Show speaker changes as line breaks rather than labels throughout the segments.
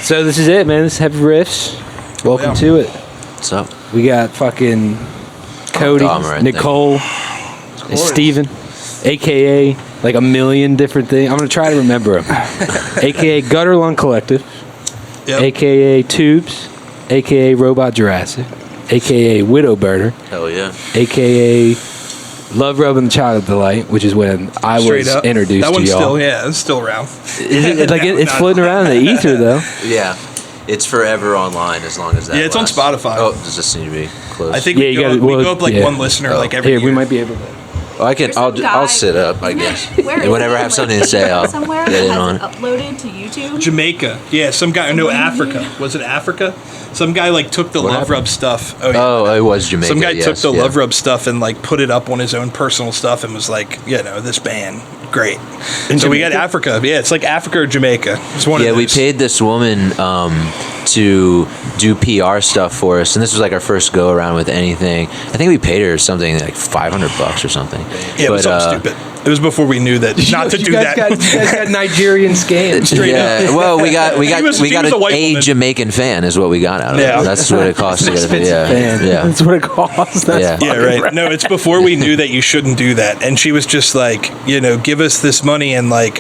So this is it, man. This is Heavy Riffs. Welcome to it.
What's up?
We got fucking Cody, Nicole, and Steven, a.k.a. like a million different things. I'm going to try to remember them. a.k.a. Gutterlung Collective, a.k.a. TOOBS, a.k.a. Robot Jurassic, a.k.a. Widowburner.
Hell yeah.
a.k.a. Love Rubbing the Chocolate Delight, which is when I was introduced
that
to
one's
y'all.
it's still around.
It's floating around in the ether, though.
Yeah. It's forever online as long as that
it's
lasts.
on Spotify.
Oh, does this need to be close?
I think we go up like one listener like every year.
We might be able to.
Oh, I can. I'll sit up, I guess. Whenever I have something to say, I'll get in on it.
Uploaded to YouTube.
Jamaica. Yeah, some guy. No, Africa. Was it Africa? Some guy like took the Love Rub stuff.
Oh, it was Jamaica.
Some guy took the Love Rub stuff and like put it up on his own personal stuff and was like, this band, great. And so we got Africa. Yeah, it's like Africa or Jamaica. It's one of those.
We paid this woman to do PR stuff for us, and this was like our first go around with anything. I think we paid her something like $500 or something.
Yeah, it was something stupid. It was before we knew that not to do that.
You guys got Nigerian scams.
Straight up.
Well, we got a Jamaican fan is what we got out of it. That's what it costs to get it. Yeah,
that's what it costs.
Yeah, right. No, it's before we knew that you shouldn't do that. And she was just like, give us this money and like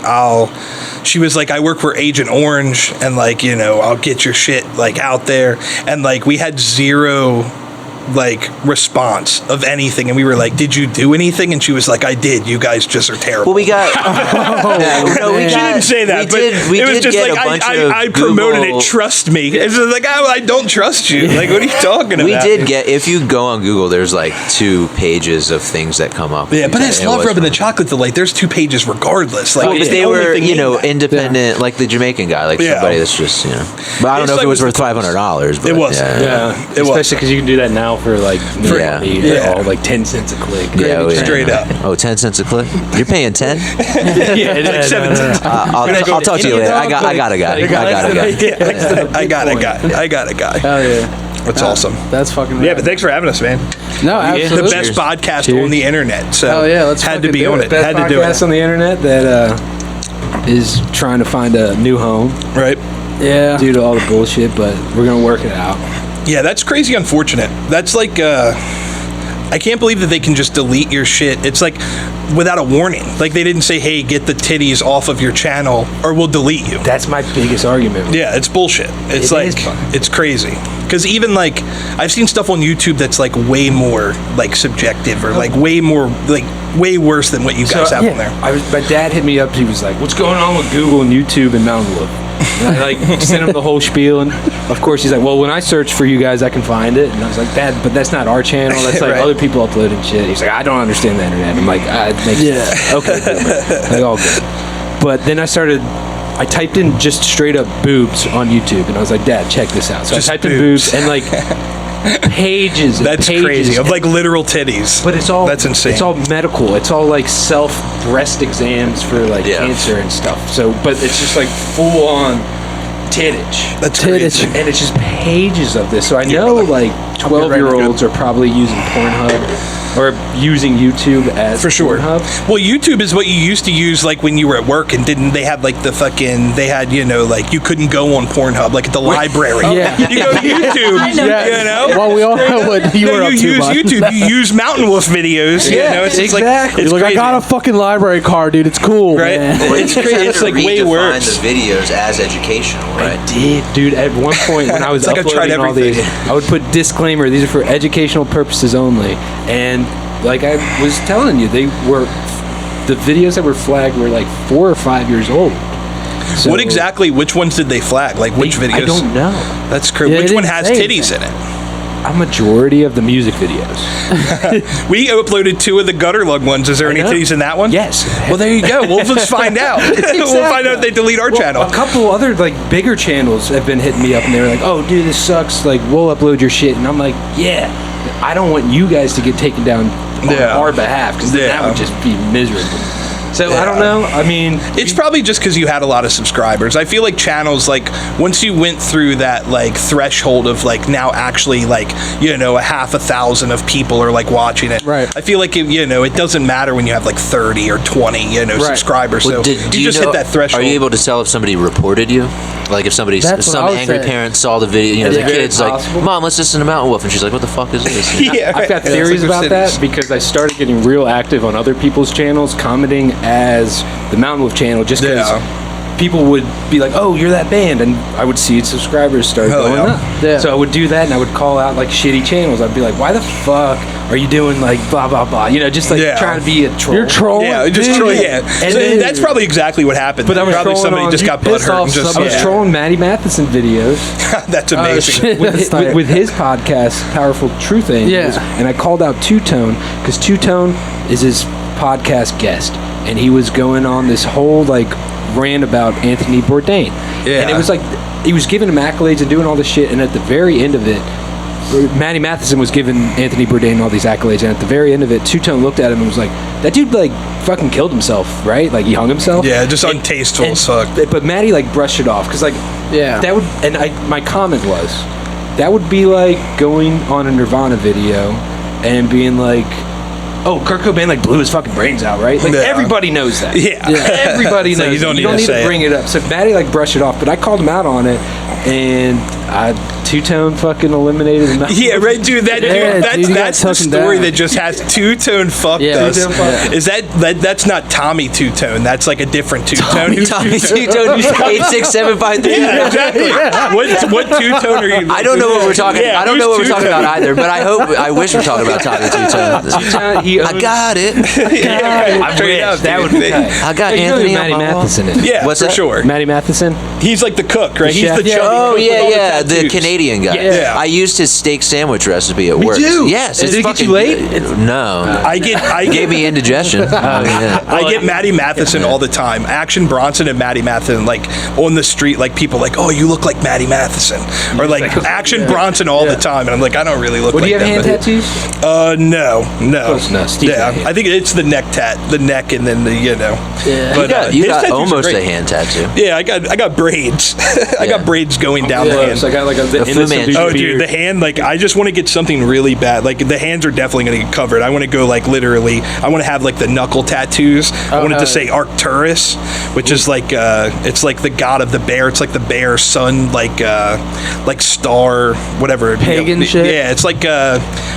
she was like, I work for Agent Orange and like, I'll get your shit like out there. And like we had zero like response of anything, and we were like, did you do anything? And she was like, I did. You guys just are terrible.
Well, we got
she didn't say that, but it was just like I promoted it. Trust me. It's just like I don't trust you. Like, what are you talking about?
We did get, if you go on Google, there's like 2 pages of things that come up.
Yeah, but it's Love Rubbing the Chocolate Delight. There's 2 pages regardless. Like,
but they were independent, like the Jamaican guy, like somebody that's just But I don't know if it was worth $500. But
it was.
Especially because you can do that now for like like 10 cents a click.
Straight up.
Oh, 10 cents a click? You're paying 10?
It's like 7 cents.
I'll talk to you later. I got a guy.
I got a guy.
Hell yeah.
That's awesome.
That's fucking rad.
Yeah, but thanks for having us, man.
No, absolutely.
The best podcast on the internet. So
let's
had to be on it.
Best
had to do it.
Podcast on the internet that is trying to find a new home.
Right.
Yeah. Due to all the bullshit, but we're gonna work it out.
Yeah, that's crazy unfortunate. That's like, I can't believe that they can just delete your shit. It's like without a warning. Like they didn't say, hey, get the titties off of your channel or we'll delete you.
That's my biggest argument.
Yeah, it's bullshit. It's crazy. Because even like, I've seen stuff on YouTube that's like way more like subjective or like way more, like way worse than what you guys have on there.
My dad hit me up. He was like, what's going on with Google and YouTube and Mountainwolf? And I like sent him the whole spiel, and of course he's like, well, when I search for you guys I can find it. And I was like, Dad, but that's not our channel, that's like other people uploading shit. He's like, I don't understand the internet. I'm like, it makes sense. Okay, cool, like all good. But then I typed in just straight up boobs on YouTube, and I was like, Dad, check this out. So just I typed in boobs and like pages and
that's
pages
crazy of like literal titties.
But it's all
that's insane.
It's all medical. It's all like self breast exams for like cancer and stuff. So but it's just like full on tittage.
That's crazy.
And it's just pages of this. So I know like 12-year-olds are probably using Pornhub or using YouTube as
for sure.
Pornhub.
Well, YouTube is what you used to use like when you were at work and didn't they had like the fucking like you couldn't go on Pornhub like at the library.
Yeah.
You go to YouTube.
Well, we all know what you were up to.
You use YouTube. You use Mountainwolf videos. It's
exactly.
It's
like I got a fucking library card, dude. It's cool,
right?
Man.
It's crazy. It's like way worse.
The videos as educational, right?
I did, dude. At one point when I was uploading all these, I would put disclaimer: these are for educational purposes only. And like I was telling you, the videos that were flagged were like 4 or 5 years old. So
which ones did they flag? Like which videos?
I don't know.
That's crazy. Which one has titties in it?
A majority of the music videos.
We uploaded 2 of the Gutterlung ones. Is there any titties in that one?
Yes.
Well, there you go. We'll just find out. Exactly. We'll find out if they delete our channel.
A couple other like bigger channels have been hitting me up, and they're like, "Oh, dude, this sucks. Like, we'll upload your shit." And I'm like, "Yeah, I don't want you guys to get taken down on our behalf because that would just be miserable." So I don't know. I mean,
It's probably just because you had a lot of subscribers. I feel like channels, like, once you went through that, like, threshold of, like, now actually, like, you know, a half a thousand of people are, like, watching it.
Right.
I feel like, you know, it doesn't matter when you have, like, 30 or 20, you know,
Right.
subscribers.
Well,
So
do
you just
know-
hit that threshold.
Are you able to tell if somebody reported you? Like if somebody,
That's what
some
I was
angry
saying.
parent saw the video, you know,
Is
the
it
kid's like,
possible?
"Mom, let's listen to Mountainwolf," and she's like, "What the fuck is this?"
Yeah,
I've got
right.
theories
Yeah, it's like
about
cities.
that because I started getting real active on other people's channels, commenting as the Mountainwolf channel, just because
Yeah.
people would be like, "Oh, you're that band," and I would see subscribers start
Hell
going
yeah.
up.
Yeah.
So I would do that, and I would call out like shitty channels. I'd be like, "Why the fuck are you doing like blah blah blah?" You know, just like
Yeah.
trying to be a troll.
You're trolling.
Yeah, just
dude.
trolling. Yeah,
And
so
then-
that's probably exactly what happened.
But I was
probably
trolling
somebody
on-
just
you
got
pissed
butthurt
off
and just
I was
yeah.
trolling Matty Matheson videos.
That's
Oh,
amazing.
with his podcast, Powerful Truth Angels,
Yeah.
and I called out Two Tone because Two Tone is his podcast guest, and he was going on this whole like rant about Anthony Bourdain,
Yeah.
and it was like he was giving him accolades and doing all this shit, and at the very end of it, Matty Matheson was giving Anthony Bourdain all these accolades, and at the very end of it, Two Tone looked at him and was like, "That dude like fucking killed himself, right? Like he hung himself."
Yeah, just untasteful as fuck.
But Matty like brushed it off because like
Yeah.
that would, and my comment was that would be like going on a Nirvana video and being like, "Oh, Kurt Cobain like blew his fucking brains out," right? Like
Yeah.
everybody knows that.
Yeah.
Everybody
So
knows.
you don't
that.
need to
need
say
to bring it up. So Matty like brushed it off, but I called him out on it, and Two Tone fucking eliminated him.
Yeah, right, dude. That
Yeah,
dude, that's
dude, you got
that's the
taken
story
down.
that just has Two Tone fucked
Yeah.
us.
Two-Tone fucked
Is that's not Tommy Two Tone? That's like a different Two Tone.
Tommy Two Tone 86753.
Yeah, exactly. What Two Tone are you?
I don't know what we're talking.
Yeah,
I don't know what we're
who's
talking
Two-Tone?
about either. But I wish we're talking about Tommy Two Tone.
He
I
owns-
got it.
I
Straight
wish
up,
that
dude.
would be tight.
I got
You know who
Anthony on
Matty
my wall.
Matheson is.
Yeah,
What's
for
that?
sure.
Matty Matheson.
He's like the cook, right? He's
chef.
the
Yeah.
chubby
Oh
one with all
yeah, the
tattoos.
Canadian guy.
Yeah.
I used his steak sandwich recipe at work.
too.
Yes,
Did
it's
it get
fucking
you late?
No,
I
it
get
gave me indigestion. Yeah.
I get Matty Matheson all the time. Action Bronson and Matty Matheson, like on the street, like people like, "Oh, you look like Matty Matheson," or like Action Bronson all the time, and I'm like, I don't really look
What,
like
do you have hand
them.
tattoos?
No.
Close enough. Steve's
Yeah,
got hand.
I think it's the neck, and then the
Yeah.
But
You
his
got
tattoos are
almost
great.
a hand tattoo.
Yeah, I got braids. I got braids going down the
Close. I
hand.
got like the
Fu Manchu.
Oh, dude, the hand, like, I just want to get something really bad. Like, the hands are definitely going to get covered. I want to go, like, literally, I want to have, like, the knuckle tattoos. I want it to say Arcturus, which is, like, it's like the god of the bear. It's like the bear sun, like star, whatever.
Pagan shit?
Yeah, it's like,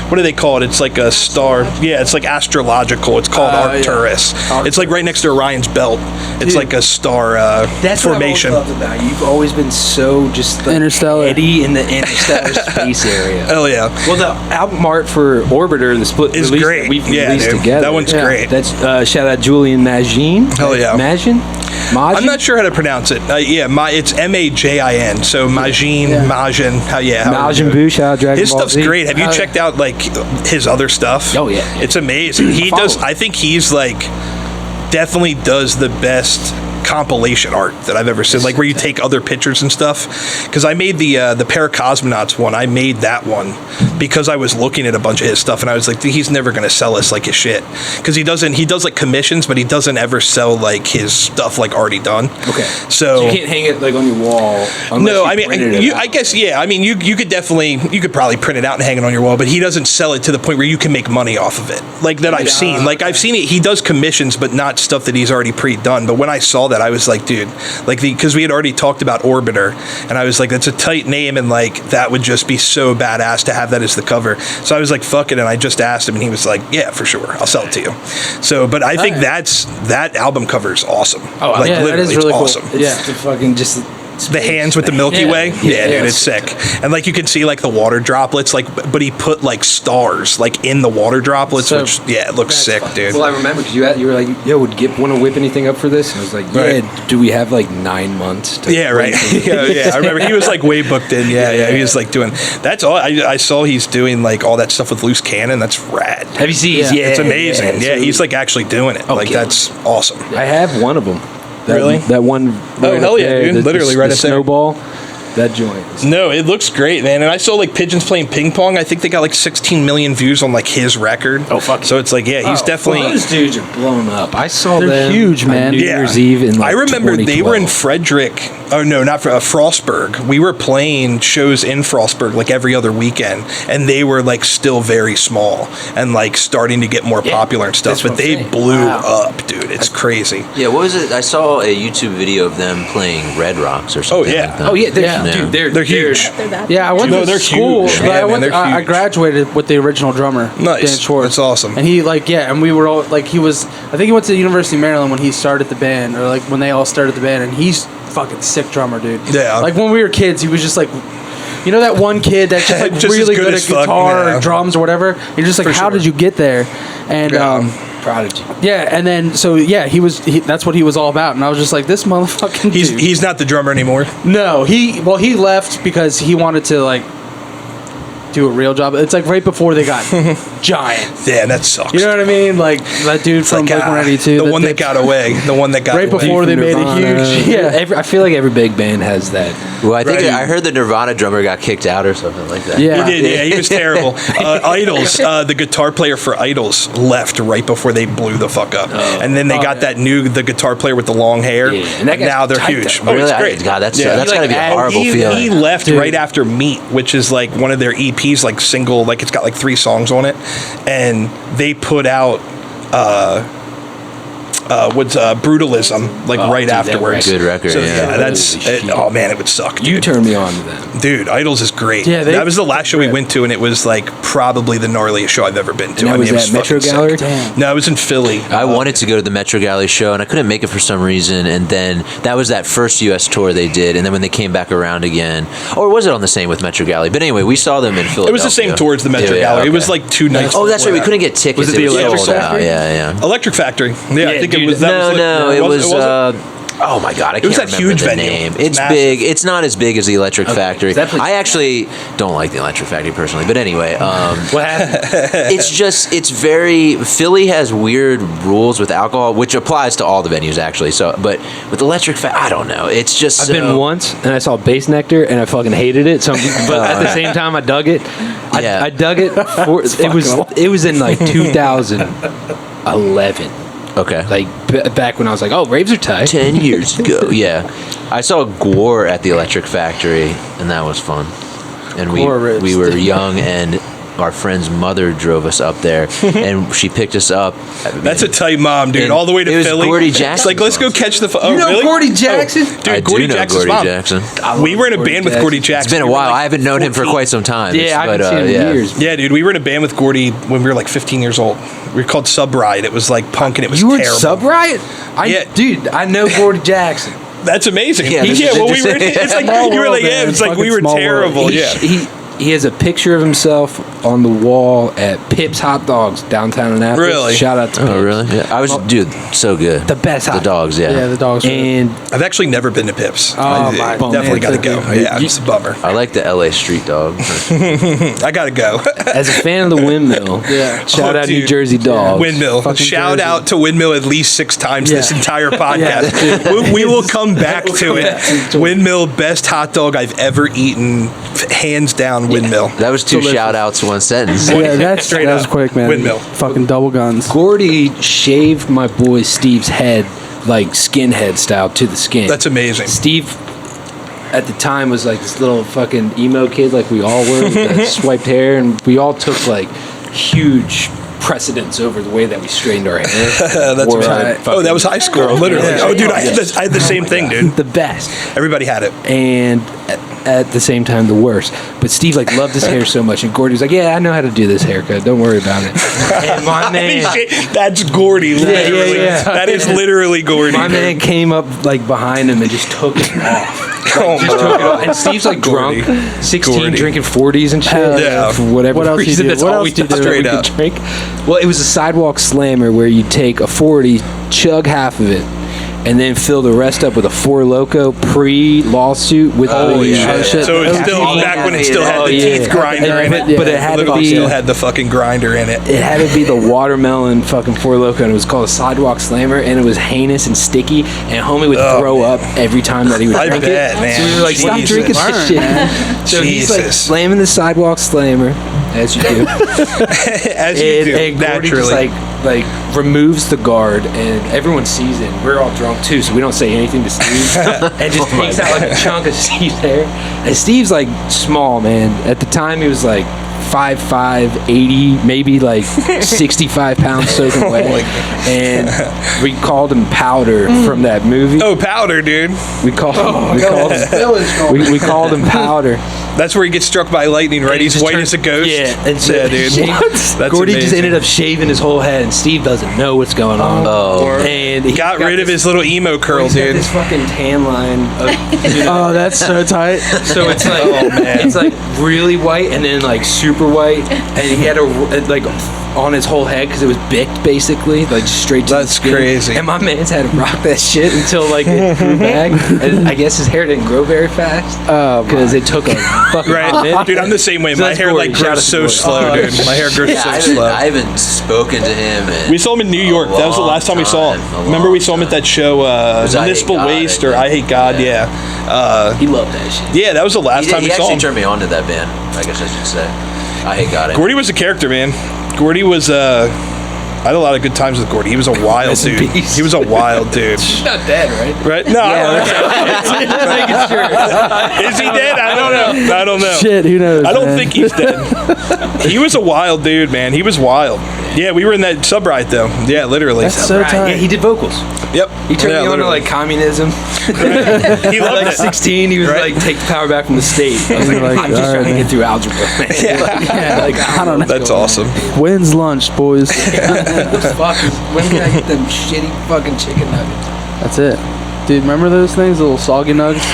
what do they call it? It's like a star. Yeah, it's like astrological. It's called
Yeah.
Arcturus. It's, like, right next to Orion's belt. It's
Dude.
like a star
That's
formation.
what I've always loved about you. You've always been so just like
Interstellar.
Eddie in the interstellar space area.
Hell yeah.
Well, the album art for Orbiter, the split
Is
release
great.
that we've
Yeah,
released
dude.
together.
That one's great.
That's shout out Julian Magin.
Hell yeah.
Magin.
I'm not sure how to pronounce it. It's Majin. So Majin,
Yeah.
Majin.
Majin Buu. Shout out Dragon
His
Ball
stuff's
Z.
great. Have you checked out like his other stuff?
Oh, yeah.
It's amazing. He
Follow
does.
him.
I think he's like definitely does the best compilation art that I've ever seen, like where you take other pictures and stuff. Because I made the Paracosmonauts one. I made that one because I was looking at a bunch of his stuff and I was like, he's never going to sell us like his shit, because he does like commissions, but he doesn't ever sell like his stuff like already done.
Okay.
So
you can't hang it like on your wall. unless
no,
you
I mean,
printed it out.
I guess, yeah. I mean, you could probably print it out and hang it on your wall, but he doesn't sell it to the point where you can make money off of it. Like that I've seen. Like I've seen it. He does commissions, but not stuff that he's already pre-done. But when I saw that, I was like, dude, like because we had already talked about Orbiter, and I was like, that's a tight name, and like that would just be so badass to have that as the cover. So I was like, fuck it, and I just asked him, and he was like, yeah, for sure, I'll sell it to you. So, but I think that album cover is awesome.
Oh,
like
yeah, that
literally,
is really
it's
cool.
awesome.
It's the fucking just
The hands with the Milky
Yeah.
Way,
Yeah,
dude,
it's
it's sick. And like you can see like the water droplets, like, but he put like stars like in the water droplets,
So-
which it looks sick, dude.
Well, I remember because you were like, "Yo, want to whip anything up for this?" And I was like, "Yeah."
Right.
Do we have like 9 months? To
Yeah, right.
wait for this?
yeah. I remember he was like way booked in. Yeah. He was like doing. That's all. I saw he's doing like all that stuff with loose cannon. That's rad.
Have you seen?
Yeah.
It's amazing. Yeah,
so-
he's like actually doing it. Like
Okay.
that's awesome.
I have one of them.
Really?
That one.
Oh,
right
hell
up
yeah,
there,
dude. Literally right
the
up there.
snowball. That joint.
No, it looks great, man. And I saw like Pigeons playing ping pong. I think they got like 16 million views on like his record.
Oh, fuck.
So it's like, yeah, he's definitely.
Well, those dudes are blown up. I saw
They're
them
huge,
on
man.
New
Yeah.
Year's Eve in like
I remember they were in
2012.
Frederick. Oh no, not Frostburg. We were playing shows in Frostburg like every other weekend, and they were like still very small and like starting to get more popular and stuff.
that's
But
what I'm
they
saying.
blew up, dude. It's crazy.
Yeah, what was it? I saw a YouTube video of them playing Red Rocks or something.
yeah.
Like that.
Oh yeah,
Yeah.
dude,
They're huge.
Yeah, I went
No,
to
they're
school.
huge.
but
Yeah,
I,
man, they're
I
huge.
graduated with the original drummer,
Nice.
Dan Schwartz.
That's awesome.
And he and we were all like, he was. I think he went to the University of Maryland when he started the band, or like when they all started the band, and he's fucking sick drummer, dude.
Yeah.
Like when we were kids, he was just like. You know that one kid that's just like
Just as
really
good
good at
as fuck,
guitar
yeah.
or drums or whatever. You're just like,
For
how
sure.
did you get there? And
Prodigy.
yeah, and then so yeah, that's what he was all about, and I was just like, this motherfucking dude.
He's not the drummer anymore.
No, he left because he wanted to like do a real job. It's like right before they got giant.
Yeah, that sucks.
You know what I mean? Like that dude from
Like,
Blink-182.
the one that got away. The one that got
right
away.
before they made it
Nirvana.
huge. Yeah.
I feel like every big band has that.
Well, I think
Right.
I heard the Nirvana drummer got kicked out or something like that.
Yeah.
He did, yeah. He was terrible. Idols, the guitar player for Idols left right before they blew the fuck up, and then they got the guitar player with the long hair.
Yeah, and that guy's
now they're
tight,
huge.
though.
Oh,
Really?
it's great.
God, that's
Yeah.
that's
He,
gotta
like,
be a
add-
horrible
he
feeling.
left
Dude.
right after Meat, which is like one of their EPs, like single, like it's got like 3 songs on it, and they put out Brutalism like right
dude, that
afterwards.
Good record,
So,
yeah.
that's
Holy shit.
oh man, it would suck.
You
Dude.
turned me on to them.
Dude, Idols is great.
Yeah,
that was the last show we went to, and it was like probably the gnarliest show I've ever been to.
And that was
it
at Metro
fucking
Gallery?
sick.
Damn.
No, it was in Philly.
I wanted to go to the Metro Gallery show, and I couldn't make it for some reason. And then that was that first U.S. tour they did. And then when they came back around again, or was it on the same with Metro Gallery? But anyway, we saw them in Philadelphia.
It was the same towards the Metro
Yeah,
Gallery. It was
okay.
like 2 nights.
Oh, that's right. We
before
couldn't get tickets.
Was it the
was
Electric
sold out.
Factory?
Yeah.
that. Electric Factory. Yeah,
Yeah,
I think
dude,
it was. That
No,
was
it
was.
was. Oh my god, I can't
was that
remember
huge
the
venue.
name.
It's
It's
massive.
big. It's not as big as the Electric Factory.
that place-
I actually don't like the Electric Factory personally, but anyway,
What happened?
it's very Philly has weird rules with alcohol, which applies to all the venues actually. So, but with Electric Factory, I don't know. It's just
I've been once and I saw Bass Nectar and I fucking hated it. So, but at the same time, I dug it.
Yeah.
I dug it. It was in like 2011.
Okay.
Like back when I was like, oh, raves are tight.
10 years ago, yeah. I saw Gore at the Electric Factory, and that was fun. And
Gore rips.
we were young, and our friend's mother drove us up there, and she picked us up.
That's a tight mom, dude.
And
All the way to
it was
Philly.
Gordy
It's
Jackson's
like, let's go
mom.
catch the. Oh,
You know
really?
Gordy Jackson?
Oh, dude,
I
Gordy
do know
Jackson's
Gordy
mom.
Jackson.
We were in a
Gordy
band with Gordy
Jackson.
Jackson.
It's been a
We were,
while.
like,
I haven't known him for
14.
quite some time.
Yeah, I haven't seen him in years.
Yeah, dude, we were in a band with Gordy when we were like 15 years old. We were called Sub Ride. It was like punk, and it was
You were in
terrible.
Sub Riot?
Yeah.
Dude, I know Gordy Jackson.
That's amazing.
Yeah,
Yeah,
this is
well, we were.
interesting.
It's like
Small
you were
world,
like, yeah,
man.
it's like we
Fucking
were
small world.
terrible.
He,
Yeah.
he has a picture of himself on the wall at Pip's Hot Dogs downtown Annapolis.
Really?
Shout out to Pip's.
Oh, really? Yeah. I was, dude, so good.
The best
The
hot
dogs, yeah.
Yeah, the dogs.
And
I've actually never been to Pips.
Oh,
I
my
definitely got to
man.
go. Yeah, it's a bummer.
I like the LA street dog.
I got to go.
as a fan of the Windmill,
Yeah.
shout
Oh,
out
dude.
New Jersey Dogs.
Windmill.
Fucking
Shout
Jersey.
out to Windmill at least 6 times this
Yeah.
entire podcast. We will come back to it. Windmill, best hot dog I've ever eaten, hands down. Windmill.
That was 2 shout outs, 1 sentence.
Yeah, that's
Straight
that was
up.
quick, man.
Windmill.
Fucking double guns.
Gordy shaved my boy Steve's head like skinhead style to the skin.
That's amazing.
Steve at the time was like this little fucking emo kid like we all were with the swiped hair, and we all took like huge precedence over the way that we straightened our hair.
That's
Wore our
right. Oh,
fucking
that was high school, literally.
Yeah.
Oh, dude, I had the same thing, dude.
the best.
Everybody had it.
And at the same time the worst. But Steve like loved his hair so much, and Gordy was like, yeah, I know how to do this haircut, don't worry about it. And my man,
That's Gordy, literally.
yeah.
That is literally Gordy.
my man came up like behind him and just took it off.
Oh,
Just took it off. And Steve's like
Gordy.
drunk, 16,
Gordy.
drinking 40s and shit.
Hell
yeah.
For whatever
What else you
reason,
do?
that's
What
all
else
we
do you
thought
do?
we
Straight
could
up.
drink. Well, it was a sidewalk slammer where you take a 40, chug half of it, and then fill the rest up with a Four Loko pre-lawsuit with
Holy shit.
shit.
So it's still back when it still had the teeth grinder in it.
but it had to
Literally
be
still had the fucking grinder in it.
it had to be the watermelon fucking Four Loko, and it was called a sidewalk slammer, and it was heinous and sticky, and homie would throw up every time that he would
I
drink
bet,
it.
man.
So we were like, stop
Jesus.
drinking this shit. So he's like
Jesus.
slamming the sidewalk slammer, as you do.
As you do,
and Gordy just
naturally.
like removes the guard, and everyone sees it. We're all drunk too, so we don't say anything to Steve, and just takes out like a chunk of Steve's hair. And Steve's like small, man. At the time, he was like 5'5", 80, maybe like 65 pounds soaking wet. And we called him Powder from that movie.
Oh, Powder, dude.
We called him Powder.
That's where he gets struck by lightning, right?
And he
He's
just
white
turned-
as a ghost.
Yeah, and so
yeah, dude. That's
Gordy just
amazing.
ended up shaving his whole head, and Steve doesn't know what's going on.
Oh.
And he
Got rid of
this-
his little emo curl,
he's got
dude.
this fucking tan line.
Oh, that's so tight.
So it's like
man.
it's like really white and then like super white, and he had a like on his whole head because it was bicked basically, like straight to
That's
the skin.
crazy.
And my man's had to rock that shit until like it grew back. And I guess his hair didn't grow very fast because it took a fucking
Right,
minute.
dude. I'm the same way.
So
My
that's
hair
Gordy.
like
Shout out
grows
to
so
Gordy.
slow, dude. My hair grows
Yeah,
so
I
slow.
haven't spoken to him.
We saw him in New York. That was the last time we saw him. Remember we saw him at that show,
was I Hate
Municipal
God,
Waste
I
or
think.
I Hate God. Yeah.
He loved that shit.
Yeah, that was the last time
He
we saw
actually
him.
turned me on to that band. I guess I should say. I hate God.
Gordy was a character, man. Gordy was. I had a lot of good times with Gordy. He was a wild
Rest in
dude.
peace.
He was a wild dude.
He's not dead, right?
Right? No, I don't know. Is he dead? I don't know. I don't know.
Shit, who knows?
I don't
man.
think he's dead. He was a wild dude, man. He was wild. Yeah, we were in that sub ride though. Yeah, literally.
That's so
Right.
tight.
Yeah, he did vocals.
Yep.
He turned
Yeah,
me on to
literally.
like communism.
He loved
Like
it.
16, he was
Right.
like, take the power back from the state. I was like,
Like,
I'm just
all
trying to
right,
get through algebra, man.
Yeah.
Like,
I don't know.
That's awesome.
When's lunch, boys?
When can I get them shitty fucking chicken nuggets?
That's it. Dude, remember those things? The little soggy nuggets?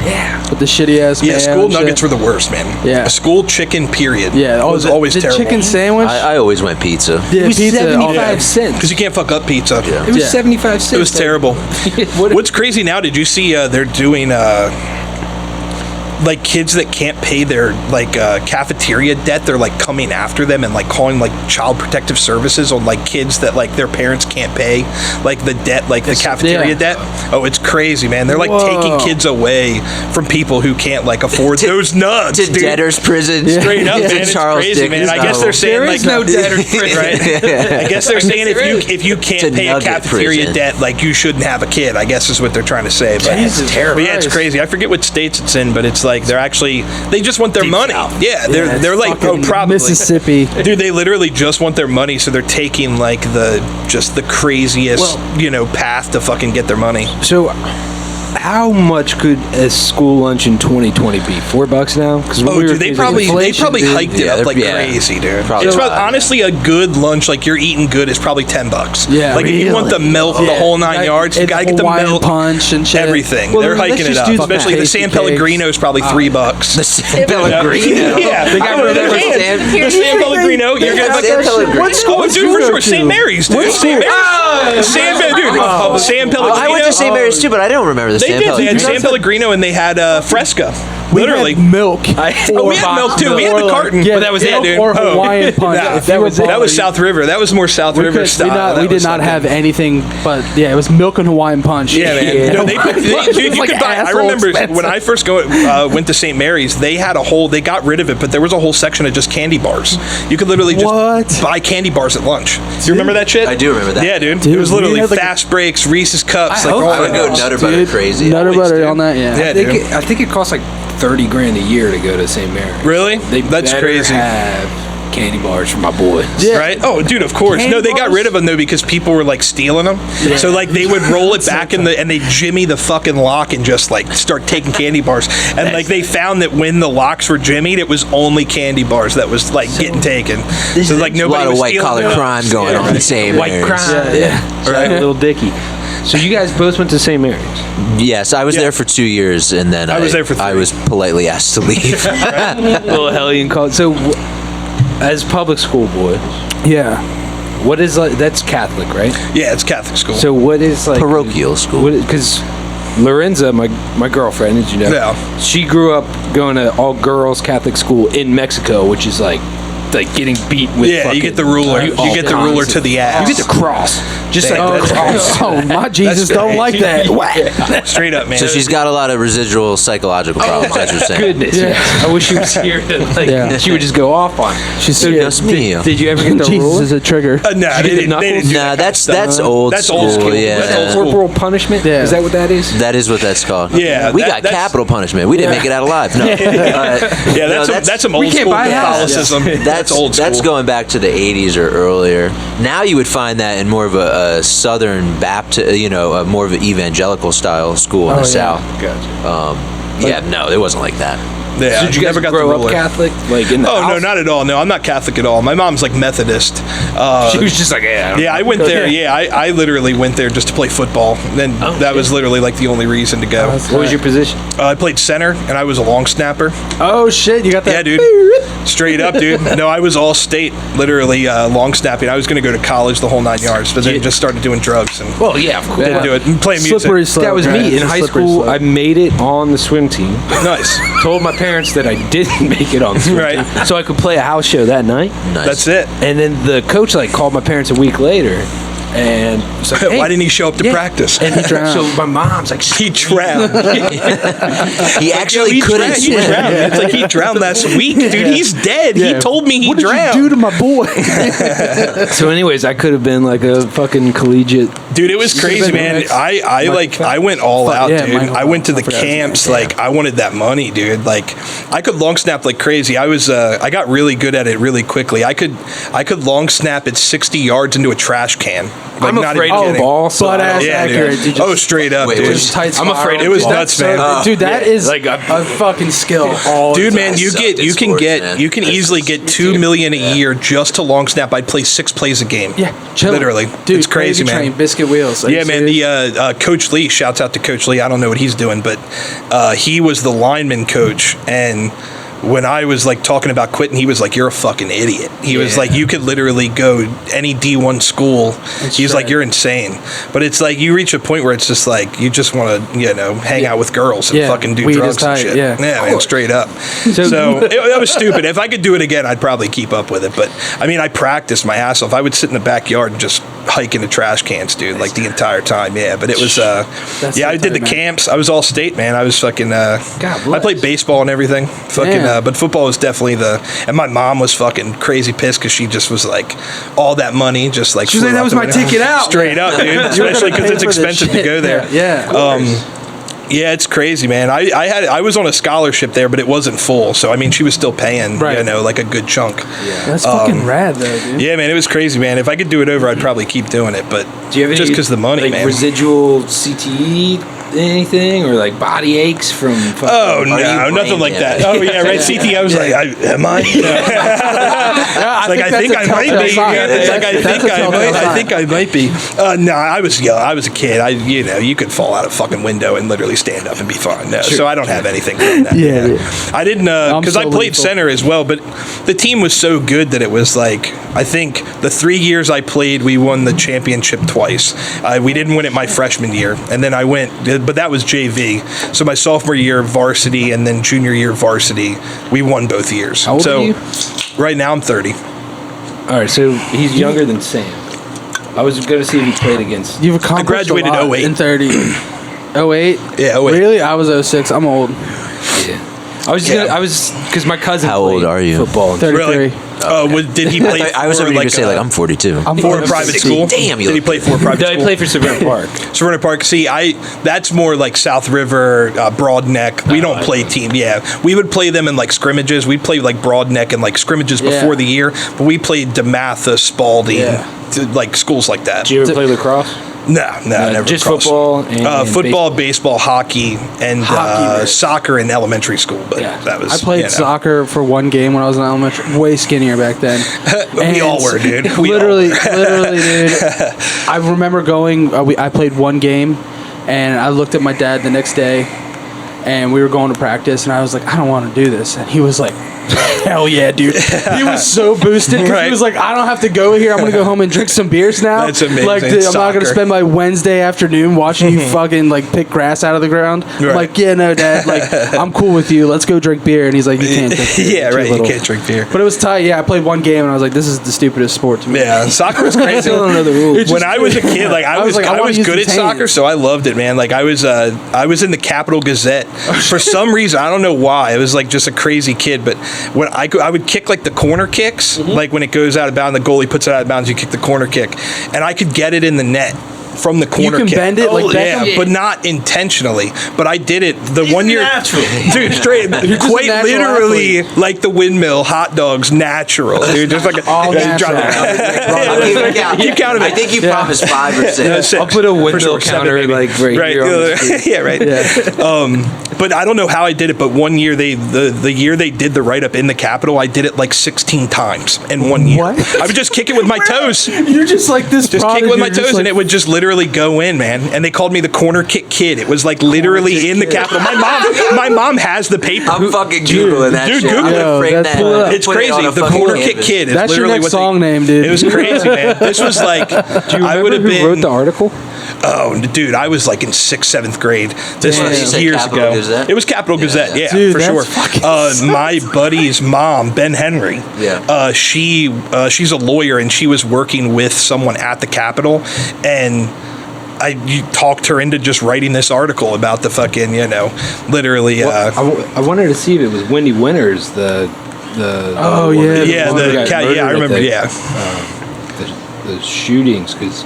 Yeah.
With the shitty ass
Yeah,
mayo
school
and shit?
nuggets were the worst, man.
Yeah.
A school chicken, period.
Yeah,
was
the,
always
the
terrible.
chicken sandwich?
I always went pizza.
yeah,
It was
pizza.
75 cents.
Because you can't fuck up pizza.
Yeah.
It was
Yeah.
75 cents.
It was terrible.
What-
What's crazy now? Did you see they're doing like kids that can't pay their like cafeteria debt? They're like coming after them and like calling like child protective services on like kids that like their parents can't pay like the debt, like the cafeteria
yeah.
debt. Oh, it's crazy, man. They're like
Whoa.
taking kids away from people who can't like afford those nuts.
To
dude.
debtor's prison.
Straight up,
To
man. It's
Charles
crazy, man.
Dickens
I guess they're
novel.
saying
There
like
is no debtor's prison.
Right? I guess they're saying if you can't
To
pay a
nugget
cafeteria
prison.
debt, like you shouldn't have a kid. I guess is what they're trying to say. But
Jesus
But yeah, it's
Christ.
crazy. I forget what states it's in, but it's like they're actually they just want their
Deep
money.
South.
Yeah,
Yeah, it's
they're like
fucking
probably
Mississippi.
Dude, they literally just want their money, so they're taking like the craziest path to fucking get their money.
So, how much could a school lunch in 2020 be? $4 now? Because
Oh, dude, they probably hiked it
Yeah,
up like
yeah.
crazy, dude.
Probably
It's
a lot,
honestly a good lunch, like you're eating good, is probably $10.
Yeah,
like if you want the milk, the whole 9 yards, you
And
gotta get the
Hawaiian
milk,
punch and shit.
everything.
Well,
They're
let's
hiking it
just
up,
do
especially the
tasty
San
cakes.
Pellegrino is probably $3.
The San Pellegrino.
Yeah,
They got rid of
the San Pellegrino. You're gonna
San Pellegrino.
What school?
What
Dude,
school
for
go
sure,
to?
St. Mary's, dude.
What
St.
school?
Mary's. San Pellegrino.
I went to St. Mary's too, but I don't remember the
They
San
did. They had
Pellegrino.
San Pellegrino and they had Fresca.
We
Literally.
had milk.
Oh, we had milk too. We had the carton.
Yeah,
But that was it,
milk
dude.
Or
Oh.
Hawaiian punch.
Nah,
If you were
that was South River. That was more South
We
River
could-
style.
we
That
did
was
not
something.
have anything but it was milk and Hawaiian punch.
Yeah, man. No, dude, you
Like
could buy. I
asshole
remember
expensive.
when I first went to St. Mary's, they had they got rid of it, but there was a whole section of just candy bars. You could literally just
What?
buy candy bars at lunch. Do you remember that shit?
I do remember that.
Yeah, dude.
Dude,
It was
we
literally
had, like,
fast breaks, Reese's cups,
I
like
hope
all
I would
that.
go Nutter Butter
Dude,
crazy.
Nutter
Always,
butter
dude.
on that, yeah.
Yeah.
I think it costs like $30,000 a year to go to St. Mary's.
Really?
They
That's
better
crazy.
have candy bars for my boys.
Yeah.
Right? Oh, dude, of course.
Candy
No, they got
bars?
rid of them though because people were like stealing them. So like they would roll it back and they jimmy the fucking lock and just like start taking candy bars. And like they found that when the locks were jimmied, it was only candy bars that was like getting taken. So like
a
nobody
lot of
was
white
stealing
collar
them.
crime going on in St.
White
Mary's.
crime.
Yeah.
Right. Little Dicky. So you guys both went to St. Mary's.
Yes, I was
Yeah.
there for 2 years, and then
I was there for
I
3.
was politely asked to leave.
Little hellion college. So, as public school boys,
Yeah.
What is that's Catholic, right?
Yeah, it's Catholic school.
So what is
Parochial school.
Because Lorenza, my girlfriend, as you know,
Yeah.
she grew up going to all girls Catholic school in Mexico, which is like getting beat with.
Yeah, you get the ruler. You get the ruler to the ass.
You get the cross. Just like the cross.
Oh, my Jesus don't like that.
Straight up, man.
So she's got a lot of residual psychological problems, as you're saying.
Goodness.
Yeah.
I wish she was here. To, she would just go off on.
She's
So
Dios mío.
did you ever get the
Jesus
ruler?
is a trigger.
No,
Did
they
you get
didn't.
the
They didn't do
Nah,
that
that's
kind of stuff.
old
That's
school.
old school.
Yeah.
That's old school.
Corporal punishment?
Yeah.
Is that what that is?
That is what that's called.
Yeah,
we got
that's-
capital punishment. We didn't make it out alive. No.
Yeah,
No,
that's some
we
old
can't
school
buy a house.
Catholicism. That's old school.
That's going back to the 80s or earlier. Now you would find that in more of a Southern Baptist, more of an evangelical style school in the South.
Gotcha.
No, it wasn't like that.
Yeah,
So did you guys
never got
grow
the
up
ruler.
Catholic? Like in the
Oh no,
house?
not at all. No, I'm not Catholic at all. My mom's like Methodist.
She was just like, yeah.
Yeah, I went there. Yeah, I literally went there just to play football. Then that was literally like the only reason to go.
What was your position?
I played center and I was a long snapper.
Oh, shit. You got that?
Yeah, dude. Straight up, dude. No, I was all state, literally long snapping. I was going to go to college the whole 9 yards, but then just started doing drugs and
Well, yeah, of course.
didn't do it. And playing music.
Slippery slope.
That was
right?
me in
It's a
high
slippery
school.
slope.
I made it on the swim team.
Nice.
Told my parents that I didn't make it on the swim
Right.
team, so I could play a house show that night.
Nice.
That's it.
And then the coach called my parents a week later, and was like,
Why didn't he show up to practice?
And he drowned. So my mom's like,
He drowned.
He actually
He
couldn't
drowned. He
swim.
drowned. It's like he drowned last week, dude. He's dead. He told me he
What did
drowned.
you do to my boy?
So, anyways, I could have been like a fucking collegiate.
Dude, it was crazy,
been
man.
next-
I went all
Fuck,
out,
yeah,
dude.
Michael
I went to the
I forgot his name.
camps. Like, I wanted that money, dude. Like, I could long snap like crazy. I got really good at it really quickly. I could long snap at 60 yards into a trash can. Like,
I'm afraid
even
of
kidding.
ball, so
Butt
I don't-
ass
Yeah,
accurate.
dude.
You just-
Oh, straight up,
Wait,
dude.
was-
tight
I'm afraid
spiral.
It was
That's
nuts,
so-
man.
Dude, that is
Like,
a fucking skill. All
Dude,
the
man,
time.
you
sucked
can
in sports, man.
you can easily get $2 million a year just to long snap. I'd play 6 plays a game.
Yeah, chilling.
Literally.
Dude,
It's crazy, man.
Train, biscuit wheels. Are
Yeah,
you
man.
serious?
The Coach Lee, shouts out to Coach Lee. I don't know what he's doing, but he was the lineman coach, and when I was like talking about quitting, he was like, "You're a fucking idiot." He was like, "You could literally go any D1 school." He's like, "You're insane." But it's like you reach a point where it's just like you just want to, hang out with girls and
Yeah,
fucking do
weed
drugs
is
and
tight,
shit.
yeah.
Man, straight up. So that was stupid. If I could do it again, I'd probably keep up with it. But I mean, I practiced my ass off. I would sit in the backyard and just hike in the trash cans, dude, like the entire time. Yeah, but it was
so
I did the
tight, man.
camps. I was all state, man. I was fucking I
bless.
played baseball and everything. Fucking
Damn.
but football was definitely and my mom was fucking crazy pissed because she just was like all that money just like
She's like,
flew
"That
out
was
the
my
window."
ticket out.
Straight up, dude. Especially because it's expensive to go there.
Yeah.
Yeah, it's crazy, man. I was on a scholarship there, but it wasn't full. So I mean, she was still paying,
Right.
like a good chunk.
That's fucking rad, though, dude.
Yeah, man, it was crazy, man. If I could do it over, I'd probably keep doing it. But
Do you have any,
just because the money,
like
man.
residual CTE, anything, or like body aches from?
Oh
you
no,
brain
nothing like that.
damaged?
Oh yeah, right. CT. I was like, am I? I think I might be. It's like I think I might be. No, I was young. I was a kid. You could fall out a fucking window and literally stand up and be fine. No, so I don't have anything from that.
Yeah.
I didn't because I
so
played
lethal.
center as well, but the team was so good that it was like I think the 3 years I played, we won the championship twice. We didn't win it my freshman year, and then I went, but that was JV. So my sophomore year varsity and then junior year varsity, we won both years.
How old
so
are you?
right now I'm 30.
All right, so he's younger than Sam. I was going to see if he played against.
You've accomplished
graduated
a lot
08.
in 30. 08?
Yeah, 08.
Really? I was 06. I'm old.
Yeah. I was because my cousin.
How old
played
are you?
Football.
33.
Really? Did he play?
I was
for,
hoping you
like
to say, I'm 42.
I'm
for a private school.
Damn, you
Did he
look-
play for a private
Did I
school?
play for Severna Park?
Severna Park. See, that's more like South River, Broadneck. We don't play team. Yeah, we would play them in like scrimmages. We'd play like Broadneck and like scrimmages
Yeah.
before the year. But we played DeMatha, Spalding, like schools like that.
Did you ever play lacrosse?
No, never.
Just
crossed.
football and
football, baseball, hockey, and
Hockey, right.
soccer in elementary school. But
Yeah.
that was
I played soccer for one game when I was in elementary. Way skinnier back then.
We all were, dude. We all
literally,
were.
dude. I remember going. I played one game, and I looked at my dad the next day, and we were going to practice, and I was like, I don't want to do this, and he was like, hell yeah, dude. He was so boosted because
Right.
he was like, I don't have to go here. I'm gonna go home and drink some beers now.
That's amazing.
Like, dude, I'm not gonna
Soccer.
spend my Wednesday afternoon watching you fucking like pick grass out of the ground. I'm
Right.
like, yeah, no, Dad. Like, I'm cool with you. Let's go drink beer. And he's like, you can't drink beer.
Yeah,
You're too
right.
little.
You can't drink beer.
But it was tight. Yeah, I played one game and I was like, this is the stupidest sport to me.
Yeah, soccer was crazy.
I don't know the rules.
When I was a kid, like I was
like, I wanna use
good
these
at soccer,
hands.
so I loved it, man. Like I was in the Capital Gazette for some reason. I don't know why. I was like just a crazy kid, but when I would kick like the corner kicks, like when it goes out of bounds, the goalie puts it out of bounds, you kick the corner kick, and I could get it in the net from the corner
can
kick.
bend it like
yeah,
Beckham?
but not intentionally. But I did it the one year, dude. Straight,
just a
quite
natural
literally like the Windmill hot dogs, natural, dude. Just like
All
yeah,
natural.
you counted
I
it.
think you promised 5 or 6.
That's it.
I'll put a
For
window
sure,
counter
7,
like right here on the screen.
yeah, right. But I don't know how I did it. But one year the year they did the write up in the Capitol, I did it like 16 times in 1 year.
What?
I would just kick it with my toes.
You're just like this.
Just kick
prodigy.
it with my
You're just
toes,
like,
and it would just literally go in, man. And they called me the corner kick kid. It was like literally in the Capitol. My mom has the paper.
I'm fucking Googling that
dude,
shit. I'm
Google
gonna
it.
frame
That's
that.
cool.
Put
It's
it
crazy.
on a
The
fucking
corner kick
canvas.
kid is
That's your
literally
next
what
song name, dude.
It was crazy, man. This was like
Do you
I
remember
would have
who
been.
wrote the article?
Oh, dude, I was like in 6th, 7th grade. This
Damn.
was
You
said
years
Capital
ago.
Gazette?
It was Capital Gazette, yeah,
Dude,
for
that's
sure.
fucking
My buddy's mom, Ben Henry.
Yeah.
She's a lawyer, and she was working with someone at the Capitol, and you talked her into just writing this article about the fucking, literally.
I wanted to see if it was Wendy Winters, the
Oh, yeah,
yeah,
one who got
I
murdered
remember.
at the shootings, because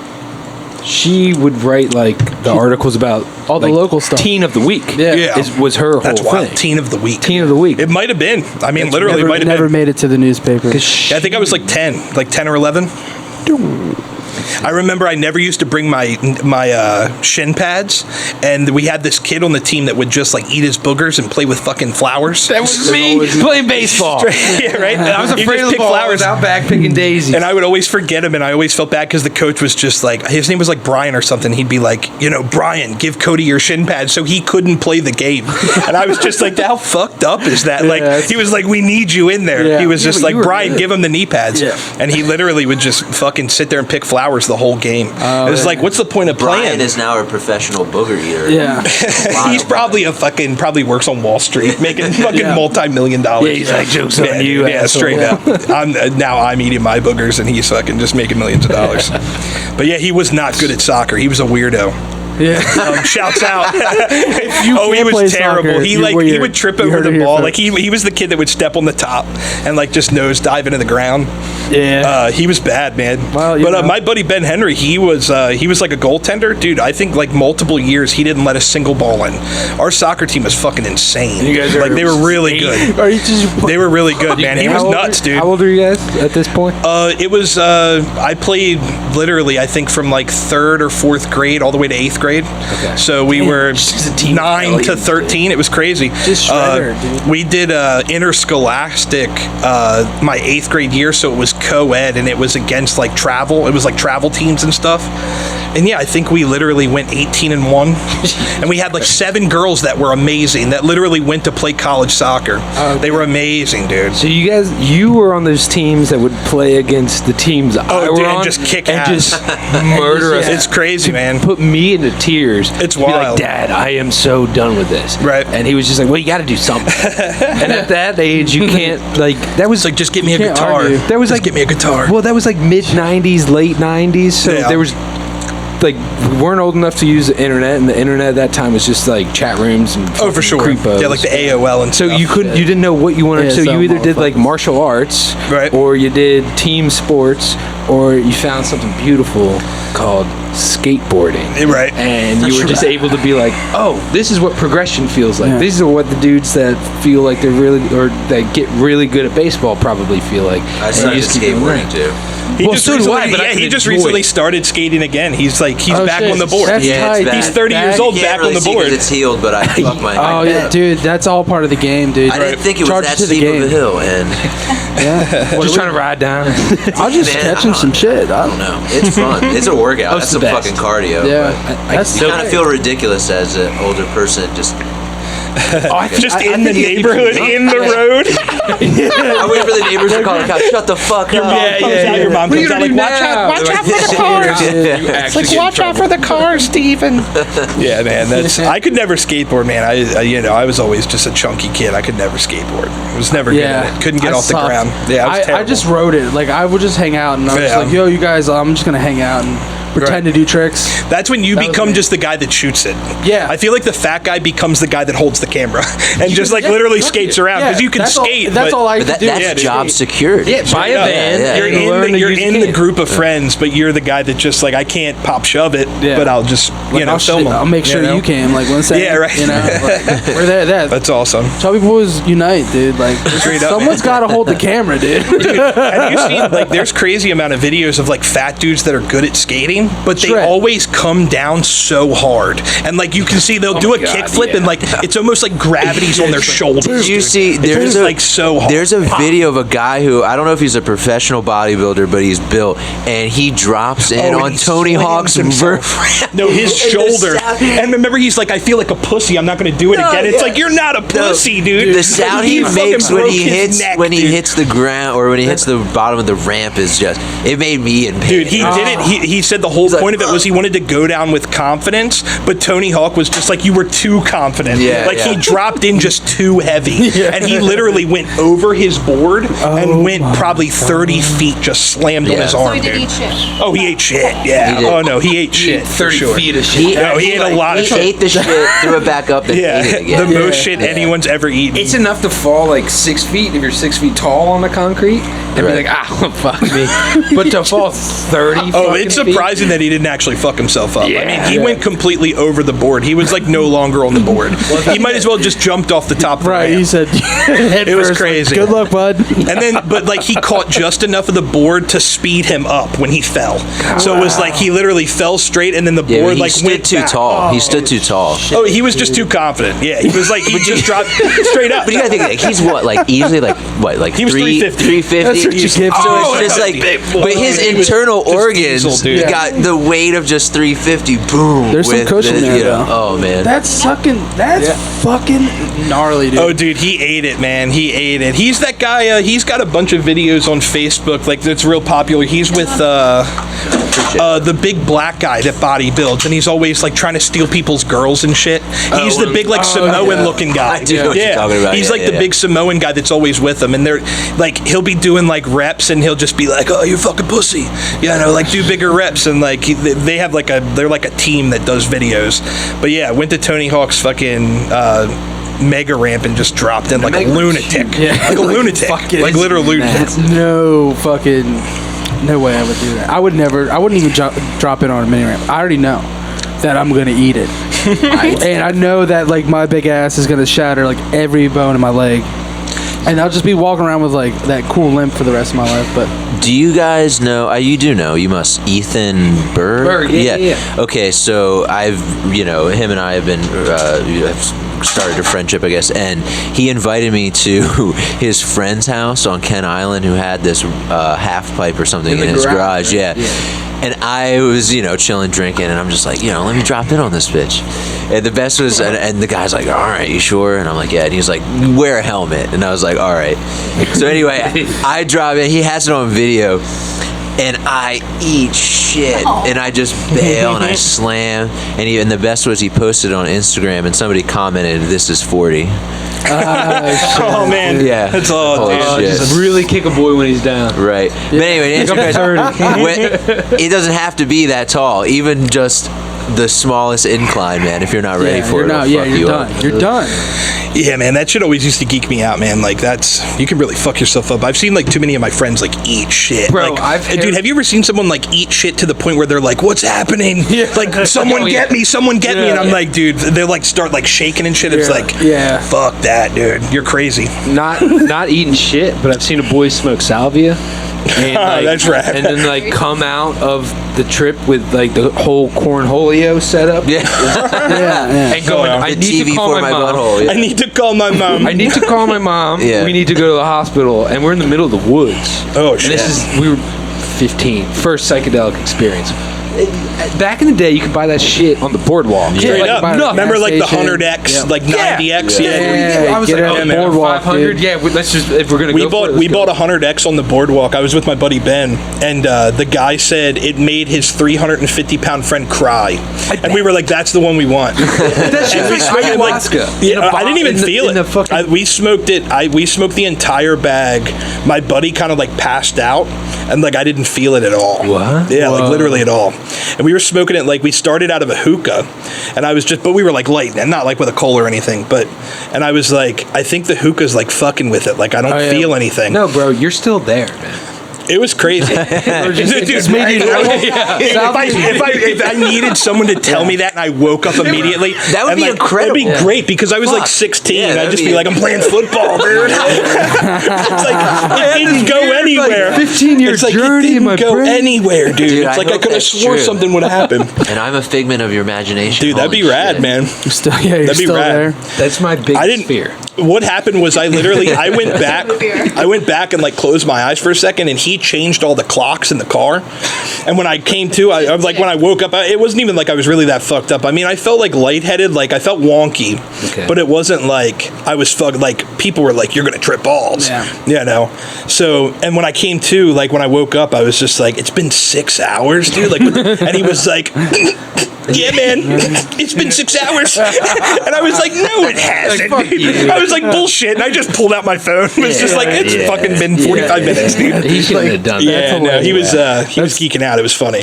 she would write like the articles about
all the
like,
local stuff.
Teen of the week.
Yeah.
was her
That's
whole
wild.
thing.
Teen of the week.
Teen of the week.
It might have been. I mean, literally,
never,
might have
never
been.
made it to the newspaper.
I think I was like 10 or 11. I remember I never used to bring my shin pads, and we had this kid on the team that would just like eat his boogers and play with fucking flowers.
That was me playing baseball.
Yeah, right.
I was
He
afraid
just
of the
picked
ball. I
flowers.
was out back picking daisies.
And I would always forget him, and I always felt bad because the coach was just like, his name was like Brian or something. He'd be like, Brian, give Cody your shin pads, so he couldn't play the game. And I was just like, how fucked up is that?
Yeah,
Like,
that's-
he was like, we need you in there.
Yeah.
He was
Yeah,
just
but
like,
you were
Brian,
good.
give him the knee pads.
Yeah.
And he literally would just fucking sit there and pick flowers the whole game. It was like, what's the point of
Brian
playing?
is now a professional booger eater.
Yeah.
He's probably probably works on Wall Street, making fucking
Yeah.
multi-million dollars.
Yeah, he's like, "Joke's on you,
Yeah,
asshole."
straight up. I'm eating my boogers, and he's fucking just making millions of dollars. But yeah, he was not good at soccer. He was a weirdo.
Yeah.
Shouts out.
you
Oh, he
can't play
was terrible.
soccer,
He
you're
he
weird.
would trip
You
over
heard it
the
here
ball.
first.
Like he was the kid that would step on the top and like just nose dive into the ground.
Yeah.
He was bad, man.
Well,
but my buddy Ben Henry, he was like a goaltender, dude. I think like multiple years he didn't let a single ball in. Our soccer team was fucking insane.
You guys are
like they were really good.
Are you just
They were really good, man. He was
How old
nuts, dude.
How old are you guys at this point?
It was I played literally I think from like 3rd or 4th grade all the way to 8th grade.
Okay.
So we were
just a team
9 to
rebellion,
13. It was crazy.
Just shredder, dude.
We did interscholastic my 8th grade year, so it was co-ed and it was against like travel. It was like travel teams and stuff. And yeah, I think we literally went 18-1, and we had like 7 girls that were amazing that literally went to play college soccer. They were amazing, dude.
So you were on those teams that would play against the teams I were
dude, and
on,
just kick
and
ass.
just murder us.
It's crazy, man.
Put me into tears.
It's
Be like,
wild.
Dad, I am so done with this.
Right.
And he was just like, well, you got to do something. And at that age, you can't that was
It's like, just get me a
can't
guitar.
argue.
That was
Just
like
get me a guitar.
Well, that was like mid '90s, late '90s. So
Yeah.
there was like we weren't old enough to use the internet, and the internet at that time was just like chat rooms and
Oh, for sure.
creepos.
Yeah, like the AOL and
So
stuff.
you didn't know what you wanted.
Yeah,
so you
some
either did like
motherfuckers.
martial arts,
Right.
or you did team sports, or you found something beautiful called skateboarding.
Right.
And you were just able to be like, oh, this is what progression feels like.
Yeah.
These are what the dudes that feel like they're really, or that get really good at baseball probably feel like.
I
And
started
you just keep doing
skateboarding
that.
too.
He
Well,
just
so do
recently,
I, but I
yeah,
can
he just
enjoy
recently
it.
started skating again. He's back
shit.
on the board.
That's
Yeah, it's
tight.
bad.
He's 30 years
That-
old,
You can't
back
really
on the
see 'cause
board.
it's healed, but I fucked my.
Oh yeah, dude, that's all part of the game, dude.
I didn't think it was
Charge
that
to the
steep of a
game.
hill, and
Yeah.
Just trying to ride down.
I'll just
Man,
catch
I
him
don't-
some shit.
I don't know. It's fun. It's a workout.
Oh, it's
That's
the
some
best.
fucking cardio.
Yeah,
but
that's
you kind of feel ridiculous as an older person. Just
Just in the neighborhood, in the road.
I wait for the neighbors to call the cops. Shut the fuck up.
Your mom comes out like, watch out for the cars.
It's
like, watch out for the cars, Steven. Yeah, man, I could never skateboard, man. I was always just a chunky kid. I could never skateboard. I was never good at it. Couldn't get off the ground. Yeah,
I just rode it. Like, I would just hang out, and I was just like, yo, you guys, I'm just gonna hang out and pretend to do tricks.
That's when you become just the guy that shoots it.
Yeah.
I feel like the fat guy becomes the guy that holds the camera and just like literally skates around because you can skate.
That's all I can do.
That's job secured.
Yeah, buy a van.
You're in the group of friends, but you're the guy that just like, I can't pop shove it, but I'll just film them.
I'll make sure you can. Like, one second.
Yeah, right.
You know, like, we're there.
That's awesome.
Chubby Boys unite, dude. Like, someone's got to hold the camera, dude.
Have you seen, like, there's crazy amount of videos of like fat dudes that are good at skating, but they always come down so hard, and like you can see they'll do a kickflip and like it's almost like gravity's on their shoulders.
Did you see? There's
like so hard.
There's a video of a guy who, I don't know if he's a professional bodybuilder, but he's built, and he drops in on Tony Hawk's verf.
No, his shoulder. And remember, he's like, I feel like a pussy. I'm not going to do it again. It's like, you're not a pussy, dude.
The sound he makes when he hits the ground or when he hits the bottom of the ramp is just, it made me in pain.
Dude, he did it. He said the whole point of it was he wanted to go down with confidence, but Tony Hawk was just like, you were too confident. He dropped in just too heavy. And he literally went over his board and went probably 30 feet, just slammed on his arm.
So he did eat shit.
Oh, he ate shit. Yeah.
He
Oh no, he ate shit.
30
for sure.
feet of shit.
He ate a lot of shit.
He ate the shit, threw it back up, and ate it again.
The most shit anyone's ever eaten.
It's enough to fall like 6 feet if you're 6 feet tall on the concrete and be like, fuck me. But to fall 30
it's surprising that he didn't actually fuck himself up. I mean, he went completely over the board. He was like no longer on the board. He might as well just jumped off the top of the ramp.
He said,
it was crazy.
Good luck, bud.
And then, but like he caught just enough of the board to speed him up when he fell. So it was like he literally fell straight, and then the board like went
too
back.
tall. He stood too tall.
Oh, he was just too confident. Yeah, he was like he just dropped straight up.
But you gotta think, like, he's what, like easily like what, like
he was 350.
350.
That's what you give.
So it's just like, but his internal organs got the weight of just 350. Boom.
There's some cushion there, though.
Oh man,
that's fucking gnarly, dude.
Oh, dude, he ate it, man. He ate it. He's that guy. He's got a bunch of videos on Facebook, like that's real popular. He's with the big black guy that bodybuilds, and he's always like trying to steal people's girls and shit. He's the big like Samoan-looking guy.
I do know what you're talking about.
He's like the big Samoan guy that's always with them, and they're like he'll be doing like reps, and he'll just be like, "Oh, you fucking pussy," like do bigger reps, and like they have like they're like a team that does videos. But yeah, went to Tony Hawk's fucking mega ramp and just dropped in like a lunatic. Like a lunatic. Like literal lunatic.
No way I would do that. I wouldn't even drop in on a mini ramp. I already know that I'm gonna eat it. And I know that like my big ass is gonna shatter like every bone in my leg. And I'll just be walking around with like that cool limp for the rest of my life. But
do you guys know? You do know. You must. Ethan Berg.
Yeah.
Okay, so I've him and I have been have started a friendship, I guess, and he invited me to his friend's house on Kent Island who had this half pipe or something in his garage. Yeah. And I was, chilling, drinking, and I'm just like, let me drop in on this bitch. And the best was, and the guy's like, all right, you sure? And I'm like, yeah. And he was like, wear a helmet. And I was like, all right. So anyway, I drop in. He has it on video. And I eat shit, and I just bail and I slam. And the best was he posted on Instagram, and somebody commented, "This is 40."
Oh man,
yeah,
that's all.
Just really kick a boy when he's down.
Right. Yeah. But anyway, to answer your question, it doesn't have to be that tall. Even just the smallest incline, man. If you're not ready for it,
you're done. You're done.
Yeah, man, that shit always used to geek me out, man. Like you can really fuck yourself up. I've seen like too many of my friends like eat shit.
Bro,
like, dude, have you ever seen someone like eat shit to the point where they're like, "What's happening?" Like, someone get me, someone get me, and I'm like, dude, they like start like shaking and shit. It's like, fuck that, dude. You're crazy.
Not eating shit, but I've seen a boy smoke salvia. And,
that's right.
And then like come out of the trip with like the whole cornholio setup.
Yeah.
And going, I need to call my mom.
I need to call my mom.
I need to call my mom. We need to go to the hospital, and we're in the middle of the woods.
Oh shit.
And we were 15, first psychedelic experience. back in the day, you could buy that shit on the boardwalk.
Straight
like
up.
by
Remember like the
station.
100X, like 90X?
I was
get
like,
it on the
man,
boardwalk,
500.
dude.
Yeah, let's just if we're gonna
We
go
bought
for it,
we bought a 100X on the boardwalk. I was with my buddy Ben, and the guy said it made his 350-pound friend cry, and we were like, "That's the one we want."
That shit
And we
was
smoked it, like-
ayahuasca.
Yeah,
In a
I didn't even
in
feel
in
it.
the fucking-
We smoked it. We smoked the entire bag. My buddy kind of like passed out, and like I didn't feel it at all.
What?
Yeah, like literally at all. And we were smoking it like we started out of a hookah, and I was just, but we were like light and not like with a coal or anything. But and I was like, I think the hookah's like fucking with it. Like I don't feel anything.
No, bro, you're still there, man.
It was crazy. Dude,
just made you
if I needed someone to tell me that and I woke up immediately,
That would
and,
be
like,
incredible.
That'd be great because I was like
Fuck.
16.
Yeah,
I'd
that'd
just
be
be like, I'm playing football, dude. It's like, it didn't go anywhere.
15-year
It's like,
journey
it
in my
didn't go
brain.
anywhere, dude.
Dude,
It's
I
like I
hope
could have
that's
swore
true.
something would happen.
And I'm a figment of your imagination.
Dude, that'd
Holy
be rad,
shit.
man.
Still, yeah, you're
That'd be
still
rad.
there.
That's my biggest
I didn't
fear.
What happened was I went back and like closed my eyes for a second, and he changed all the clocks in the car. And when I came to, I was like, when I woke up, it wasn't even like I was really that fucked up. I mean, I felt like lightheaded, like I felt wonky, but it wasn't like I was fucked. Like people were like, "You're gonna trip balls," you know. So, and when I came to, like when I woke up, I was just like, "It's been 6 hours, dude." Like, and he was like. Yeah, man, it's been 6 hours. And I was like, no, it hasn't.
Like, fuck you.
I was like, bullshit. And I just pulled out my phone. It was just like, it's fucking been 45 minutes, dude.
He shouldn't have done that.
Yeah, no, he was geeking out. It was funny.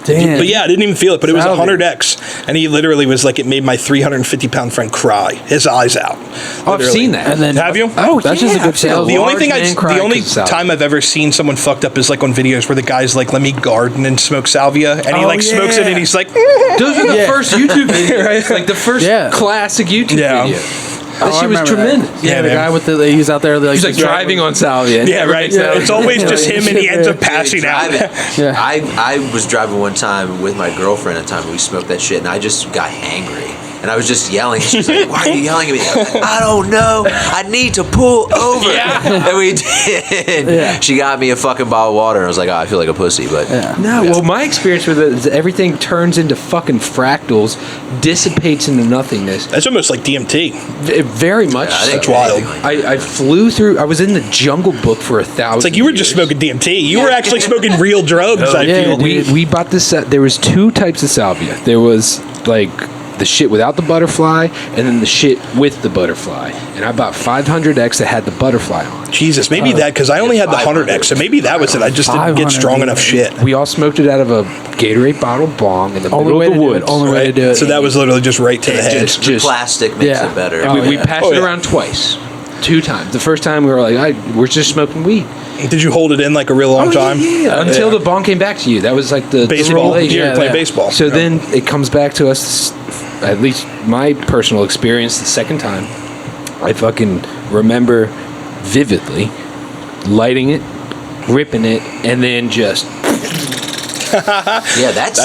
Damn.
But yeah, I didn't even feel it. But it was a
Salvi.
100X. And he literally was like, it made my 350-pound friend cry. His eyes out.
Oh, I've seen that.
And then
Have you?
Oh, that's just a good sales.
The only
large
thing
man crying
the only
'cause of salvia.
time I've ever seen someone fucked up is like on videos where the guy's like, let me garden and smoke salvia. And he
Oh,
like smokes it
yeah.
and he's like,
Those are the first YouTube videos. Like the first classic YouTube video. That shit was tremendous.
Yeah, the
man.
guy with he's out there like
He's like driving on salvia.
yeah, right.
Yeah.
It's always just him and he ends up passing out.
Yeah.
I was driving one time with my girlfriend at the time, and we smoked that shit, and I just got angry. And I was just yelling. She was like, "Why are you yelling at me?" I don't know. I need to pull over. And we did.
Yeah.
She got me a fucking bottle of water, and I was like, "Oh, I feel like a pussy." But
No, well, my experience with it is everything turns into fucking fractals, dissipates into nothingness.
That's almost like DMT.
Very much.
I
so.
think
That's wild.
I flew through. I was in the Jungle Book for 1,000.
It's like you were just smoking DMT. You were actually smoking real drugs, I
yeah,
feel.
dude.
We bought this. There was two types of salvia. There was like the shit without the butterfly, and then the shit with the butterfly. And I bought 500X that had the butterfly on.
Jesus, maybe that, because I only had the 100X, so maybe that was it. I just didn't get
500,
strong enough shit.
We all smoked it out of a Gatorade bottle bong in the
Only
middle
way
of
to
the
do
woods.
it. Only way to do it.
So that was literally just right to the head.
the plastic makes
Yeah.
it better.
And we passed
Oh,
it
yeah.
around twice. 2 times. The first time we were like, we're just smoking weed.
Did you hold it in like a real long time?
Yeah. Until the bong came back to you. That was like the
Baseball.
relation.
You were playing baseball.
So then it comes back to us, at least my personal experience, the second time. I fucking remember vividly lighting it, ripping it, and then just
Yeah, that's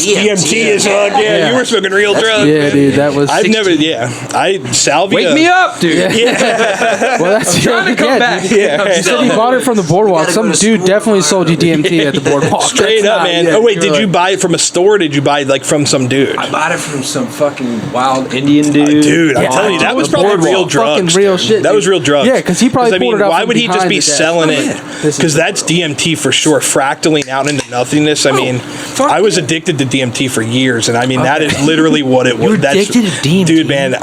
DMT as fuck. Yeah, you were smoking real drugs.
Yeah, dude, that was.
I've
16.
never. Salvia.
wake me up, dude.
Well, that's
Trying to come back.
Dude.
Yeah.
You said you bought it from the boardwalk.
gotta
Some
go to
dude
school
definitely
tomorrow.
sold you DMT at the boardwalk.
Straight
That's
up,
not-
man.
yeah,
Oh wait,
you're
did
like-
you buy it from a store? Or did you buy it like from some dude?
I bought it from some fucking wild Indian dude.
Dude, I'm telling you, that was probably real drugs.
Fucking real
dude.
shit.
That was real drugs.
Yeah, because he probably
I
pulled
mean,
it out.
why
from
would he just
behind
be
the desk.
selling it?
This is
Because that's DMT for sure, fractaling out into nothingness. I mean, I was addicted to DMT for years, and I mean that is literally what it was.
You're addicted to DMT?
dude, man.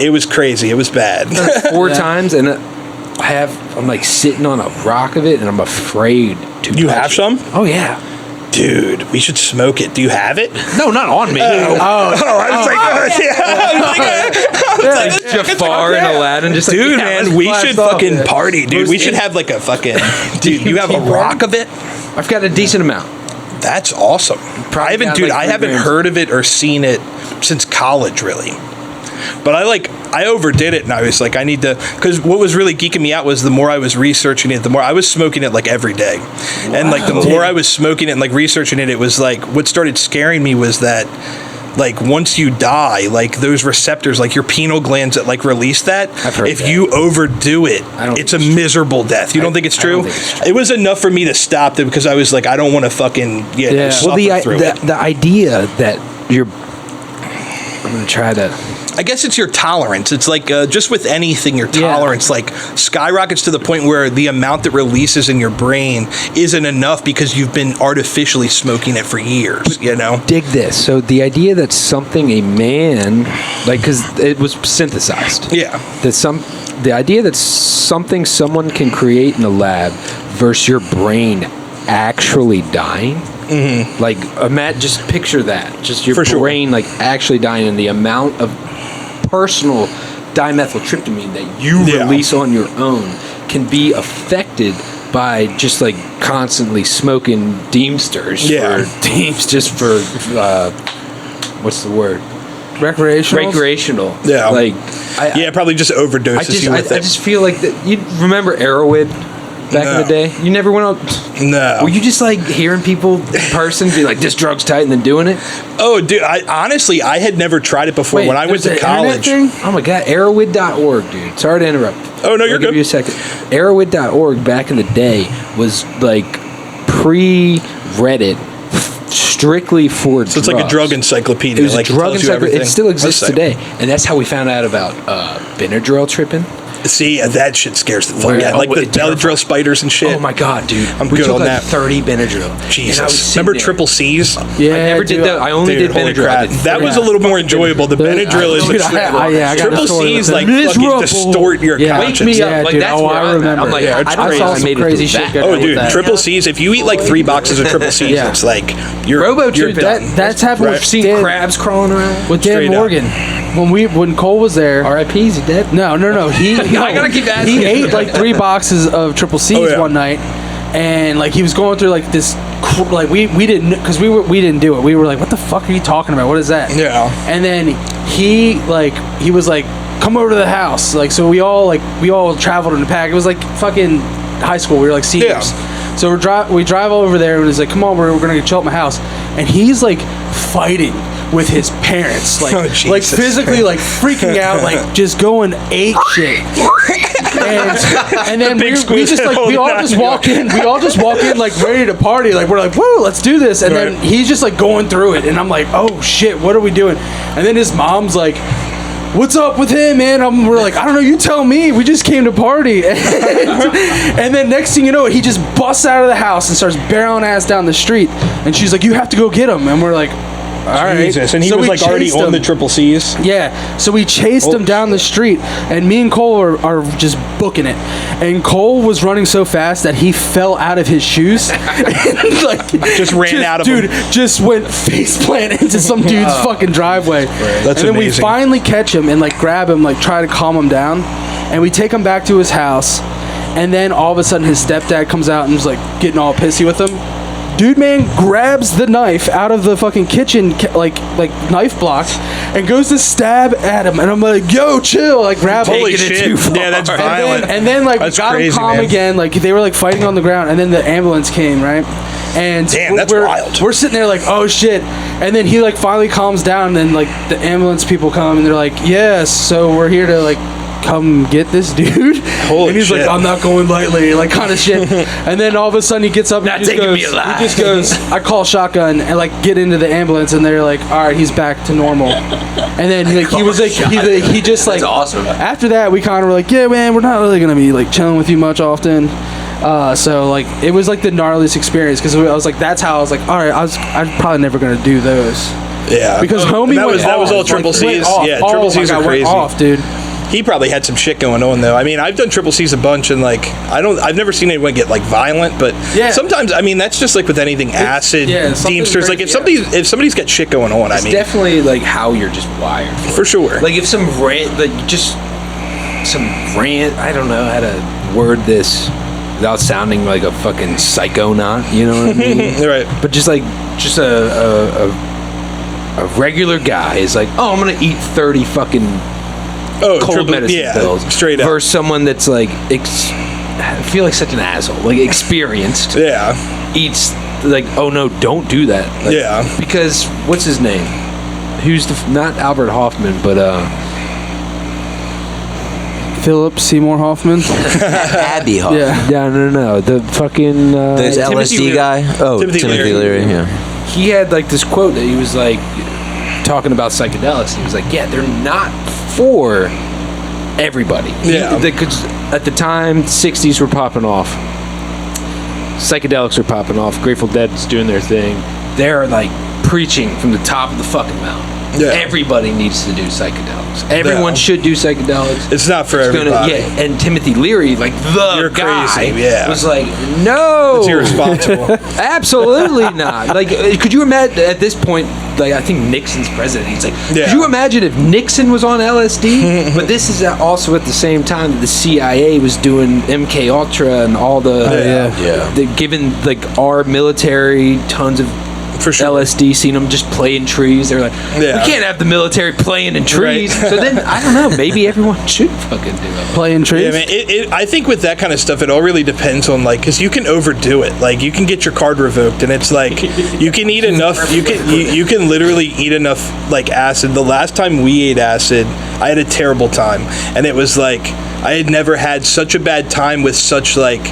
It was crazy. It was bad.
4 times, and I'm like sitting on a rock of it, and I'm afraid to.
You
touch
have
it.
some?
Oh yeah.
Dude, we should smoke it. Do you have it?
No, not on me.
I was like,
Jafar and Aladdin, just like,
dude,
yeah,
man,
let's
we
blast
should
off.
fucking party, dude. We should have like a fucking. Dude, you have a rock of it?
I've got a decent amount.
That's awesome. I haven't,
got,
dude.
like,
I
3
haven't
grams.
heard of it or seen it since college, really. But I overdid it, and I was like, I need to, because what was really geeking me out was the more I was researching it, the more I was smoking it like every day, and like the more I was smoking it and like researching it, it was like what started scaring me was that like once you die, like those receptors, like your pineal glands that like release that, if you overdo it, it's a miserable death. You don't think it's true? It was enough for me to stop it because I was like, I don't want to fucking suffer through it.
The idea that I'm gonna try to.
I guess it's your tolerance. It's like just with anything, your tolerance like skyrockets to the point where the amount that releases in your brain isn't enough because you've been artificially smoking it for years, you know?
Dig this. So the idea that something a man, like, because it was synthesized.
Yeah.
The idea that something someone can create in a lab versus your brain actually dying. Mm-hmm. Like, just picture that. Just your brain, like, actually dying, and the amount of personal dimethyltryptamine that you release on your own can be affected by just, like, constantly smoking Deemsters. Just for, what's the word? Recreational.
Yeah.
Like,
probably just overdoses you with it.
I just feel like that. You remember Arrowwood? Back in the day, you never went out.
No.
Were you just like hearing people in person be like, "This drug's tight," and then doing it?
Oh, dude! I had never tried it before. When I went to college.
Oh my god, Arrowwood.org, dude. Sorry to interrupt.
Oh no, you're good.
Give you a second. Arrowwood.org back in the day was like pre-Reddit, strictly for drugs.
So it's like a drug encyclopedia.
It was
like
a drug encyclopedia. It still exists today, and that's how we found out about Benadryl tripping.
See, that shit scares the fuck out. Like the Benadryl spiders and shit.
Oh my god, dude!
I'm good on that.
30 Benadryl.
Jesus, remember triple C's?
Yeah, I never did that. I only did Benadryl.
That was a little more enjoyable. The Benadryl is a triple C's like fucking distort your conscience.
Wake me up. Like that's where I remember. I'm like,
I saw some crazy shit.
Oh, dude, triple C's. If you eat like 3 boxes of triple C's, it's like you're done.
That's happened. We've
seen crabs crawling around
with Dan Morgan. When Cole was there,
R.I.P. Is he dead?
No.
I gotta keep asking.
He ate like 3 boxes of triple C's one night, and like he was going through like this, like we didn't, because we didn't do it. We were like, what the fuck are you talking about? What is that?
Yeah.
And then he was like, come over to the house. Like, so we all traveled in a pack. It was like fucking high school. We were like seniors. Yeah. So we drive over there, and he's like, come on, we're gonna chill at my house. And he's like fighting with his parents, like physically, like freaking out, like just going ape shit. And then we all just walk in like ready to party, like we're like, whoa, let's do this. And then he's just like going through it, and I'm like, oh shit, what are we doing? And then his mom's like, what's up with him, man? We're like, I don't know, you tell me. We just came to party. And then next thing you know, he just busts out of the house and starts barreling ass down the street. And she's like, you have to go get him. And we're like, all right.
Jesus. And he was like already on the triple C's.
Yeah. So we chased him down the street, and me and Cole are just booking it. And Cole was running so fast that he fell out of his shoes. And like,
just ran out of him.
Dude, just went face plant into some dude's fucking driveway.
That's
and then
amazing.
we finally catch him and like grab him, like try to calm him down. And we take him back to his house. And then all of a sudden his stepdad comes out and is like getting all pissy with him. Dude, man, grabs the knife out of the fucking kitchen, like knife block, and goes to stab at him. And I'm like, yo, chill. Like, grab him.
Holy shit. Yeah, that's violent.
And then like,
that's
got
crazy,
him calm again. Like, they were, like, fighting on the ground. And then the ambulance came, right? And
damn, that's wild.
We're sitting there like, oh, shit. And then he, like, finally calms down. And then, like, the ambulance people come. And they're like, yes, so we're here to, like, come get this dude.
Holy
and he's
shit.
like, I'm not going lightly, like kind of shit. And then all of a sudden he gets up and he just goes, I call shotgun and like get into the ambulance, and they're like, all right, he's back to normal. And then like he just like,
that's awesome.
After that we kind of were like, yeah, man, we're not really gonna be like chilling with you much often. So like it was like the gnarliest experience, because I was like, that's how I was like, all right, I'm probably never gonna do those.
Yeah,
because homie
that was all triple C's. Yeah, triple C's are crazy.
Went off, dude.
He probably had some shit going on though. I mean, I've done triple C's a bunch, and like I've never seen anyone get like violent, but sometimes I mean that's just like with anything, acid, Deemsters. Like if somebody's got shit going on,
it's definitely like how you're just wired
for sure.
Like if some rant, I don't know how to word this without sounding like a fucking psychonaut, you know what I mean?
Right.
But just a regular guy is like, oh, I'm gonna eat 30 fucking cold medicine pills,
straight up.
Versus someone that's like, I feel like such an asshole, like experienced.
Yeah.
Eats like, oh no, don't do that. Like,
yeah.
Because what's his name? who's not Albert Hoffman, but
Philip Seymour Hoffman.
Abby Hoffman.
Yeah.
no, the fucking
There's LSD
Leary.
guy. Oh,
Timothy
Leary. Yeah.
he had like this quote that he was like talking about psychedelics. He was like, yeah, they're not for everybody.
Yeah.
Because at the time, 60s were popping off. Psychedelics were popping off. Grateful Dead's doing their thing. They're like preaching from the top of the fucking mountain.
Yeah.
Everybody needs to do psychedelics. Everyone should do psychedelics.
It's not for everybody.
And Timothy Leary, like
You're
guy,
crazy, yeah.
was like, no,
It's irresponsible.
absolutely not. Like, could you imagine at this point? Like, I think Nixon's president. He's like,
Yeah.
could you imagine if Nixon was on LSD? But this is also at the same time that the CIA was doing MK Ultra and all the, giving like our military tons of.
For sure.
LSD, seen them just play in trees. They're like,
Yeah.
we can't have the military playing in trees.
Right.
So then, I don't know, maybe everyone should fucking do it.
Playing trees.
Yeah, man. I think with that kind of stuff, it all really depends on like, because you can overdo it. Like, you can get your card revoked, and it's like you can eat enough. You can literally eat enough like acid. The last time we ate acid, I had a terrible time, and it was like I had never had such a bad time with such like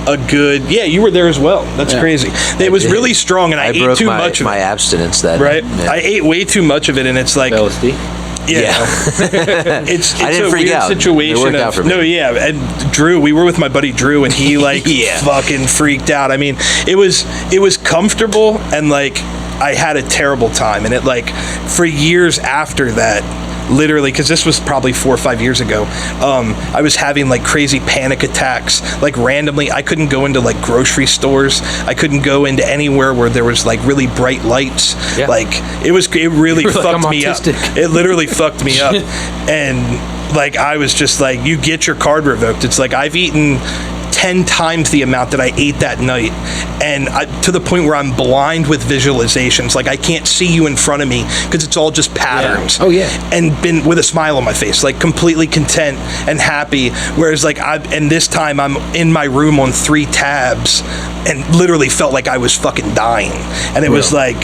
a good. Yeah, you were there as well. That's crazy. It was really strong, and I ate
broke
too much of
my
it.
abstinence that
Right,
Yeah.
I ate way too much of it, and it's like
LSD.
it's
I didn't
a
freak
weird
out. It
situation.
worked out for me.
No, yeah, and Drew, we were with my buddy Drew, and he like fucking freaked out. I mean, it was comfortable, and like I had a terrible time, and it like for years after that. Literally, because this was probably 4 or 5 years ago, I was having like crazy panic attacks. Like randomly, I couldn't go into like grocery stores. I couldn't go into anywhere where there was like really bright lights.
Yeah.
Like it really
You're like,
fucked
I'm
me
autistic.
up. It literally fucked me up. And like I was just like, you get your card revoked. It's like I've eaten 10 times the amount that I ate that night, and to the point where I'm blind with visualizations. Like I can't see you in front of me because it's all just patterns.
Oh, yeah.
And been with a smile on my face, like completely content and happy. Whereas like and this time I'm in my room on 3 tabs and literally felt like I was fucking dying. And it was like,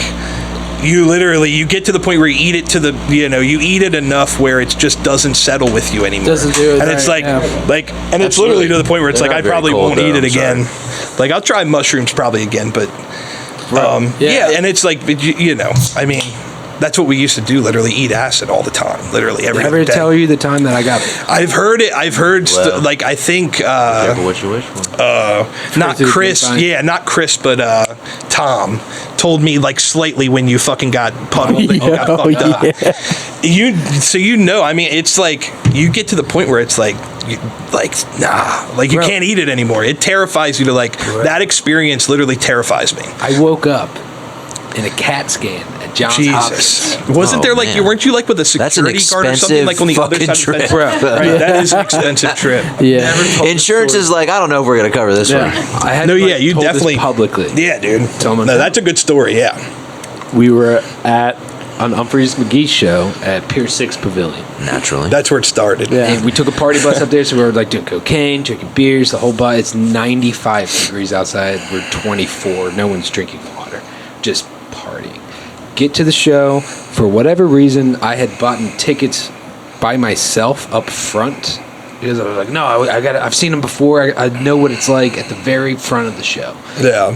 you get to the point where you eat it to the, you eat it enough where it just doesn't settle with you anymore.
Doesn't do it
and it's
right,
like, and it's literally to the point where it's
They're
like,
not
I
very
probably
cold,
won't eat
though,
it
I'm
again. Like I'll try mushrooms probably again, but and it's like, I mean, that's what we used to do, literally eat acid all the time, literally every
Ever
other day.
tell you the time that I got
I've heard it. I've heard
Well,
like I think
Careful what you wish for.
not
through the
Chris.
grapevine.
Yeah, not Chris, but Tom told me like slightly when you fucking got puddled and you got fucked up. I mean, it's like you get to the point where it's like you can't eat it anymore. It terrifies you to like that experience. Literally terrifies me.
I woke up in a CAT scan at Johns
Jesus,
Hopkins.
wasn't there like
man.
you weren't you like with a
That's an
security guard or something like on the other
expensive
side of the
fucking
fence?
trip.
Right, that is an expensive trip.
Yeah.
Insurance is like, I don't know if we're gonna cover this one.
I had
No,
like,
yeah, you
told this
definitely
publicly.
Yeah, dude.
Tell me.
No, that's a good story. Yeah.
We were at an Humphreys McGee show at Pier 6 Pavilion.
Naturally.
That's where it started.
Yeah.
And we took a party bus up there, so we were like doing cocaine, drinking beers, the whole bus. It's 95 degrees outside. We're 24. No one's drinking water. Just partying. Get to the show. For whatever reason, I had bought tickets by myself up front. Because I was like, no, I've seen them before. I know what it's like at the very front of the show.
Yeah.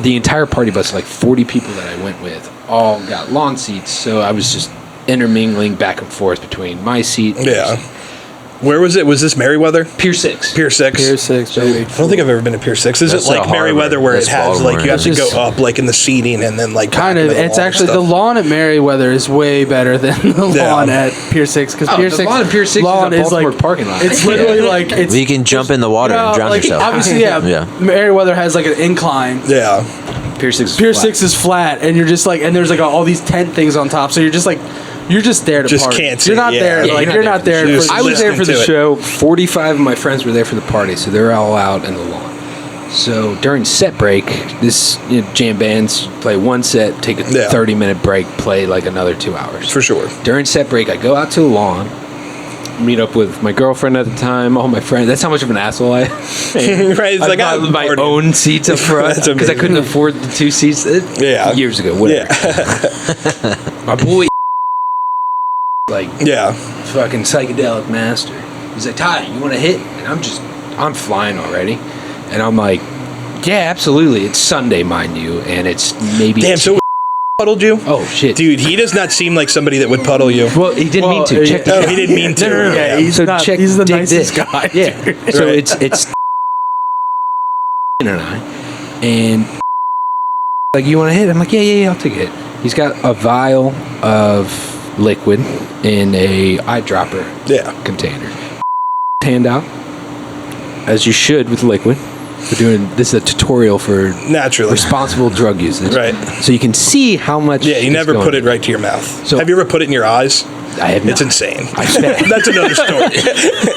The entire party bus, like 40 people that I went with, all got lawn seats. So I was just intermingling back and forth between my seat and
Yeah. Where was it? Was this Meriwether?
Pier 6.
Pier 6?
Pier 6, baby.
I don't think I've ever been to Pier 6. Is
That's
it like
a
Meriwether
harbor.
where
That's
it has
Baltimore.
like you have to
It's just-
go up like in the seating and then like
Kind of.
back into the
It's
wall and
actually the
stuff?
lawn at Meriwether is way better than the
Yeah.
lawn at Pier 6 because
Oh,
Pier
the
6
lawn at Pier 6 is a
lawn
Baltimore parking lot.
It's literally like it's.
You can jump in the water and drown
like,
yourself.
Obviously, yeah.
Yeah.
Meriwether has like an incline.
Yeah.
Pier 6 is
Pier
flat.
6 is flat, and you're just like, and there's like all these tent things on top, so you're just like, you're just there to
Just
party.
can't see,
You're not
yeah.
there.
Yeah,
Like you're not there.
Just
For,
I was there for the
listening to
show. 45 of my friends were there for the party, so they're all out in the lawn. So during set break, this jam bands play one set, take a 30-minute break, play like another 2 hours.
For sure.
During set break, I go out to the lawn, meet up with my girlfriend at the time, all my friends. That's how much of an asshole I am.
Right, it's
I
like,
bought
I'm
my
partying.
own seats up front
That's
because I couldn't
amazing.
afford the 2 seats
Yeah.
years ago. Whatever.
Yeah.
My boy like fucking psychedelic master. He's like, Ty, you want to hit? And I'm flying already, and I'm like, yeah, absolutely. It's Sunday, mind you, and it's maybe.
Damn, so puddled you?
Oh shit,
dude, he does not seem like somebody that would puddle you.
Well, he didn't mean to. Check this out.
He didn't mean to.
No.
Yeah, he's the nicest guy.
Yeah. So
Right.
it's and I, and like, you want to hit? I'm like, yeah, I'll take a hit. He's got a vial of liquid in a eyedropper container. Hand out, as you should with liquid. We're doing this is a tutorial for
naturally
responsible drug usage,
right?
So you can see how much.
Yeah, you never put it right to your mouth. So have you ever put it in your eyes?
I have not.
It's insane. That's another story.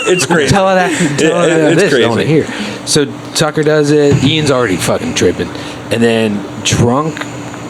It's crazy.
Tell her that.
It's crazy.
I want to hear. So Tucker does it. Ian's already fucking tripping, and then drunk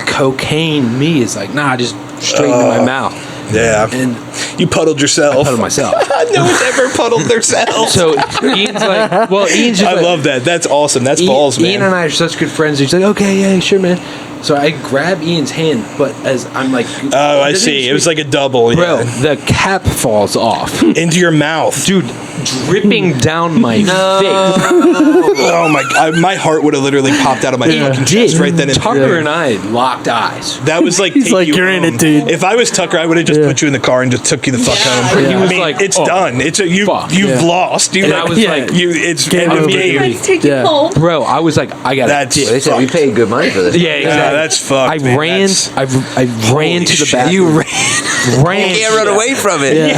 cocaine me is like, nah, just straight into my mouth.
Yeah,
and
you puddled yourself.
I puddled myself.
No one's ever puddled themselves.
So Ian's like, well, Ian's just.
I love that. That's awesome. That's balls, man.
Ian and I are such good friends. He's like, okay, yeah, sure, man. So I grab Ian's hand, but as I'm like,
oh, I see. It was like a double,
bro. The cap falls off
into your mouth,
dude, dripping down my face.
Oh my god, my heart would have literally popped out of my fucking chest right then.
Tucker and I locked eyes.
That was like,
he's like, you're in it, dude.
If I was Tucker, I would have just put you in the car and just took you the fuck home.
He was
I mean,
like,
it's done. It's you've lost.
And I was like,
it's end of game.
Let's take you home.
Bro, I was like, I got.
They said we paid good money for this.
Yeah, exactly.
That's fucked.
I ran to the bathroom.
You ran. You can't run away from it.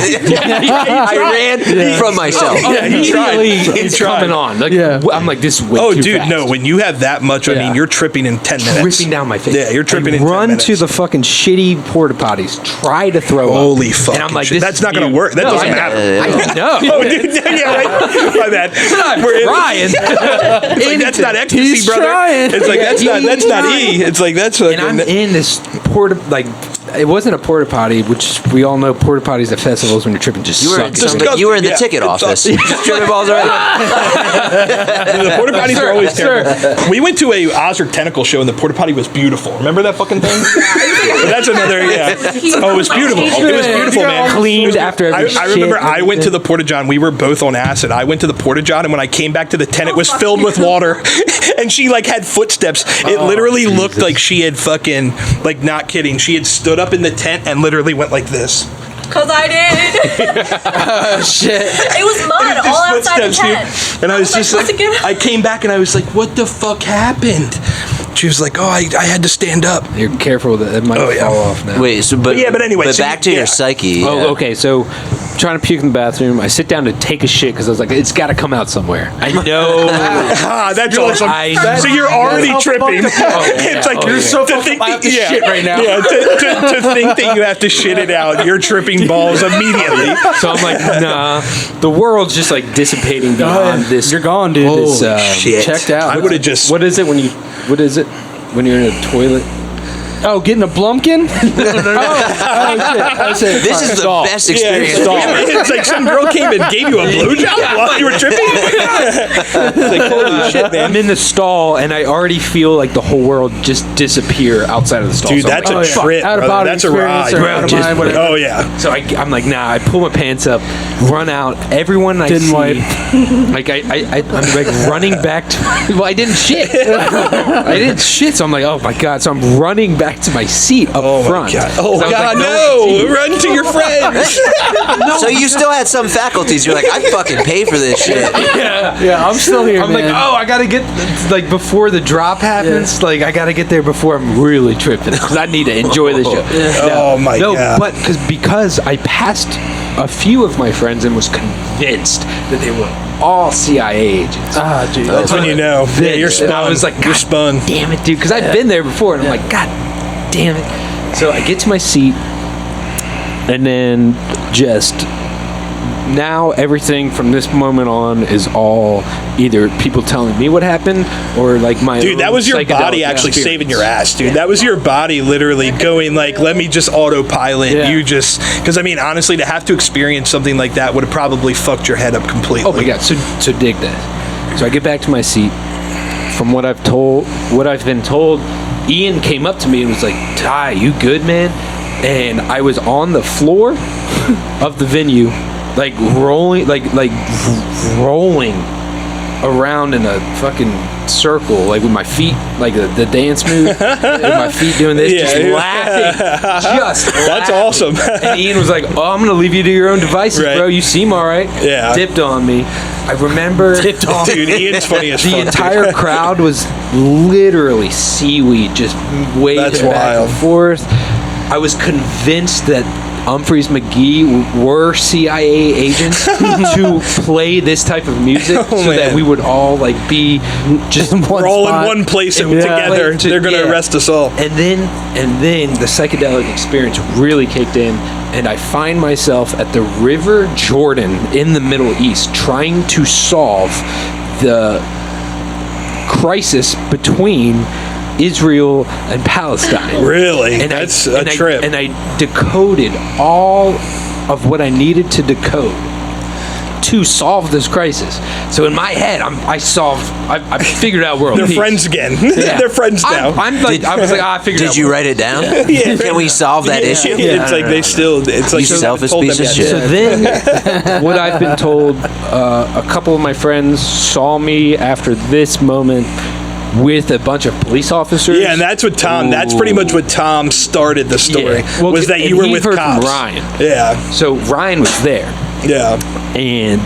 I ran from myself.
Yeah, he tried.
It's coming on. Like, I'm like, this is way too
dude,
fast.
no. When you have that much, I mean, you're tripping in 10 minutes.
Dripping down my face.
Yeah, you're tripping in 10
run
minutes.
to the fucking shitty porta potties. Try to throw up.
Holy fuck!
And I'm like,
shit. That's not going to work. That doesn't matter.
I know.
Oh, dude, yeah, right. My bad.
We're trying.
It's like, that's not ecstasy, brother.
Trying.
It's like that's not E. It's like that's.
And I'm in this porta, like, it wasn't a porta potty, which we all know porta potties at festivals when you're tripping just
you
suck.
You were in the ticket office. Tripping balls right
The porta potties are always terrible. We went to a Ozark Tentacle show and the porta potty was beautiful. Remember that fucking thing? That's another. Oh, it was beautiful. It was beautiful, man.
Cleaned after every
I remember I went to the Porta John. We were both on acid. I went to the Porta John, and when I came back to the tent, it was filled with water, and she like had footsteps. It literally looked like she had fucking, like, not kidding. She had stood up in the tent and literally went like this.
Cause I did.
Oh shit!
It was mud all outside the tent.
And I was just like, I came back and I was like, what the fuck happened? She was like, oh, I had to stand up.
You're careful that it might fall off now.
Wait, so but
anyway,
but back to your psyche.
Oh, okay. So, trying to puke in the bathroom. I sit down to take a shit because I was like, it's got to come out somewhere. I know.
That's awesome. So you're already tripping. It's like you're so fucking
shit right now.
Yeah, to think that you have to shit it out, you're tripping balls immediately.
So I'm like, nah. The world's just like dissipating beyond this.
You're gone, dude.
This,
Shit.
checked out.
I would have just.
What is it when you're in a toilet?
Oh, getting a blumpkin? Shit.
This is the best experience.
It's like some girl came and gave you a blowjob while you were tripping. It's like, holy shit, man.
I'm in the stall and I already feel like the whole world just disappear outside of the stall.
Dude,
So I'm
that's
like,
a trip,
out of
brother.
body
That's a
experience
ride.
or out of
Just-
mind, whatever.
Oh, yeah.
So I'm like, nah. I pull my pants up, run out. Everyone I
Didn't
see,
wipe.
like I'm like running back to. Well, I didn't shit. I didn't shit. So I'm like, oh my god. So I'm running back to my seat up front.
God.
'Cause
Oh,
I was
God,
like,
no. Run to your friends.
So you still had some faculties. You're like, I fucking pay for this shit.
Yeah, I'm still here,
I'm
man.
like, oh, I gotta get like before the drop happens. Like I gotta get there before I'm really tripping because I need to enjoy the show.
Oh, my God.
But because I passed a few of my friends and was convinced that they were all CIA agents.
Ah, dude.
That's when you know. Yeah, you're spun.
And I was like,
you're
God
spun.
damn it, dude, because I've been there before, and I'm like, God damn it. So I get to my seat, and then just now everything from this moment on is all either people telling me what happened or like my
Dude, that
own
was your
psychedelic
body actually
experience.
saving your ass, dude. That was your body literally going like, let me just autopilot.
Yeah.
You just, because I mean, honestly, to have to experience something like that would have probably fucked your head up completely.
Oh my god! So dig this. So I get back to my seat. From what I've been told, Ian came up to me and was like, "Ty, you good, man?" and I was on the floor of the venue, like rolling, rolling around in a fucking circle, like with my feet, like the dance move, with my feet doing this, laughing.
That's awesome.
And Ian was like, "Oh, I'm gonna leave you to your own devices,
Right.
bro. You seem all right."
Yeah.
Dipped on me. I remember
Dude, Ian's funny as fuck.
the entire crowd was literally seaweed, just waving
That's
back
wild.
and forth. I was convinced that Humphreys McGee were CIA agents to play this type of music, so that
man.
we would all like be just
We're all in one place together. They're gonna arrest us all.
And then the psychedelic experience really kicked in, and I find myself at the River Jordan in the Middle East trying to solve the crisis between Israel and Palestine.
Really?
And
That's a trip.
And I decoded all of what I needed to decode to solve this crisis. So in my head, I figured out world
They're
peace.
friends again.
Yeah.
They're friends now.
I was like, I figured out.
Did you write it down? Can we solve that issue?
It's like they still. It's like
You selfish
told them
piece of
yet.
shit.
So then, what I've been told, a couple of my friends saw me after this moment with a bunch of police officers.
Yeah, and that's what Tom. That's pretty much what Tom started the story.
Yeah. Well,
was that
and
you were
he
with
heard from
cops?
Ryan.
Yeah,
So Ryan was there,
yeah.
and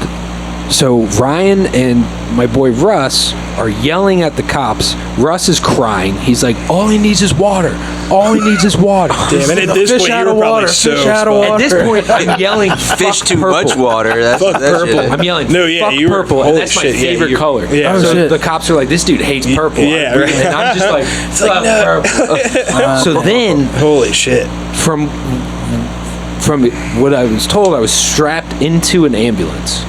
so Ryan and my boy Russ are yelling at the cops. Russ is crying. He's like, "All he needs is water. All he needs is water."
Damn, and at this
Fish
point,
out
you were
of
probably
water,
so
fish out of
spun.
At this point, I'm yelling,
Fish
"Fuck
too
purple."
much water. That's
Fuck
that's
purple.
it.
I'm yelling,
No, yeah,
fuck
you were-
purple,
holy
and that's my
shit, yeah,
favorite
you-
color.
yeah.
Oh,
So
shit.
the cops are like, "This dude hates purple."
Yeah, right.
And I'm just like, "Fuck purple." So then,
Holy shit!
from what I was told, I was strapped into an ambulance,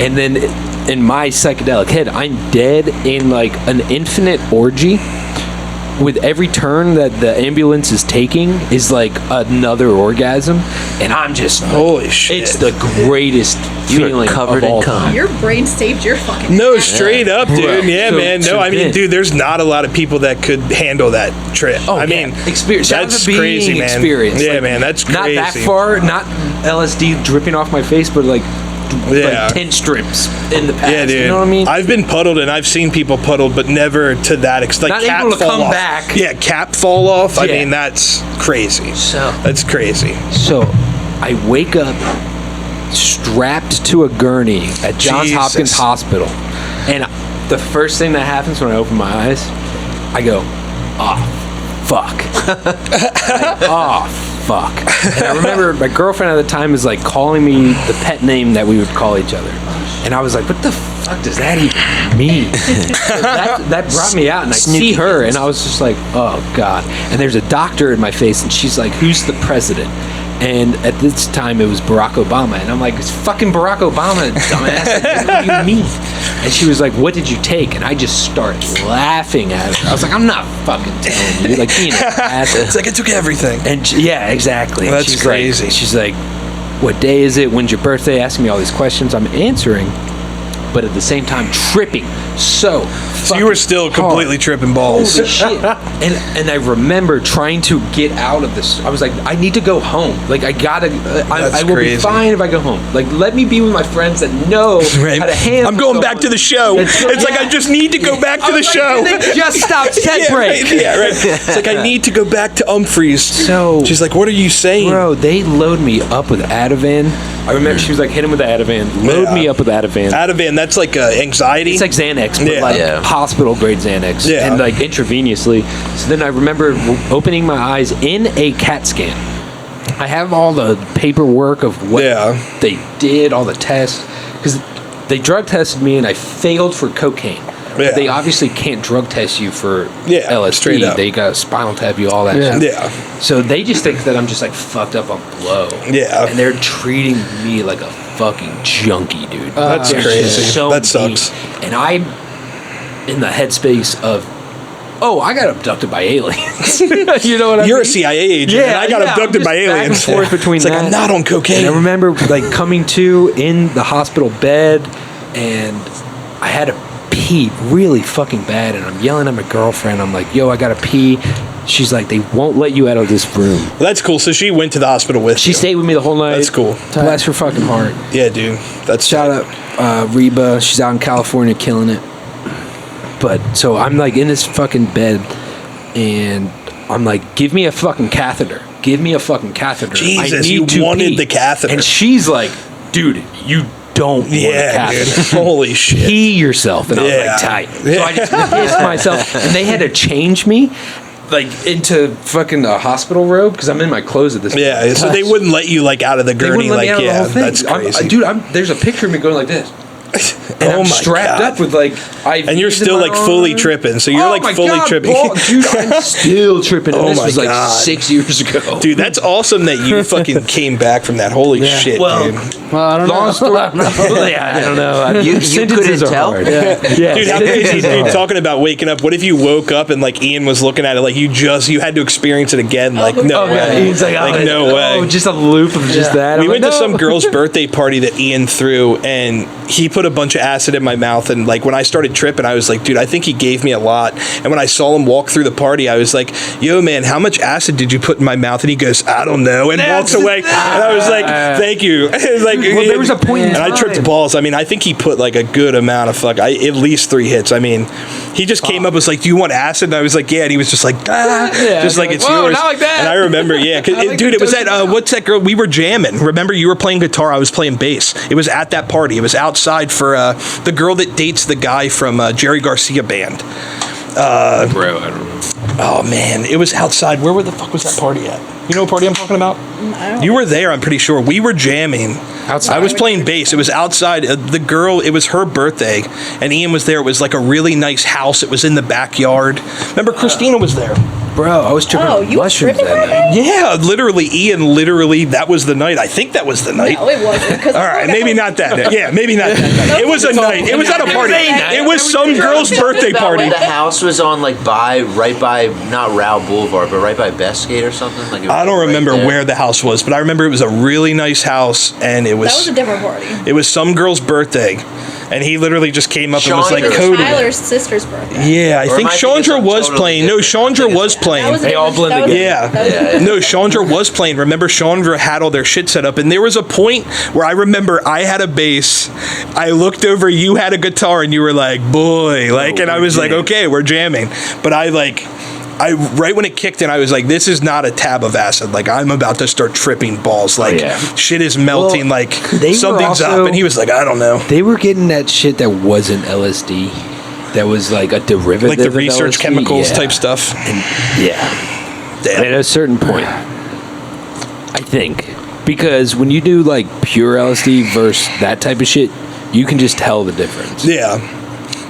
and then in my psychedelic head, I'm dead in like an infinite orgy. With every turn that the ambulance is taking is like another orgasm, and I'm just like,
Holy shit!
it's the greatest
You were
feeling
covered
of all
in cum.
time.
Your brain saved your fucking
No,
ass.
straight up, dude.
Right.
Yeah,
So-
man. No,
so
I mean,
then-
dude, there's not a lot of people that could handle that trip.
Oh,
I
yeah.
mean,
experience.
that's
being
crazy, man.
Experience.
Yeah,
Like,
man, that's
not
crazy.
that far. Not LSD dripping off my face, but like
Yeah.
10 strips in the past.
Yeah, dude.
You know what I mean?
I've been puddled and I've seen people puddled, but never to that extent. Like
Not
cap
able to
fall
come
off.
back.
Yeah, cap fall off. I
Yeah.
mean, that's crazy.
So-
That's crazy.
So I wake up strapped to a gurney at Johns
Jesus.
Hopkins Hospital, and the first thing that happens when I open my eyes, I go, "Oh, fuck." Oh, fuck. And I remember my girlfriend at the time is like calling me the pet name that we would call each other. And I was like, what the fuck does that even mean? So that brought me out, and I see her, and I was just like, oh, God. And there's a doctor in my face, and she's like, who's the president? And at this time, it was Barack Obama. And I'm like, it's fucking Barack Obama, dumbass. Like, what do you mean? And she was like, what did you take? And I just started laughing at her. I was like, I'm not fucking telling you. Like, being an ass.
It's like I took everything.
And yeah, exactly. And
That's
she's
crazy.
Like, she's like, what day is it? When's your birthday? Asking me all these questions. I'm answering, but at the same time tripping. So
you were still completely tripping balls.
Holy shit. And I remember trying to get out of this. I was like, I need to go home. Like, I gotta, I will
crazy.
be fine if I go home. Like, let me be with my friends that know how to handle
I'm going back to the show.
It's
It's like I just need to go back to the show.
They just stopped set
Yeah,
break.
right, yeah, right. It's like I need to go back to Humphreys.
So-
she's like, "What are you saying?"
Bro, they load me up with Ativan. I remember she was like, hit him with the Ativan. Load
Yeah.
me up with Ativan.
Ativan, that's like anxiety.
It's like Xanax, but
Yeah.
like
Yeah.
hospital grade Xanax,
Yeah.
and like intravenously. So then I remember opening my eyes in a CAT scan. I have all the paperwork of what
Yeah.
they did, all the tests, because they drug tested me and I failed for cocaine.
Yeah.
They obviously can't drug test you for
Yeah,
LSD.
straight up.
They got spinal tap you, all that
Yeah.
shit.
Yeah.
So they just think that I'm just like fucked up on blow.
Yeah.
And they're treating me like a fucking junkie, dude.
That's
They're
crazy.
so
That
mean.
sucks.
And I'm in the headspace of, oh, I got abducted by aliens. You know what I mean?
You're a CIA agent, and I got
I'm
abducted
just
by aliens.
Back and forth between
It's like,
that.
I'm not on cocaine.
And I remember like coming to in the hospital bed, and I had to pee really fucking bad, and I'm yelling at my girlfriend. I'm like, yo, I gotta pee. she's like, they won't let you out of this room.
Well, that's cool. So she went to the hospital with
She
you.
stayed with me the whole night.
That's cool.
Bless her fucking heart.
Yeah, dude. That's
Shout out Reba. She's out in California killing it. But so I'm like in this fucking bed, and I'm like, give me a fucking catheter. Give me a fucking catheter.
Jesus,
I need
you
to
wanted
pee.
the catheter.
And she's like, dude, you don't want a
Yeah,
catheter.
dude. Holy shit.
Pee yourself. And I was
Yeah.
like, tight. So I just pissed myself. And they had to change me like into fucking a hospital robe because I'm in my clothes at this point.
Yeah, so they wouldn't let you like out of the
They
gurney.
wouldn't let me
Like,
out of the
yeah,
whole thing.
that's crazy.
Dude, there's a picture of me going like this. And
Oh
I'm
my
strapped
God.
up with like IVs
And you're
in
still
my
like fully
arm.
tripping. So you're
Oh
like
my
fully
God,
tripping.
Dude, I'm still tripping. And
Oh
this
my
was like
God.
6 years ago.
Dude, that's awesome that you fucking came back from that. Holy shit,
Well,
dude.
Well, I don't
long
know.
story. Yeah, I don't know.
You
Sentences
couldn't
are
tell?
hard. Yeah,
Dude, how crazy,
sentences are
dude,
hard.
talking about waking up. What if you woke up and like Ian was looking at it like you had to experience it again? Like, no
Oh,
way.
He's like,
no way.
Oh, just a loop of just that.
We
I'm
went
like,
to
no.
some girl's birthday party that Ian threw, and he put a bunch of acid in my mouth. And like when I started tripping, I was like, dude, I think he gave me a lot. And when I saw him walk through the party, I was like, yo, man, how much acid did you put in my mouth? And he goes, I don't know, and walks away. And I was like, thank you. It was like,
Well, there was a point in
and I tripped
time.
balls. I mean, I think he put like a good amount of at least 3 hits. I mean, he just came up and was like, do you want acid? And I was like, yeah. And he was just like, just like, it's
whoa,
yours.
not like that.
And I remember, yeah, dude, it was at what's that girl? We were jamming. Remember, you were playing guitar, I was playing bass. It was at that party. It was outside for the girl that dates the guy from Jerry Garcia band.
Bro, I don't know.
Oh man, it was outside. Where the fuck was that party at? You know what party I'm talking about? You were there, I'm pretty sure. We were jamming.
Outside.
I was playing bass. It was outside. The girl, it was her birthday, and Ian was there. It was like a really nice house. It was in the backyard. Remember, Christina was there.
Bro, I was tripping
Oh,
on
you were
mushrooms
tripping
that
that
night.
day?
Yeah, literally, that was the night. I think that was the night.
No, it wasn't. 'cause
All right, maybe not that night. Yeah, maybe not that night. It was a night. It was at a party. It was some girl's birthday party.
The house was on like right by not Rao Boulevard, but right by Bestgate or something. Like it was
I don't
right
remember
there.
where the house was, but I remember it was a really nice house, and it
That was
was
a different party.
it was some girl's birthday, and he literally just came up and was like
Chandra.
coding.
Tyler's sister's birthday.
Yeah, I
Or
think
am I thinking
Chandra
something
was
totally
playing. No,
different?
Chandra
I think
was
it's-
playing.
That was a
They all
different-
blend
that was-
Yeah.
that was-
Yeah.
No, Chandra was playing. Remember, Chandra had all their shit set up, and there was a point where I remember I had a bass. I looked over, you had a guitar, and you were like, "Boy," like, and I was like, "Okay, we're jamming." But I right when it kicked in, I was like, "This is not a tab of acid. Like, I'm about to start tripping balls. Like,
yeah.
shit is melting.
Well,
like,
they were
something's
also-
up." And he was like, "I don't know."
They were getting that shit that wasn't LSD. That was like a derivative
Like the
of
research
LSD.
chemicals
Yeah.
type stuff.
Yeah.
Damn.
At a certain point, I think, because when you do like pure LSD versus that type of shit, you can just tell the difference.
Yeah.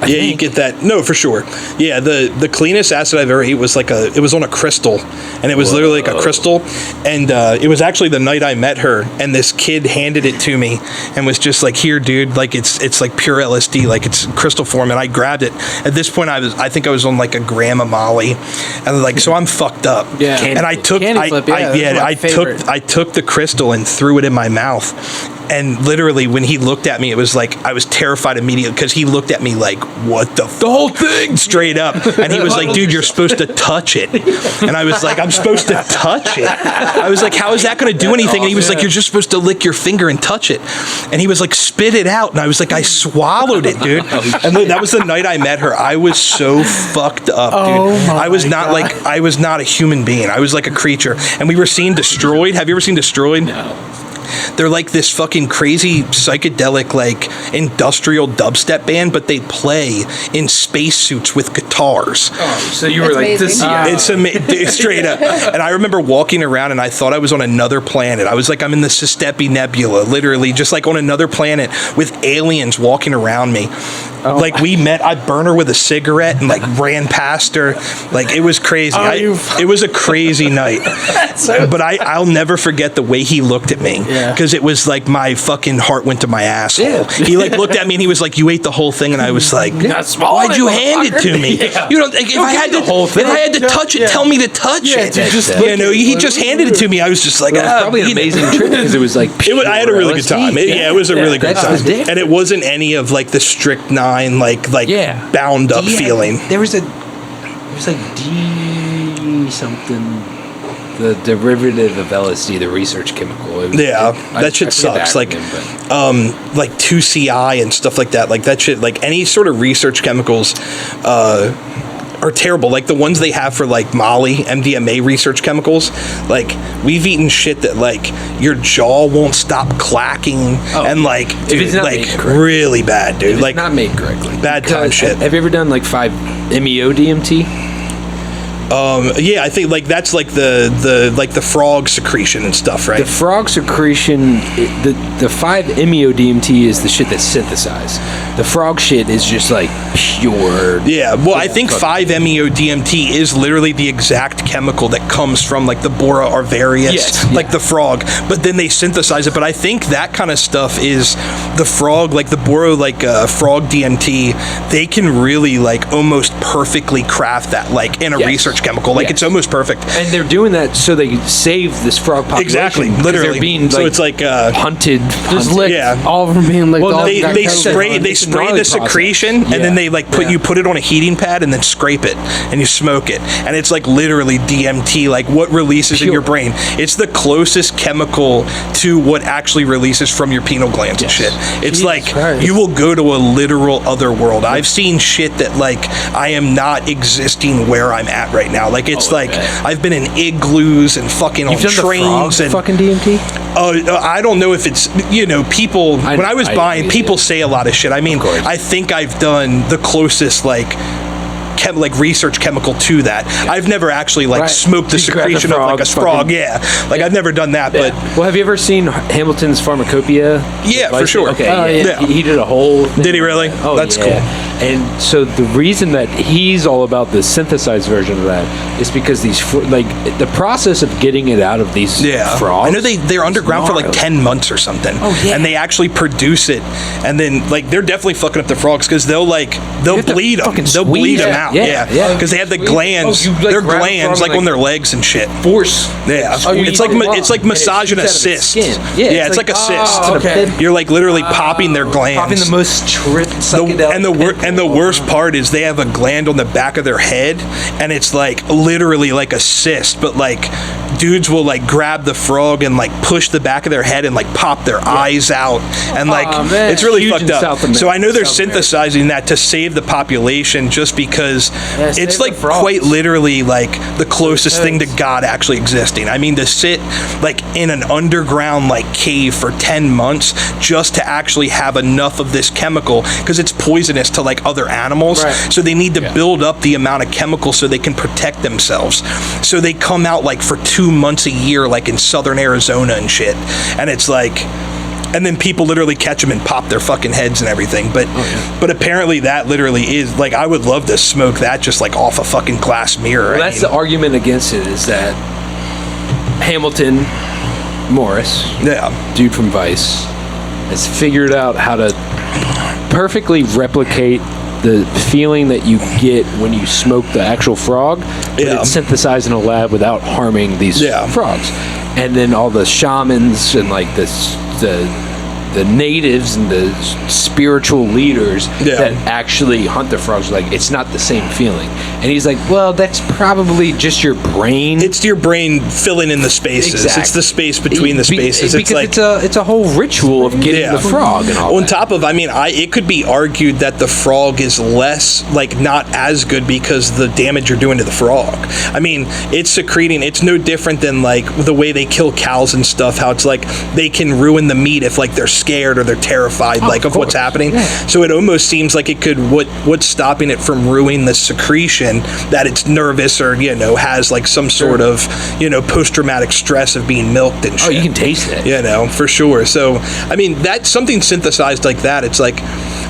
Yeah, you
think.
get that. No, for sure. Yeah, the cleanest acid I've ever ate was it was on a crystal, and it was literally like a crystal, and it was actually the night I met her, and this kid handed it to me and was just like, "Here, dude, like it's like pure LSD, like it's crystal form," and I grabbed it. At this point, I think I was on like a gram of Molly, and like so I'm fucked up.
Yeah.
and I took
Candy flip, yeah, that's my favorite.
I took the crystal and threw it in my mouth. And literally, when he looked at me, it was like I was terrified immediately because he looked at me like, "What the whole thing?" Straight up, and he was like, "Dude, you're supposed to touch it." And I was like, "I'm supposed to touch it." I was like, "How is that going to do anything?" And he was like, "You're just supposed to lick your finger and touch it." And he was like, "Spit it out." And I was like, "I swallowed it, dude." And that was the night I met her. I was so fucked up, dude.
Oh my
I was not
God.
I was not a human being. I was like a creature. And we were seeing Destroyed. Have you ever seen Destroyed? No. They're like this fucking crazy psychedelic like industrial dubstep band, but they play in spacesuits with guitars.
So you were
That's
like,
amazing.
this,
Straight up. And I remember walking around and I thought I was on another planet. I was like, I'm in the Sistepi Nebula, literally just like on another planet with aliens walking around me. Like we met, I burned her with a cigarette and like ran past her. Like it was crazy. It was a crazy night. But I'll never forget the way he looked at me.
Yeah.
Because it was like my fucking heart went to my asshole.
Yeah.
He like looked at me and he was like, "You ate the whole thing," and I was like, "Why'd you hand it to me? You don't. Like, if I had to,
whole thing.
if I had to touch it, tell me to touch it.
dude, just
You know, he just handed it to me. I was just like,
It was probably an amazing trip because it was like
I had a really good time. It was a really good
That's
time,
the dick.
and it wasn't any of like the strychnine, like
Yeah.
bound up
Yeah,
feeling.
There was like D. MD something. The derivative of LSD, the research chemical.
That shit sucks. Like 2CI and stuff like that. Like that shit. Like any sort of research chemicals are terrible. Like the ones they have for like Molly, MDMA research chemicals. Like we've eaten shit that like your jaw won't stop clacking and like dude, like really bad, dude.
If
like
it's not made correctly.
Bad time shit.
Have you ever done like 5-MeO DMT?
Yeah, I think like that's like the frog secretion and stuff, right?
The frog secretion, the 5-MeO DMT is the shit that's synthesized. The frog shit is just like pure.
Yeah, well, I think 5-MeO DMT is literally the exact chemical that comes from like the Bora arvarius, like the frog. But then they synthesize it. But I think that kind of stuff is the frog, like the Bora, like frog DMT. They can really like almost perfectly craft that, like in a research chemical, like it's almost perfect.
And they're doing that so they save this frog population.
Exactly, literally.
They're being
so it's like
hunted.
Just licked.
Yeah.
All of them being licked.
Well,
they spray the secretion and then they like put it on a heating pad and then scrape it and you smoke it, and it's like literally DMT, like what releases in your brain. It's the closest chemical to what actually releases from your pineal glands and shit. It's you will go to a literal other world. I've seen shit that like I am not existing where I'm at right now. Like it's I've been in igloos and fucking on trains and
fucking DMT.
I don't know if it's people. When I was buying, people say a lot of shit. I mean, I think I've done the closest like research chemical to that. I've never actually smoked the secretion of like a frog. I've never done that. But
well, have you ever seen Hamilton's Pharmacopoeia?
Yeah, for sure.
Okay, he did a whole thing.
Did he really?
Oh,
that's cool.
And so the reason that he's all about the synthesized version of that is because these the process of getting it out of these frogs.
I know they're underground for like 10 months or something. And they actually produce it, and then like they're definitely fucking up the frogs because they'll bleed them. They'll bleed them out. Yeah. Because they have the glands. Their glands like on their legs and shit.
Force.
Yeah. It's like massaging a cyst. Yeah. It's like a cyst.
Okay.
You're like literally popping their glands.
Popping the most psychedelic.
And the worst part is they have a gland on the back of their head, and it's like literally like a cyst, but like dudes will like grab the frog and like push the back of their head and like pop their eyes out, and like it's really
Huge
fucked
in
up.
South America.
So I know they're synthesizing that to save the population, just because it's like quite literally like the closest thing to God actually existing. I mean, to sit like in an underground like cave for 10 months just to actually have enough of this chemical, because it's poisonous to like other animals, so they need to build up the amount of chemical so they can protect themselves. So they come out like for 2 months a year, like in southern Arizona and shit, and it's like, and then people literally catch them and pop their fucking heads and everything. But apparently that literally is like, I would love to smoke that just like off a fucking glass mirror.
Well, that's the argument against it, is that Hamilton Morris, dude from Vice, has figured out how to perfectly replicate the feeling that you get when you smoke the actual frog, but it's synthesized in a lab without harming these frogs. And then all the shamans and like the natives and the spiritual leaders that actually hunt the frogs, like, it's not the same feeling. And he's like, well, that's probably just your brain.
It's your brain filling in the spaces. Exactly. It's the space between the spaces.
Because it's a whole ritual of getting the frog and all
on
that.
Top of, I mean, it could be argued that the frog is less, like, not as good because the damage you're doing to the frog. I mean, it's secreting. It's no different than, like, the way they kill cows and stuff, how it's like they can ruin the meat if, like, they're scared or they're terrified, of what's happening. So it almost seems like it could, what's stopping it from ruining the secretion, that it's nervous or, has like some sort of, post-traumatic stress of being milked and shit.
Oh, you can taste it.
For sure. So, I mean, that's something synthesized like that. It's like,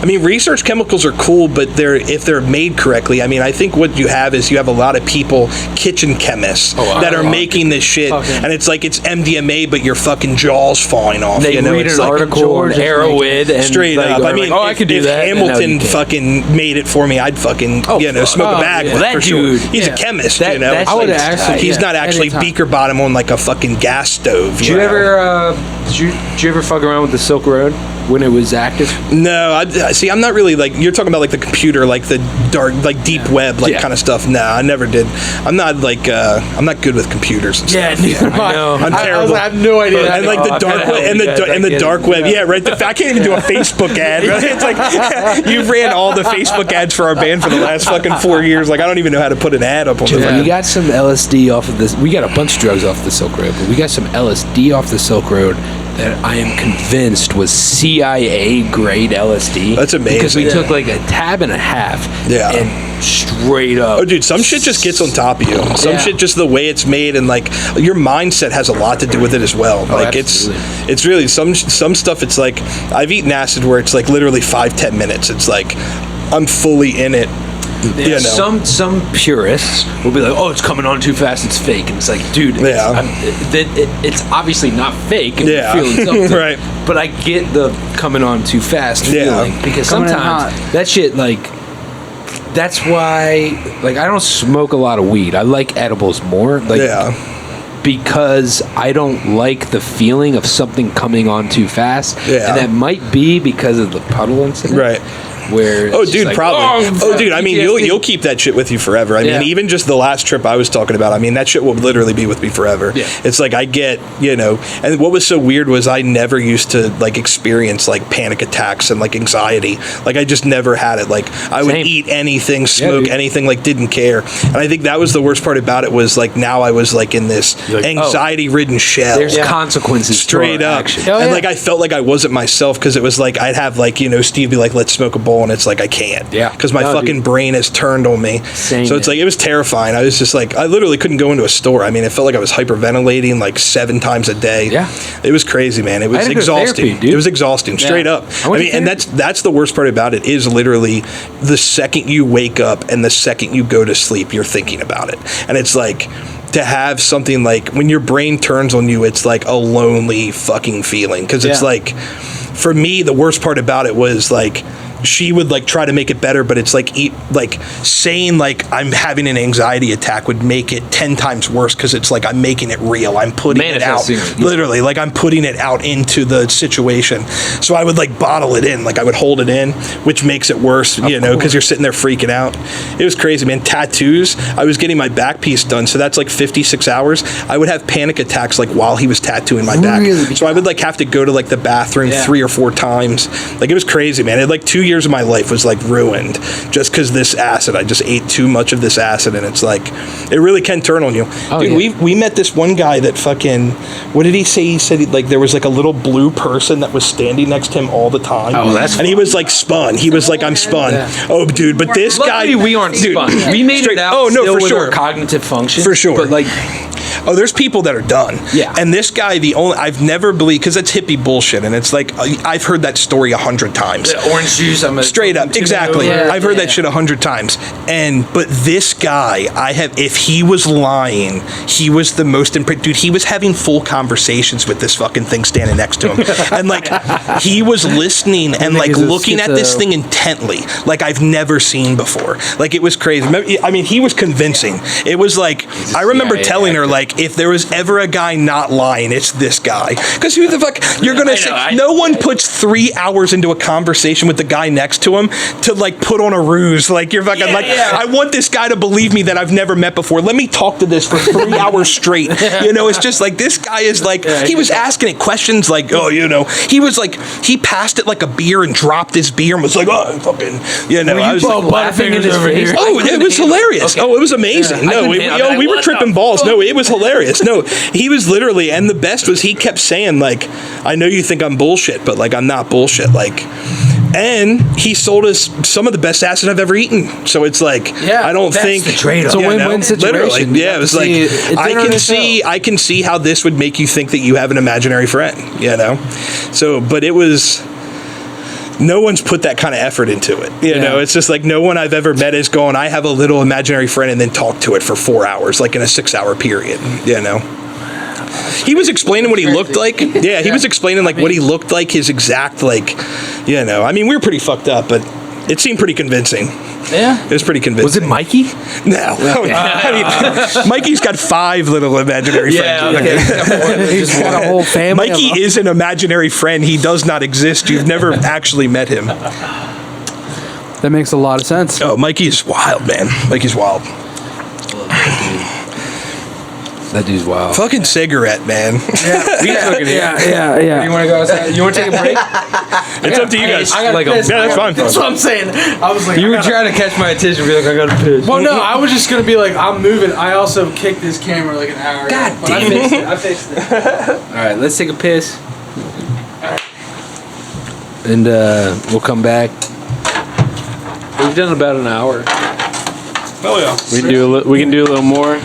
I mean, research chemicals are cool, but if they're made correctly, I mean, I think what you have is you have a lot of people, kitchen chemists, that are making this shit, and it's like it's MDMA, but your fucking jaw's falling off.
They read an article on Arrowhead and
straight up. I mean,
I could do that.
Hamilton fucking made it for me, I'd fucking smoke a bag.
Well, that
for
dude,
sure. He's a chemist,
I would actually.
He's not actually beaker bottom on like a fucking gas stove.
Did you ever fuck around with the Silk Road? when it was active?
No, see, I'm not really like, you're talking about like the computer, like the dark, like deep web, like kind of stuff. No, I never did. I'm not like, I'm not good with computers and stuff.
neither am I.
know.
I'm terrible.
I have no idea.
And like the dark web, and the dark web, yeah, right. I can't even do a Facebook ad. Right? It's like you've ran all the Facebook ads for our band for the last fucking 4 years. Like I don't even know how to put an ad up on
Dude,
the.
we got some LSD off of this. We got a bunch of drugs off the Silk Road, but we got some LSD off the Silk Road that I am convinced was CIA grade LSD.
That's amazing.
Because we took like a tab and a half.
Yeah.
And straight up.
Oh, dude, some shit just gets on top of you. Some shit, just the way it's made, and like your mindset has a lot to do with it as well. Like it's really some stuff. It's like I've eaten acid where it's like literally 5-10 minutes. It's like I'm fully in it.
Yeah, some purists will be like, "Oh, it's coming on too fast. It's fake." And it's like, dude, it's obviously not fake. If you're feeling something,
right?
But I get the coming on too fast feeling because sometimes that shit, like, that's why, like, I don't smoke a lot of weed. I like edibles more, like, because I don't like the feeling of something coming on too fast. Yeah, and that might be because of the puddle incident,
right?
Where
dude, probably. Dude, I mean, you'll keep that shit with you forever. I mean, even just the last trip I was talking about, I mean, that shit will literally be with me forever. Yeah. It's like I get, and what was so weird was I never used to like experience like panic attacks and like anxiety. Like I just never had it. Like I would eat anything, smoke anything, like didn't care. And I think that was the worst part about it was like now I was like in this anxiety-ridden shell.
There's consequences
straight up. And like I felt like I wasn't myself because it was like I'd have like, Steve be like, let's smoke a bowl. And it's like I can't, because my fucking brain has turned on me. So it's like it was terrifying. I was just like I literally couldn't go into a store. I mean, it felt like I was hyperventilating like 7 times a day. Yeah, it was crazy, man. It was exhausting. It was exhausting, straight up. I mean, and that's the worst part about it is literally the second you wake up and the second you go to sleep, you're thinking about it, and it's like. To have something like when your brain turns on you, it's like a lonely fucking feeling. Because it's like, for me, the worst part about it was like, she would like try to make it better, but it's like saying like I'm having an anxiety attack would make it 10 times worse because it's like I'm making it real. I'm putting it out, literally, like I'm putting it out into the situation. So I would like bottle it in, like I would hold it in, which makes it worse, because you're sitting there freaking out. It was crazy, man. Tattoos. I was getting my back piece done, so that's like 56 hours. I would have panic attacks like while he was tattooing my back. So I would like have to go to like the bathroom 3 or 4 times. Like it was crazy, man. It like 2 years of my life was like ruined just because this acid. I just ate too much of this acid, and it's like it really can turn on you. Dude, we met this one guy that fucking, what did he say? He said like there was like a little blue person that was standing next to him all the time. And he was like spun. He was like, I'm spun. Oh, dude, but this guy,
we aren't spun. We made it out.
Oh no, for sure.
Our cognitive function,
for sure.
But like.
Oh, there's people that are done. Yeah. And this guy, I've never believed, because that's hippie bullshit. And it's like, I've heard that story 100 times.
The orange juice,
straight up. Exactly. I've heard that shit 100 times. But this guy, if he was lying, he was the most, dude, he was having full conversations with this fucking thing standing next to him. And like, he was listening and like looking at this thing intently, like I've never seen before. Like it was crazy. I mean, he was convincing. It was like, I remember telling her, like, if there was ever a guy not lying, it's this guy. Because who the fuck, you're going to say, no one puts 3 hours into a conversation with the guy next to him to like put on a ruse. Like you're fucking I want this guy to believe me that I've never met before. Let me talk to this for 3 hours straight. It's just like, this guy is like, he was asking it questions like, he was like, he passed it like a beer and dropped his beer and was like, oh, fucking, I was like,
laughing in his face.
Oh, it was hilarious. Okay. Oh, it was amazing. No, we were tripping balls. No, it was hilarious. No, he was literally, and the best was he kept saying like, I know you think I'm bullshit, but like I'm not bullshit. Like, and he sold us some of the best acid I've ever eaten. So it's like, I don't think
the trade-off.
It's a win-win situation.
Literally, it was like I can see how this would make you think that you have an imaginary friend. So, but it was. No one's put that kind of effort into it. It's just like no one I've ever met is going, I have a little imaginary friend, and then talk to it for 4 hours, like in a 6-hour period, He was explaining what he looked like. Yeah, he was explaining like what he looked like, his exact like, I mean, we were pretty fucked up, but It seemed pretty convincing.
Yeah.
It was pretty convincing.
Was it Mikey?
No. I mean, Mikey's got 5 little imaginary friends.
He's got a whole family.
Mikey is an imaginary friend. He does not exist. You've never actually met him.
That makes a lot of sense.
Oh, Mikey's wild, man. Mikey's wild.
That dude's wild.
Fucking cigarette, man.
Yeah.
You want to go outside? You want to take a break?
It's up to you guys.
I got
Like
to piss.
yeah, that's fine.
That's what I'm saying. I was like,
You were trying to catch my attention. Be like, I got to piss.
well, no, I was just gonna be like, I'm moving. I also kicked this camera like an hour ago.
God
But I fixed it.
All right, let's take a piss. And we'll come back. We've done about an hour.
Oh, yeah.
We can do a little more.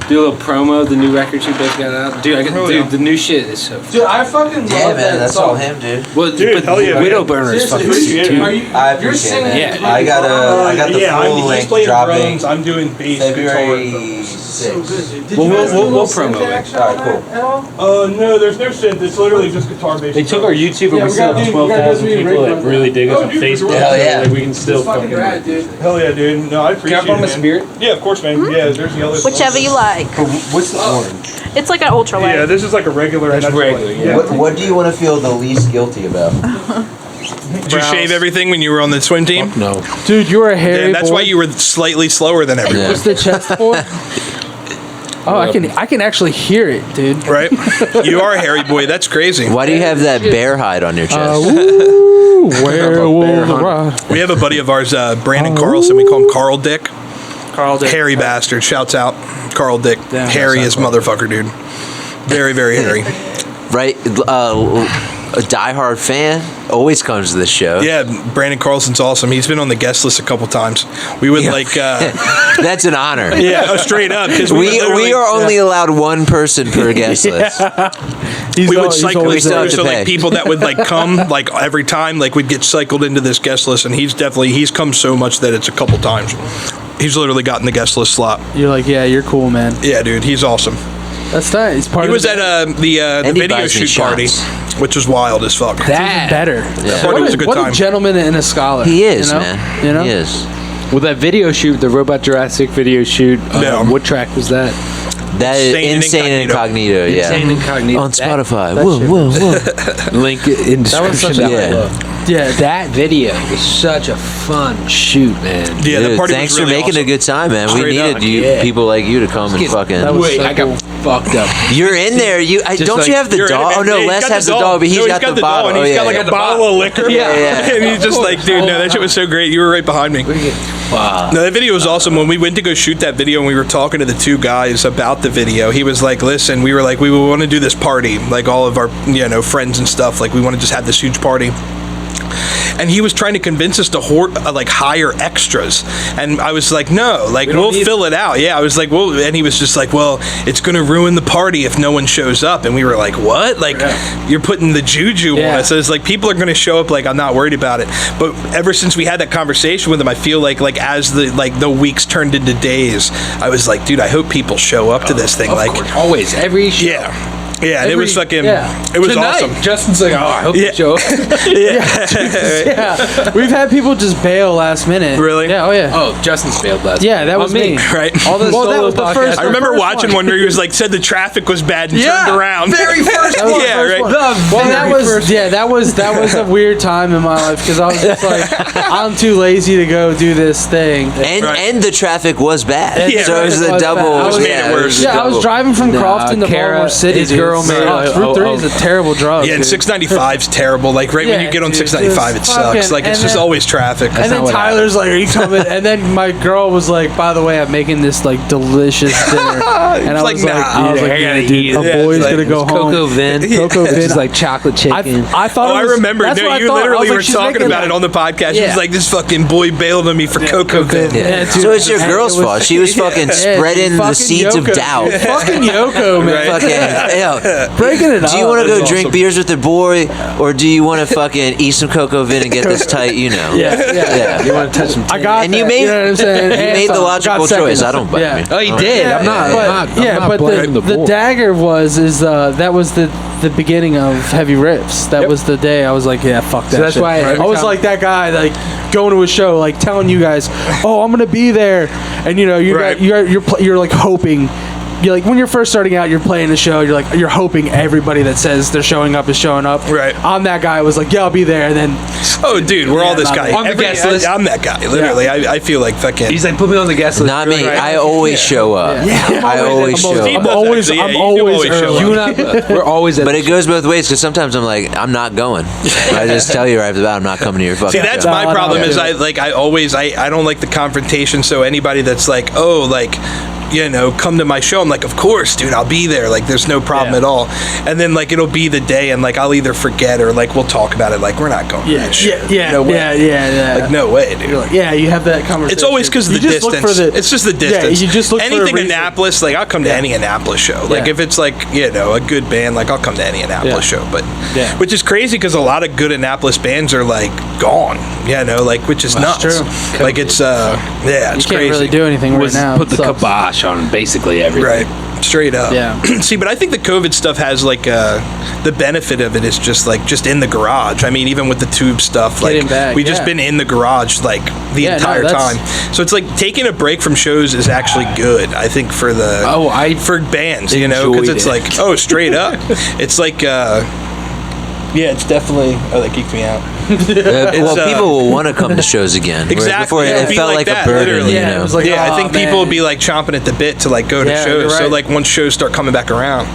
Do a little promo of the new records you both got out. Dude, the new shit is so.
Dude, I fucking love
Yeah, man,
that
that's
song.
all him, dude.
Well,
Dude,
but
hell yeah, man.
Widowburner is fucking
Seriously,
sick too.
are you?
I
You're
appreciate
singing.
it.
Yeah.
I got the full
he's
length
playing
dropping
drums. I'm doing bass
February
guitar.
So
6th.
good, dude. Did
Well,
you guys do a
we'll
little
promo
synth
it.
action
Alright,
on
cool.
that at all?
No, there's no synth. It's literally just guitar bass.
They took our YouTube and
Yeah,
we
we
still
gotta
have
do- we gotta
12,000
do a
people
rig
that
run.
really dig us
Oh,
on
dude,
Facebook.
for
Hell yeah.
Like, we can still
It's fucking rad, dude.
Hell yeah, dude. No, I appreciate
Can I
it.
borrow my
man.
spirit?
Yeah, of course, man. Yeah, there's the other.
Whichever you like.
What's the orange?
It's like an ultra light.
Yeah, this is like a regular.
That's regular, yeah.
What do you want to feel the least guilty about?
Did you shave everything when you were on the swim team?
No.
Dude, you're a hairy
And that's
boy.
why you were slightly slower than everyone.
Yeah.
What's the chest for? Oh, I can actually hear it, dude.
Right? You are a hairy boy. That's crazy.
Why do you have that bear hide on your chest?
Woo, werewolf ride.
We have a buddy of ours, Brandon Carlson. We call him Carl Dick.
Carl Dick.
Hairy bastard. Shouts out. Carl Dick.
Damn,
Hairy as motherfucker, dude. Very, very hairy.
Right? A diehard fan always comes to this show.
Yeah, Brandon Carlson's awesome. He's been on the guest list a couple times. We would
That's an honor.
straight up. Because
We are only allowed one person per guest list.
we would cycle
always
through,
have to
so
pay.
like people that would like come like every time, like we'd get cycled into this guest list, and he's come so much that it's a couple times. He's literally gotten the guest list slot.
You're like, yeah, you're cool, man.
Yeah, dude, he's awesome.
That's nice. Part
He
of
was
the-
at the
And he
video
buys me
shoot party,
shots.
which was wild as fuck.
That.
better.
Yeah.
Party was a good
what
time.
a gentleman and a scholar.
He is,
you know?
man.
You know?
He is.
Well, that video shoot, the Robot Jurassic video shoot,
Yeah.
what track was that?
That is
Insane
insane
Incognito.
incognito. Yeah.
Insane Incognito.
On
That-
Spotify.
that
Whoa,
shit
whoa, whoa.
Link in
That was
description.
such a-
Yeah.
below.
Yeah,
That video was such a fun shoot, man.
Yeah,
Dude,
the party
thanks
was
for
really
making
awesome.
a good time, man. We
Straight
needed
up,
yeah.
people like you to come and fucking.
that was
Wait,
so
I got
cool.
fucked up.
You're in there. Don't
like-
you have the
You're in
dog?
it,
Oh
man.
no,
Yeah, he's
Les
got
has
the
the dog, but
No,
he's got the bottle.
and
Oh
he's got
yeah.
like a bottle of liquor.
Yeah, yeah.
And he's just like, dude, no, that shit was so great. You were right behind me.
Wow.
No, that video was awesome. When we went to go shoot that video and we were talking to the two guys about the video, he was like, listen, we were like, we want to do this party, like all of our, friends and stuff. Like we want to just have this huge party. And he was trying to convince us to like hire extras, and I was like, no, like we'll fill it out. Yeah, I was like, well, and he was just like, well, it's gonna ruin the party if no one shows up. And we were like, what? Like you're putting the juju on us. So it's like people are gonna show up. Like I'm not worried about it. But ever since we had that conversation with him, I feel like as the weeks turned into days, I was like, dude, I hope people show up to this thing.
Of
Like
course, always, every show.
Yeah, and it was fucking, it was
Tonight,
awesome.
Justin's like, oh, I hope you show up.
Yeah, we've had people just bail last minute.
Really?
Yeah. Oh yeah.
Oh, Justin's failed last.
Yeah, that was me.
Right.
All the
Well, that
solo
was the
podcasts.
first-
I remember
first
watching one where he was like, said the traffic was bad and
Yeah,
turned around.
Very first
That was the
Yeah,
first
right.
one. Well, that was a weird time in my life because I was just like, I'm too lazy to go do this thing.
And the traffic was bad.
Yeah,
So it was
It
a
was
double.
bad. I was-
made it worse.
Yeah, I was driving from Crofton to
Kara,
Baltimore City.
his
dude.
girl
So,
made
Route 3 is a terrible drug.
Yeah, and
dude.
695's terrible. Like right when you get on
dude,
695, it
just
sucks.
fucking-
Like it's
and
just
then-
always traffic.
And then
not what
Tyler's like, "Are you coming?" And then my girl was like, "By the way, I'm making this like delicious dinner." And I
like,
was like,
nah,
"I was
I
like,
gotta
yeah, dude,
eat it.
a
Yeah,
boy's
it's
gonna
like-
go home."
Cocoa Vin.
Cocoa
It's
Vin.
just like chocolate chicken.
I thought.
Oh,
it
I
was,
remember.
That's
No,
what I
you
thought. I
literally
was like,
were
she's
talking
making
about
that.
it on the podcast. He
Yeah.
was like, "This fucking boy bailed on me for Cocoa Vin."
Yeah, dude.
So it's your
It
girl's
was-
fault. She was fucking
Yeah,
spreading the
fucking
seeds of
Yoko.
doubt.
Fucking Yoko, man.
Right.
Fucking, out.
Breaking it up.
Do you want to go
That's
drink
awesome.
beers with the boy, or do you want to fucking eat some cocoa vin and get this tight? You know.
Yeah.
You want to touch some?
I got
And
that,
you made-
you know what I'm saying?
you
And
made the
some.
logical
Got seconds.
choice. I don't blame you.
Oh, he did. I'm not.
But the dagger was that was the beginning of Heavy Riffs. That was the day I was like, yeah, fuck that.
So that's
shit.
why every
I was
time-
like that guy, like going to a show, like telling you guys, oh, I'm gonna be there, and you know,
Right.
you're like hoping. You're like when you're first starting out, you're playing the show. You're hoping everybody that says they're showing up is showing up.
Right.
I'm that guy. Was like, yeah, I'll be there, and then
Oh, dude, we're all this guy.
On the guest list.
I'm that guy. Literally, I feel like fucking.
He's like, put me on the guest list.
Not me.
Right.
I always show up. I always show
Steve
up.
does
always-
actually.
I'm
You do
always
show
early.
up.
You and I, we're always at.
But it goes both ways because sometimes I'm like, I'm not going. I just tell you right off the bat, I'm not coming to your fucking
See, that's
show.
my
No,
problem.
no,
Is
yeah.
I don't like the confrontation. So anybody that's like, oh, like, you know, come to my show, I'm like, of course, dude, I'll be there. Like, there's no problem at all. And then like it'll be the day, and like I'll either forget or like we'll talk about it. Like, we're not going to that shit. No way.
yeah.
Like, no way, dude.
You're like, yeah, you have that conversation.
It's always because of the
You just look
distance.
for the-
It's just the distance.
Yeah, you just look for a
anything
reason.
Annapolis. Like, I'll come to any Annapolis show. Like,
Yeah.
if it's like, you know, a good band, like I'll come to any Annapolis
Yeah.
show. But
Yeah.
which is crazy because a lot of good Annapolis bands are like gone. You know, like, which is
That's
nuts.
true.
Like, it's
You
it's
can't
crazy.
really do anything right
was
now.
put
It
the
sucks.
kibosh on basically everything.
Right. Straight up.
Yeah.
See, but I think the COVID stuff has like the benefit of it is just in the garage. I mean, even with the tube stuff, like
Getting back,
we just
yeah.
been in the garage like the
Yeah, no,
entire
that's-
time. So it's like taking a break from shows is actually good. I think for the for bands, you know, because
enjoyed
it's
it.
like straight up. It's like yeah, it's definitely that geeked me out.
Well, people will want to come to shows again. Whereas
Exactly.
Before
It'll
it
be
felt
like
like
that,
a burden.
literally.
You
Yeah,
know?
it was like,
yeah, I
"Aw,
think people
man."
would be like chomping at the bit to like go to
Yeah,
shows.
you're
So
right.
like once shows start coming back around,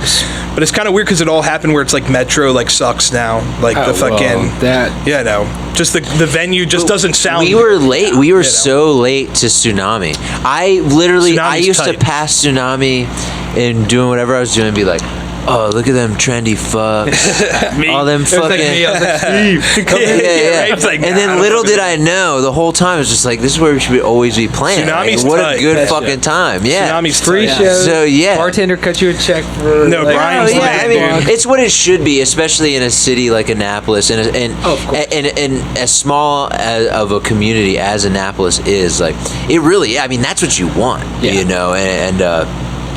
but it's kind of weird because it all happened where it's like Metro like sucks now, like the fucking
that.
just the venue just doesn't sound.
We were late. We were so late to Tsunami. I
Tsunami's
used to
tight.
pass Tsunami and doing whatever I was doing and be like, oh, look at them trendy fucks. All them
It was like
fucking.
me. I was like, Steve.
Yeah, yeah.
right? It's like,
and
nah, I
then
don't
little
fucking
did I know the whole time it was just like this is where we should always be playing.
Tsunami's
Like, what
tight.
a good
That's
fucking time. Yeah.
Tsunami's
Free
tight.
shows.
So, yeah.
Bartender cut you a check for.
No,
like,
Brian's
Oh, yeah,
the
I
man,
mean,
dude.
it's what it should be, especially in a city like Annapolis, and
Oh, of course.
and as small of a community as Annapolis is. Like, it really, I mean, that's what you want,
Yeah.
you know, and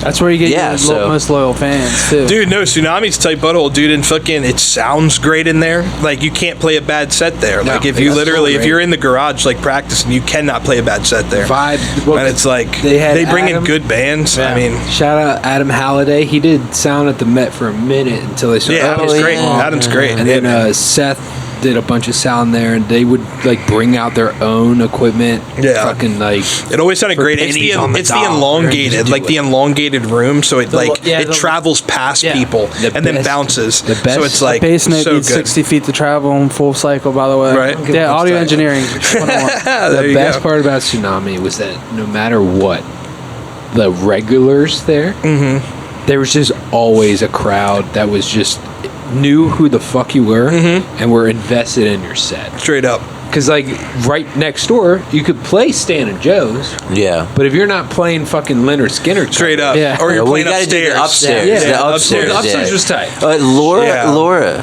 That's where you get
Yeah,
your
so-
most loyal fans too.
Dude, no, Tsunami's tight butthole, dude, and fucking it sounds great in there. Like you can't play a bad set there. Like if you
it's
literally
so
if
great.
you're in the garage like practicing, you cannot play a bad set there.
Vibe.
And it's like
They
bring
had
in good bands. I mean,
Shout out Adam Halliday. He did sound at the Met for a minute until they started.
yeah, Adam's
yeah.
great. Adam's great.
And
Yeah,
then
man.
Seth did a bunch of sound there, and they would like bring out their own equipment.
Yeah.
Fucking like.
It always sounded
for
great. It's
pennies on the
it's the
dollar and
elongated,
just
like
do
the
it.
elongated room. So it it
the-
travels past
yeah.
people
The
and then
best-
bounces.
the best-
so it's like
Bass note
so
needs
good.
60 feet to travel in full cycle, by the way.
Right.
Yeah, audio
Tight.
engineering. 101.
There
The
you
best
go.
part about Tsunami was that no matter what, the regulars there, there was just always a crowd that was just knew who the fuck you were and were invested in your set.
Straight up.
Because like right next door, you could play Stan and Joe's,
yeah.
but if you're not playing fucking Leonard Skinner,
Straight up.
Yeah.
Or you're
Well,
playing
you gotta do
upstairs.
the upstairs.
Yeah.
The upstairs.
The upstairs
yeah.
was tight.
Laura,
Yeah.
Laura,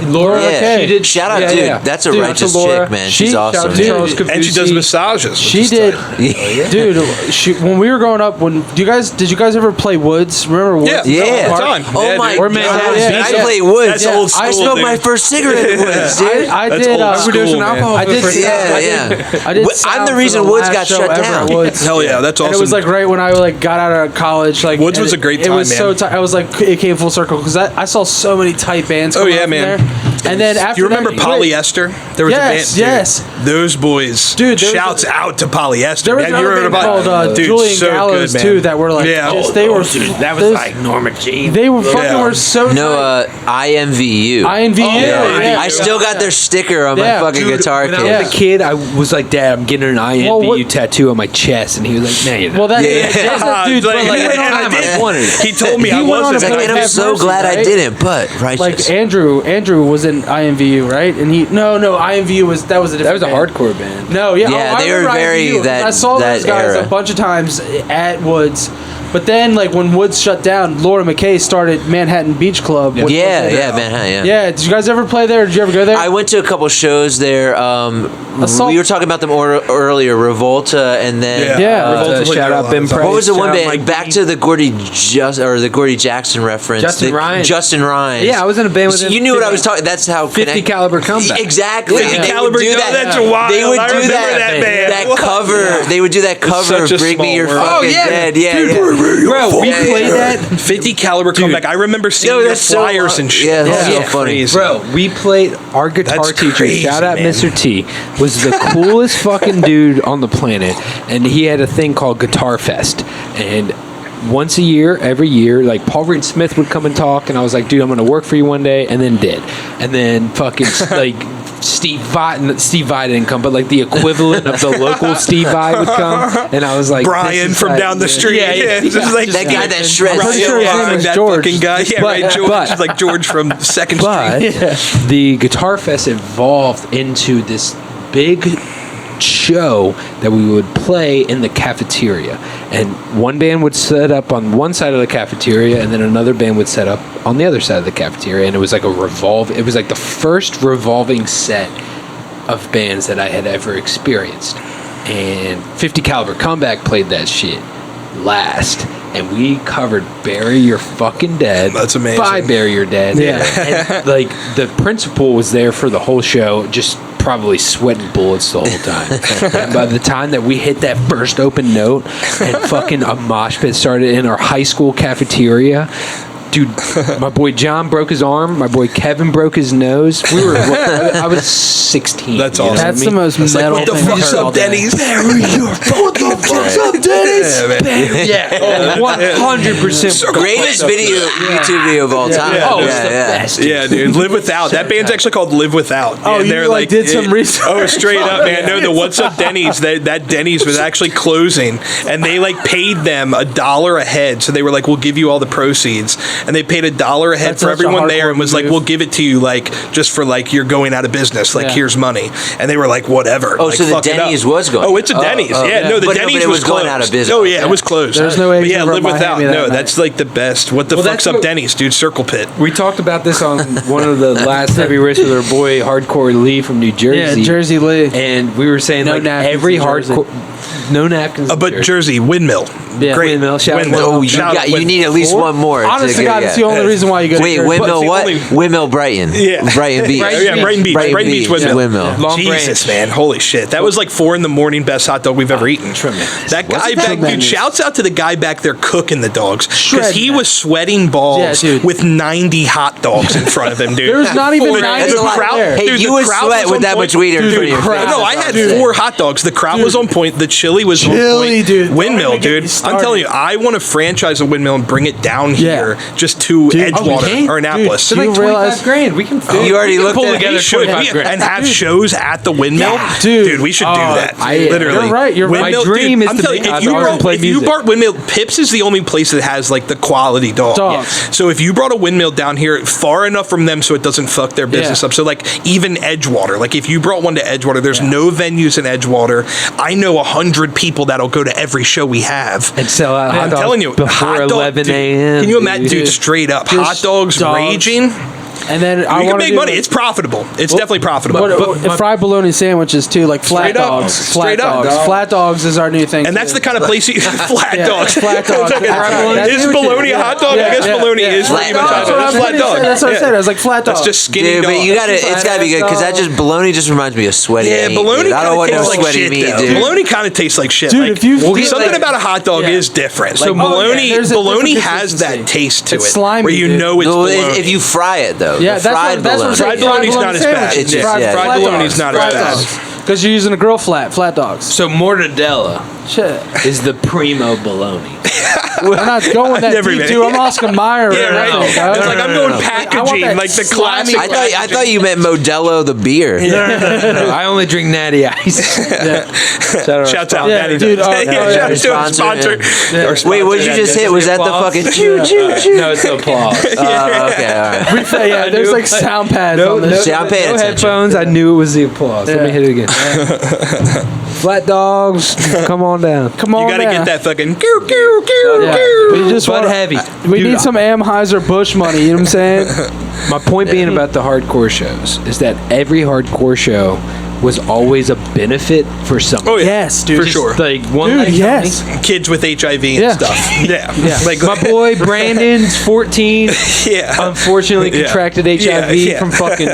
yeah.
okay.
She did-
Shout out,
yeah,
dude.
yeah.
That's a
Dude,
righteous
to Laura.
chick, man.
She-
She's
shout
awesome.
out to
man.
Charles
And she does
Capucci.
massages. which
She
is
did,
tight.
dude. When we were growing up, did you guys ever play Woods? Remember Woods?
Yeah.
Yeah.
All the time.
Oh
Yeah,
my
dude.
Or man,
god!
yeah,
I
yeah.
played Woods.
That's old school,
I smoked
dude.
my first cigarette at Woods, dude.
I
That's
did.
old school,
Overdosing
man.
alcohol. I did.
Yeah,
I
yeah.
did. I did.
I'm the
sound
reason
for the
Woods
last
got
show
shut
ever
down.
at Woods.
Hell yeah, that's awesome.
And it was like right when I like got out of college. Like
Woods
and
was a great
It was
time,
so
man.
tight. I was like, it came full circle because I saw so many tight bands.
Oh,
coming
yeah,
up from
man.
there. And then after
Do you remember
that,
Polyester? There was
Yes,
a band.
yes.
Dude, those boys.
Dude, there was
shouts out to Polyester.
There was
Have you
another
heard
band
about
called
Dude,
Julian
so
Gallows
good, man.
too that were like,
Yeah.
just, they were
that was
those-
like Norma Jean.
They were fucking
Yeah.
were so
No,
tight.
IMVU.
INVU.
yeah.
I still got their sticker on
Yeah.
my fucking
Dude,
guitar
when
case.
I was a kid, I was like, Dad, I'm getting an INBU
Well, what-
tattoo on my chest, and he was like, "Man, you're not."
Well, that
Yeah.
dude, but like,
and I
I
did.
wanted it.
He told me
He
I
went on
wasn't.
It's like,
Like,
and I'm
have
so
mercy,
glad I
right?
didn't, but righteous.
like Andrew was in IMVU, right? And he no IMVU was a
That was
different
a
band.
hardcore band.
No, yeah,
Yeah,
I
they were
remember
very
IMVU.
that-
I saw
that
those guys
era.
a bunch of times at Woods, But then, like, when Woods shut down, Laura McKay started Manhattan Beach Club.
Yeah, Manhattan,
Yeah, did you guys ever play there? Did you ever go there?
I went to a couple shows there.
Assault-
We were talking about them earlier, Revolta, and then
Revolta played
shout
there a
out
lot
Ben
of times.
Price.
what was the one
Shout out
band?
Mike
Back
B.
to the the Gordy Jackson reference.
Justin Ryan.
Justin Ryan.
Yeah, I was in a band with
So
him.
you knew what I was talking. That's how
50 caliber comeback.
Exactly.
50
They
caliber.
would do that.
That's wild.
They would
I
do
remember
that.
band.
That
What?
cover. They would do that cover of
such a
"Bring Me
small
Your
world.
Fucking
Oh, yeah.
Dead." Yeah,
Dude,
yeah.
Bro, we
Yeah,
played
yeah.
that.
50 caliber comeback. I remember seeing your
that's so
flyers
fun.
and shit.
Yeah, that's
That's
so funny.
crazy.
Bro, we played our guitar
That's
teacher,
crazy,
shout out
man.
Mr. T, was the coolest fucking dude on the planet. And he had a thing called Guitar Fest. And once a year, every year, like Paul Reed Smith would come and talk, and I was like, dude, I'm gonna work for you one day, and then did. And then fucking like Steve Vai didn't come, but like the equivalent of the local Steve Vai would come, and I was like,
Brian
this is
from
like-
down the street.
Yeah.
Just like
That guy that shreds.
Brian,
pretty sure his name was
that
George.
fucking guy. Yeah,
But-
right. George,
but-
like George from Second
But
Street.
the Guitar Fest evolved into this big show that we would play in the cafeteria, and one band would set up on one side of the cafeteria, and then another band would set up on the other side of the cafeteria, and it was like it was like the first revolving set of bands that I had ever experienced. And 50 Caliber Comeback played that shit last, and we covered Bury Your Fucking Dead.
That's amazing.
By Bury Your Dead.
Yeah.
And like the principal was there for the whole show, just probably sweating bullets the whole time. And by the time that we hit that first open note and fucking a mosh pit started in our high school cafeteria, dude, my boy John broke his arm. My boy Kevin broke his nose. I was 16.
That's
you know
awesome.
what I
That's
mean?
the most
It's like,
metal
what the
thing I've
fuck's
heard all
up,
day.
Denny's?
What the fuck's up, Dennis?
Yeah, man.
Yeah, 100%.
Greatest YouTube video of all time.
Yeah.
Oh, it's the best.
Yeah, dude. Live Without. That band's actually called Live Without.
Oh,
And
you,
they're
like, did some research?
Oh, straight up, man. No, the What's Up Denny's, that Denny's was actually closing, and they like paid them $1 a head. So they were like, we'll give you all the proceeds. And they paid $1 a head
That's
for
such a
everyone there
hardcore
and was like,
move.
we'll give it to you like just for like you're going out of business. Like,
Yeah.
here's money. And they were like, whatever.
Oh,
like,
so the
fuck it up.
Denny's was going.
Oh, it's a Denny's.
oh,
Yeah,
yeah.
no, the
But no,
Denny's
but it was going
closed.
out of business.
Oh, yeah, it was closed.
There's no
But
eggs
yeah,
over
Live
at
Without.
Miami that
No,
night.
that's like the best. What the
Well,
fuck's
that's
up
what-
Denny's, dude? Circle Pit.
We talked about this on one of the last heavy riffs with our boy Hardcore Lee from New Jersey.
Yeah, Jersey Lee.
And we were saying
No
like
napkins
every
in Jersey.
hardcore, no napkins. in
But Jersey, Windmill.
Yeah.
Great.
Windmill, shout out
Windmill.
Oh,
Shout out
you
Windmill.
need at least one more.
Honest to
get-
God, it's the only reason why you go to
Wait,
Jersey.
Windmill
the
what?
only-
Windmill Brighton.
Yeah.
Brighton Beach.
Brighton Beach. Brighton Beach, Windmill.
Windmill.
Long
Jesus,
Branch.
man. Holy shit. That was like 4 a.m. best hot dog we've ever eaten.
tremendous.
That guy
it
back, dude,
tremendous?
shouts out to the guy back there cooking the dogs. Because
Shred
he
that.
was sweating balls
Yeah, dude.
with 90 hot dogs in front of him, dude.
There's not even
Fully-
90
the
That's a lot.
crowd-
there.
Hey,
dude,
you
the
would
crowd
sweat
was
with
on
that
point.
much weed in
Dude,
front of your
crowd-
face.
No, I had
Dude.
4 hot dogs. The crowd was on point. The chili was on
Chili,
point.
dude. Don't
Windmill,
even get me
dude. I'm
started.
telling you, I want to franchise a Windmill and bring it down
Yeah.
here just to
Dude.
Oh, we
Edgewater
can?
or Annapolis.
Dude,
It's like
you realize-
25 grand. We can.
You already
we can
looked
pull
at it.
together
We should
25 grand.
and have shows at the Windmill.
Yeah.
Dude.
we should do that.
I-
Literally,
You're right, you're right.
Windmill,
My dream
dude,
is
I'm
to
telling
be
you,
out
if you
there and
brought,
play
if you
music.
brought Windmill, Pips is the only place that has like the quality dog.
Dogs.
So if you brought a Windmill down here far enough from them so it doesn't fuck their business
Yeah.
up. So like even Edgewater, like if you brought one to Edgewater, there's no venues in Edgewater. I know 100 people that'll go to every show we have.
And sell out hot
I'm
dogs
telling you,
before
hot dog,
11
dude,
a.m.
Can you imagine, dude?
dude?
Straight up,
Just
hot dogs,
dogs.
raging.
And then I
You can
want to
make money. It's profitable. It's definitely profitable.
fried bologna sandwiches too, like flat
Straight up.
dogs.
Straight
Flat
up.
dogs. Flat dogs is our new thing.
And that's
too.
the kind of place you flat
Yeah,
dogs.
flat dogs.
It's like
That's
is
what
bologna
you-
a hot dog?
yeah,
I guess
yeah,
bologna
yeah.
is
Flat
pretty much
dog.
hot
That's what
dog.
I
It's
was
flat
gonna
dog.
say. That's what I
Yeah.
said. I was like flat dogs.
That's just skinny
Dude,
dog.
but you gotta, it's gotta be good because that just bologna just reminds me of sweaty
Yeah,
meat.
bologna
dude. I don't want
kind
no
of tastes like
sweaty
shit,
meat,
though.
dude.
Bologna kind of tastes like shit.
Dude,
like,
if you-
something
like-
about a hot dog
Yeah.
is different.
So
Like bologna,
there's a
bologna
different
has that
consistency.
taste to
It's
it,
slimy,
where you
dude.
know it's
No,
bologna.
if you fry it though,
Yeah,
the
that's
fried
what I'm
bologna.
saying.
Fried bologna's not as bad.
It's just- yeah.
Fried bologna's not as bad.
Because you're using a grill flat dogs.
So mortadella
Shit.
is the primo bologna.
I'm not going that
never
deep,
even-
dude. I'm Oscar Mayer
Yeah,
right
right.
now, guys.
It's like I'm going
I want
packaging,
that
like the
slimy-
classic.
I thought you meant Modelo the beer.
No, I only drink Natty Ice.
Shouts out,
Yeah,
Daddy.
dude,
Does.
oh,
Yeah,
yeah,
shout out to our
sponsor,
sponsor. Our
Wait, what did
sponsor,
you just
Daddy.
hit? Was that the
Applause?
fucking choo choo choo?
No, it's the applause.
Okay, all right.
Yeah, there's like sound pads on this.
See, I'm paying
no
attention.
headphones. I knew it was the applause. Let me
Yeah.
hit it again. Flat dogs, come on down.
Come on
You gotta
down.
get that fucking
We just
But
want
heavy.
We
Dude,
need some Amheiser Bush money. You know what I'm saying?
My point being about the hardcore shows is that every hardcore show was always a benefit for something.
Oh yeah,
Yes, dude.
for sure.
Like one
Dude,
night
yes.
Kids with HIV and
Yeah.
stuff. Yeah,
Yeah.
Like
My boy Brandon's 14.
yeah.
Unfortunately,
Yeah.
contracted HIV
Yeah, yeah.
from fucking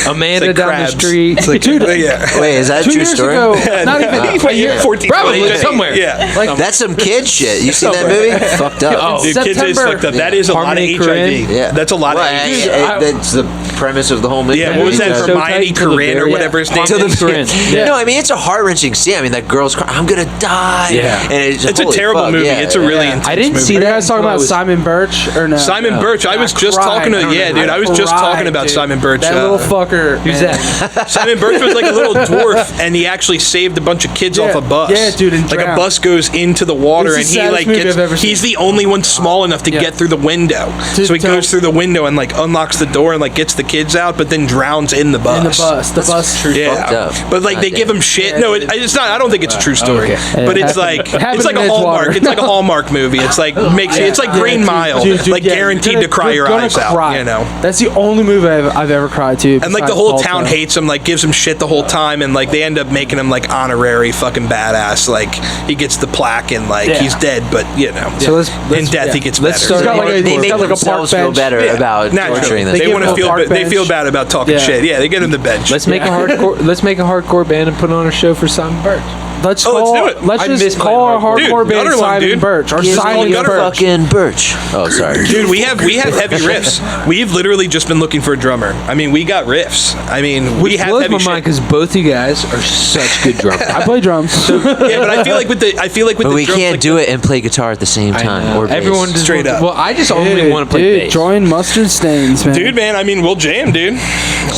Amanda
Like
down
crabs.
the street.
It's like,
Dude,
yeah.
Wait, is that a
2
true
years
story?
ago, not even
a year, 14.
Probably
Yeah.
somewhere.
Yeah.
Like
That's some kid shit. You seen that movie? Fucked up.
Oh,
Dude, kids is
September.
fucked up. That is a
Harmony
lot of HIV.
Korine.
Yeah,
That's a lot
Well,
of
hey,
AIDS.
hey, that's the premise of the whole movie.
Yeah, what was that?
So
Hermione
tight to the
Korine or
very-
whatever his name
To the
is.
Korine. Yeah.
No, I mean it's a heart-wrenching scene. I mean that girl's crying, I'm gonna die.
Yeah.
And it's
It's a
holy
terrible
fuck,
movie.
yeah,
It's a really
yeah.
intense
I didn't
movie.
see
Are you
that.
guys talking
until I
about
was-
Simon Birch or no?
Simon Birch. I was just talking to
dude.
I was just talking
cried,
about
dude.
Simon Birch.
That little fucker.
Who's
man.
that?
Simon Birch was like a little dwarf, and he actually saved a bunch of kids
Yeah.
off a bus.
Yeah, dude, and
like a
drowned.
bus goes into the water,
It's
and
the
he
saddest
like
movie
gets.
I've ever seen.
He's the only one small enough to
Yeah.
get through the window.
To-
So he
to-
goes through the window and like unlocks the door and like gets the kids out, but then drowns in the bus.
In the bus. The bus.
fucked
Yeah,
up.
but like they
God
give
damn.
him shit.
Yeah,
No,
dude.
it's not. I don't think it's a true story.
okay.
But
Yeah,
it's like
happened
it's like a
in
Hallmark.
Edgewater.
It's like a Hallmark movie. It's like makes you. It's like Green Mile. like guaranteed to cry your eyes out. You know.
That's the only movie I've ever cried to.
And like the whole town hates him, like gives him shit the whole time, and like they end up making him like honorary fucking badass. Like he gets the plaque and like
Yeah.
he's dead, but you know,
So
in death he gets
let's
better.
start-
He's got like a-
They
he's
make
got like a
themselves
park
feel
bench.
better
Yeah,
about
naturally.
torturing them.
They
give
want
him
to
a
feel.
park
They feel
bench.
bad about talking
Yeah.
shit. Yeah, they get him the bench.
Let's make a hardcore. Let's make a hardcore band and put on a show for Simon Birch.
Let's
Oh, let's
call.
do it.
Let's
I
just
miss
call our
playing
hardcore
Dude,
band
Gutterlung,
Simon
dude.
Birch or
Give
Simon
me your
Gutterlung.
Birch.
fucking Birch. Oh, sorry.
Dude, we have heavy riffs. We've literally just been looking for a drummer. I mean, we got riffs. I mean, we
Which
have
blows
heavy
my
shit.
mind because both you guys are such good drummers.
I play drums.
Yeah, but I feel like with the
But we
drums,
can't
like
do it and play guitar at the same time. Or bass.
Everyone just
Straight
wants-
up.
Well, I just only want to play
dude,
bass.
join Mustard Stains, man.
Dude, man, I mean, we'll jam, dude.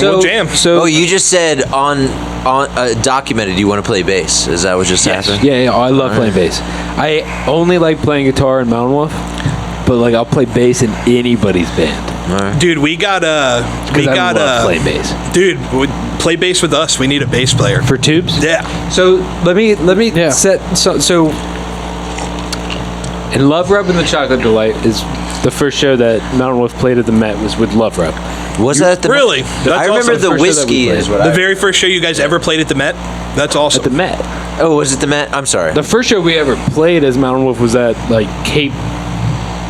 We'll jam.
So
Oh, you just said on documented you want to play bass. Is that what just happened?
yeah, I love playing bass. I only like playing guitar in Mountainwolf, but like I'll play bass in anybody's band.
All right.
Dude, we got
Because I love playing bass.
dude, play bass with us. We need a bass player.
For TOOBS?
Yeah.
So let me
Yeah.
set so and Love Rub and the Chocolate Delight is the first show that Mountainwolf played at the Met was with Love Rub.
Was that the
Really? That's
I remember
awesome.
the
First show that we
whiskey
played.
is what
The
I.
very first show you guys ever played at the Met? That's awesome.
At the Met.
Oh, was it the Met? I'm sorry.
The first show we ever played as Mountainwolf was at like Cape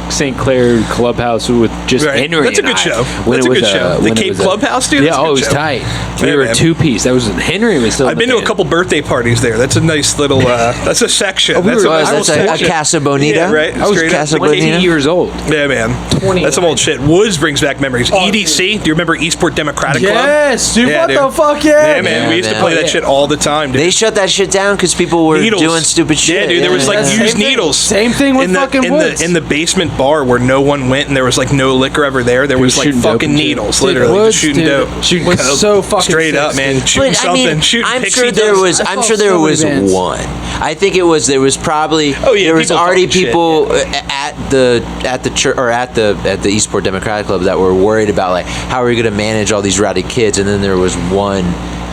St. Clair Clubhouse with just
Right.
Henry.
That's a
and
good
I.
show.
When
That's
it
a
was,
good show. The
when it
Cape
was
Clubhouse, dude?
Yeah,
That's a
oh,
good
it was
show.
tight.
Yeah,
We were a
man.
two-piece. That was Henry was still.
I've been to a couple birthday parties there. That's a nice little. That's a section.
we
That's
were-
a nice
that's
little
a
section.
Casa Bonita.
Yeah, right.
I was
Straight up.
Casa
like
Bonita.
8 years old.
Yeah, man.
20.
That's some old shit. Woods brings back memories. EDC. Do you remember Eastport Democratic Club?
Yes, dude.
Yeah,
what
dude.
the fuck, yeah?
Yeah, man.
Yeah,
we used to
man.
play
Oh,
that
yeah.
shit all the time, dude.
They shut that shit down because people were
Needles.
doing stupid shit.
Yeah, dude. There was like
Yeah.
used
Same thing.
needles.
Same thing with
in the,
fucking
in
Woods.
the in the basement bar where no one went and there was like no liquor ever there. There was like
shooting dope
fucking
and shit.
needles,
Dude,
literally
Woods,
just shooting
dude,
dope.
Shooting
was
coke.
so fucking
Straight
sick,
up, man.
dude.
Shooting
But, I
something.
mean,
shooting
I'm
pixie
sure there
dust.
was.
I
I'm
saw
sure there
so many
was
bands.
one. I think it was. There was probably.
Oh, yeah,
There was
people
already
talking shit,
people at the church or at the Eastport Democratic Club that were worried about like how are we going to manage all these rowdy kids, and then there was one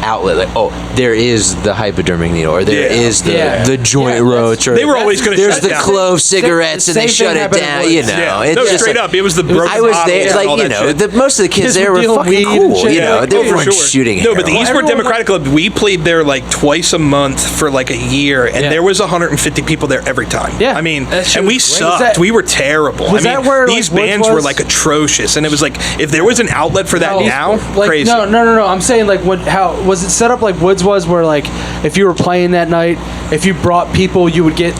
outlet like, oh, there is the hypodermic needle, or there
Yeah.
is the
Yeah.
the joint
Yeah,
roach, or
They were always gonna
there's
shut
the
down.
clove cigarettes, and they
same
shut
thing
it
happened
down.
at
You
Woods.
know,
Yeah.
it's
No,
just
straight
like,
up. It was the broken
I was
bottles
there,
and
like
all
you
that
know,
shit.
most of the kids
Kids
there
were
were
dealing
fucking
weed and
cool.
shit.
You know,
Yeah,
they
for
weren't
sure.
shooting.
No, but the
heroin.
Eastport Democratic Club, we played there like twice a month for like a year, and
Yeah.
there was 150 people there every time.
Yeah.
I mean,
That shit
and we
was great.
sucked.
Was that-
We were terrible.
was
I mean,
that where,
these
like, Woods
bands were
was?
like atrocious, and it was like if there was an outlet for that
No,
now,
like,
crazy.
No. I'm saying like how was it set up like Woods was, where like if you were playing that night, if you brought people, you would get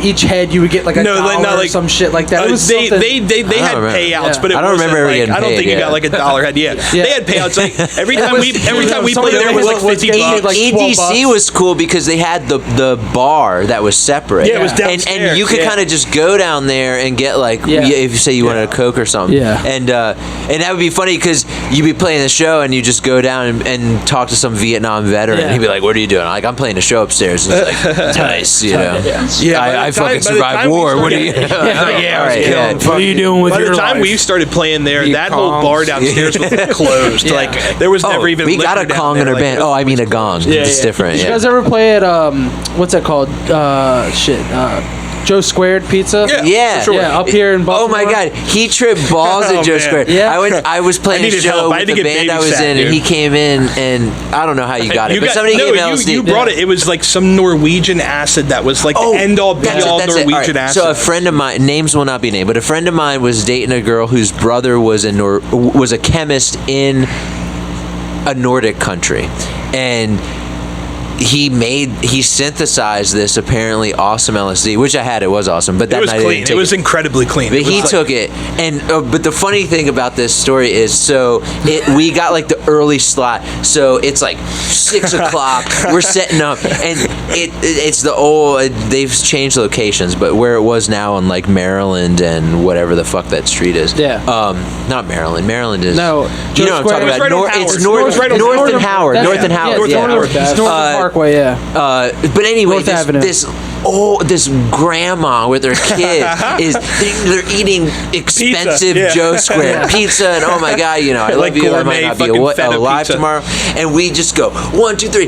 each head you would get like a dollar or some shit like that. It was
they
something-
they
I
had
don't remember.
payouts,
Yeah.
but it
I don't
wasn't
remember ever
like,
getting
I don't
paid,
think you
yeah.
got like a dollar head. Yeah,
Yeah.
they had payouts. Like every time
was-
we played
somebody
there, it was like
was
50
getting
bucks.
like 12
EDC
bucks.
was cool because they had the bar that was separate.
Yeah, it was
and
downstairs,
you could
yeah.
kind of just go down there and get like
Yeah.
if you say you wanted a Coke or something.
Yeah.
And that would be funny because you'd be playing the show and you just go down and talk to some Vietnam veteran.
Yeah.
He'd be like, "What are you doing?" I'm like, "I'm playing a show upstairs." And he's like, "Nice, you know."
Yeah,
I fucking survived war. What are you?
Yeah,
all right, yeah.
What are you doing with
By
your
the time
life?
we started playing there,
The
that whole
Kongs.
bar downstairs was closed.
Yeah.
Like there was never even.
We got a
liquor down
Kong
there.
in our
Like,
band.
it was
Oh, I mean a gong. It's
yeah.
different.
Did you
Yeah.
guys ever play at what's that called? Joe Squared Pizza.
Yeah.
for sure.
Yeah, up here in
Oh
Baltimore.
my God, he tripped balls
Oh,
at Joe
man.
Square.
Yeah.
I was playing
I
a
needed
show
help. I had
with
to
the
get
band I was
babysat,
in, and
dude.
he came in, and I don't know how you got it,
You
but
got,
somebody
no,
gave LSD.
you brought it. It was like some Norwegian acid that was like the end all be
that's
all
it.
Norwegian
All right,
acid.
So a friend of mine, names will not be named, but a friend of mine was dating a girl whose brother was was a chemist in a Nordic country, and he synthesized this apparently awesome LSD, which I had. It was awesome, but that
it was
night I
clean.
didn't
It
take
was incredibly clean.
But
It was
he
like-
took it, and but the funny thing about this story is, so we got like the early slot, so it's like 6 o'clock. We're setting up, and it's the old. They've changed locations, but where it was now on like Maryland and whatever the fuck that street is.
Yeah.
Not Maryland. Maryland is
No,
You know what I'm talking
Joe Square-
about.
Right on
North,
Howard.
it's
It was right on
North
Howard.
and Howard.
That's-
North and Howard.
Yeah,
Yeah.
North Parkway. Yeah.
But anyway,
North Avenue.
this grandma with her kid they're eating expensive
yeah.
Joe Square pizza, and oh my God, you know, I
Like
love you. I might
gourmet
not be
fucking feta
alive
pizza.
tomorrow, and we just go 1, 2, 3,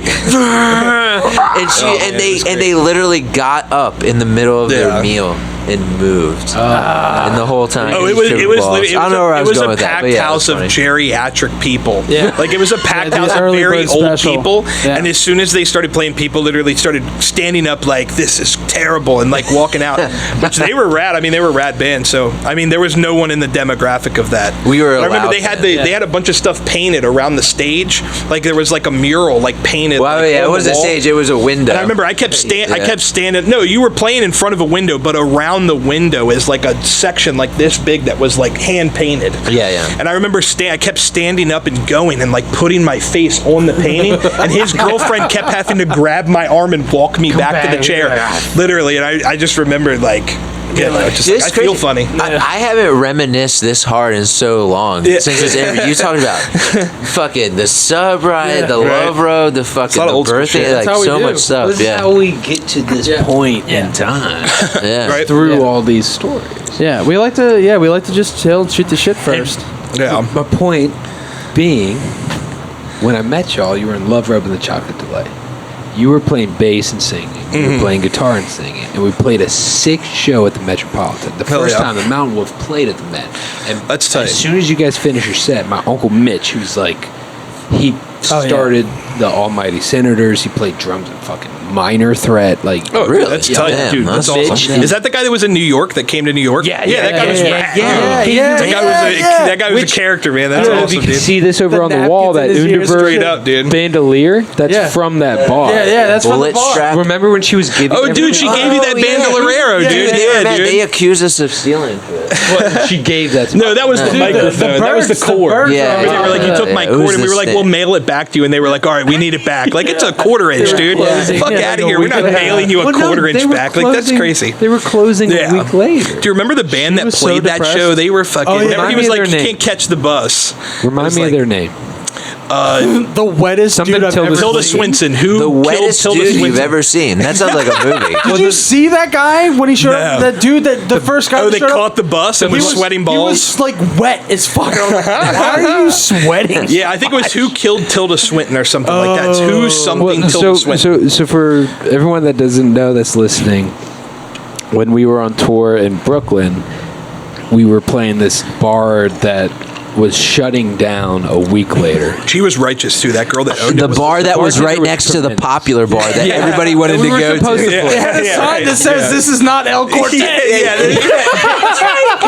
and they literally got up in the middle of their
Yeah.
meal and moved, and the whole time.
Oh,
he
it was
tripped
it was
balls.
it
I don't know where I
was
was going
a
with that,
packed
but yeah,
house
it
of
was funny.
geriatric people.
Yeah.
Like it was a packed
Yeah,
house
the
of
early
very
bird
old
special.
people.
Yeah.
And as soon as they started playing, people literally started standing up like, "This is terrible," and like walking out. Which they were rad. I mean, they were a rad band. So I mean, there was no one in the demographic of that.
We were
I remember
allowed
they had
to.
they had a bunch of stuff painted around the stage. Like there was like a mural like painted.
Well,
like,
yeah,
on
it
the
wasn't a
wall.
stage; it was a window.
And I remember I kept
Yeah.
standing. No, you were playing in front of a window, but around the window is like a section like this big that was like hand painted.
Yeah, yeah.
And I remember I kept standing up and going and like putting my face on the painting, and his girlfriend kept having to grab my arm and walk me back to the chair, literally. And I just remembered like. Yeah, just like, I
It's
feel
crazy.
funny.
I haven't reminisced this hard in so long since this interview. You talking about fucking the sub ride, the
right.
love road, the fucking
lot of
the
old school
birthday,
shit.
like
That's how we
so
do.
much stuff.
This is
Yeah,
how we get to this point in time
yeah.
Right?
through
Yeah.
all these stories.
Yeah, we like to just chill and shoot the shit first.
Yeah.
My point being, when I met y'all, you were in Love Rub and the Chocolate Delay. You were playing bass and singing. You were playing guitar and singing. And we played a sick show at the Metropolitan. The
Hell
first
yeah.
time the Mountainwolf played at the Met. And
That's tight.
as soon as you guys finished your set, my Uncle Mitch, who's like, he started the Almighty Senators. He played drums in fucking Minor Threat. Like,
Oh,
Really?
That's
Yeah,
tight,
damn,
dude. That's
that's
awesome.
Mitch.
Is that the guy that was in New York that came to New York?
Yeah,
that guy was rad. That guy was a character, man.
I
That's
don't know if
awesome,
you can
dude.
see this over
The
on the wall, that
napkins in his ears,
Underberg
straight up, dude.
bandolier. That's
Yeah.
from that bar.
Yeah, that's from the
Bullet
bar.
strap.
Remember when she was giving
Oh, dude, she
everything?
gave you that bandolero, dude.
Dude,
Yeah,
they
dude.
accused us of stealing it.
What? She gave that to
No, that was the
Dude,
microphone. That was the
birds-
cord.
birds
Yeah.
are
They were like, you took my
Yeah, it
cord,
was
and we
the
were like,
stick.
we'll mail it back to you. And they were like, all right, we need it back. Like, it's a quarter inch, dude.
closing.
Fuck
Yeah,
out
like
of
a
here. We're
week
not
and a half.
mailing you a
Well, no,
quarter
they
inch
were
back. Like, that's
closing-
crazy.
They were closing
Yeah.
a week later.
Do you remember the band that
was so
played that
depressed.
show? They were fucking.
Oh, yeah.
Everybody
Remind
was
me of
like,
their
you
name.
can't catch the bus.
Remind
was
me
like-
of their name.
The wettest
Something
dude I've
Tilda
ever
Tilda
seen.
Swinton. Who
The
killed
wettest
Tilda
dude
Swinton?
you've ever seen. That sounds like a movie.
Did you see that guy when he showed up?
No.
That dude, the first guy.
Oh,
that
they
showed
caught
up,
the bus and
he
was sweating
He
balls.
was like wet as fuck. I was like, why are you sweating?
Yeah, I think it was Who Killed Tilda Swinton or something like that. It's Who something Tilda Swinton.
So for everyone that doesn't know that's listening, when we were on tour in Brooklyn, we were playing this bar that was shutting down a week later.
She was righteous too. That girl that owned
The
it was
bar that was
bartender
right
was
next to the
tremendous.
popular bar that
Yeah.
everybody wanted
And we
to
were
go
supposed
to.
to
Yeah.
play.
It had a
Yeah,
sign
right.
that says,
Yeah.
"This is not El Cortez."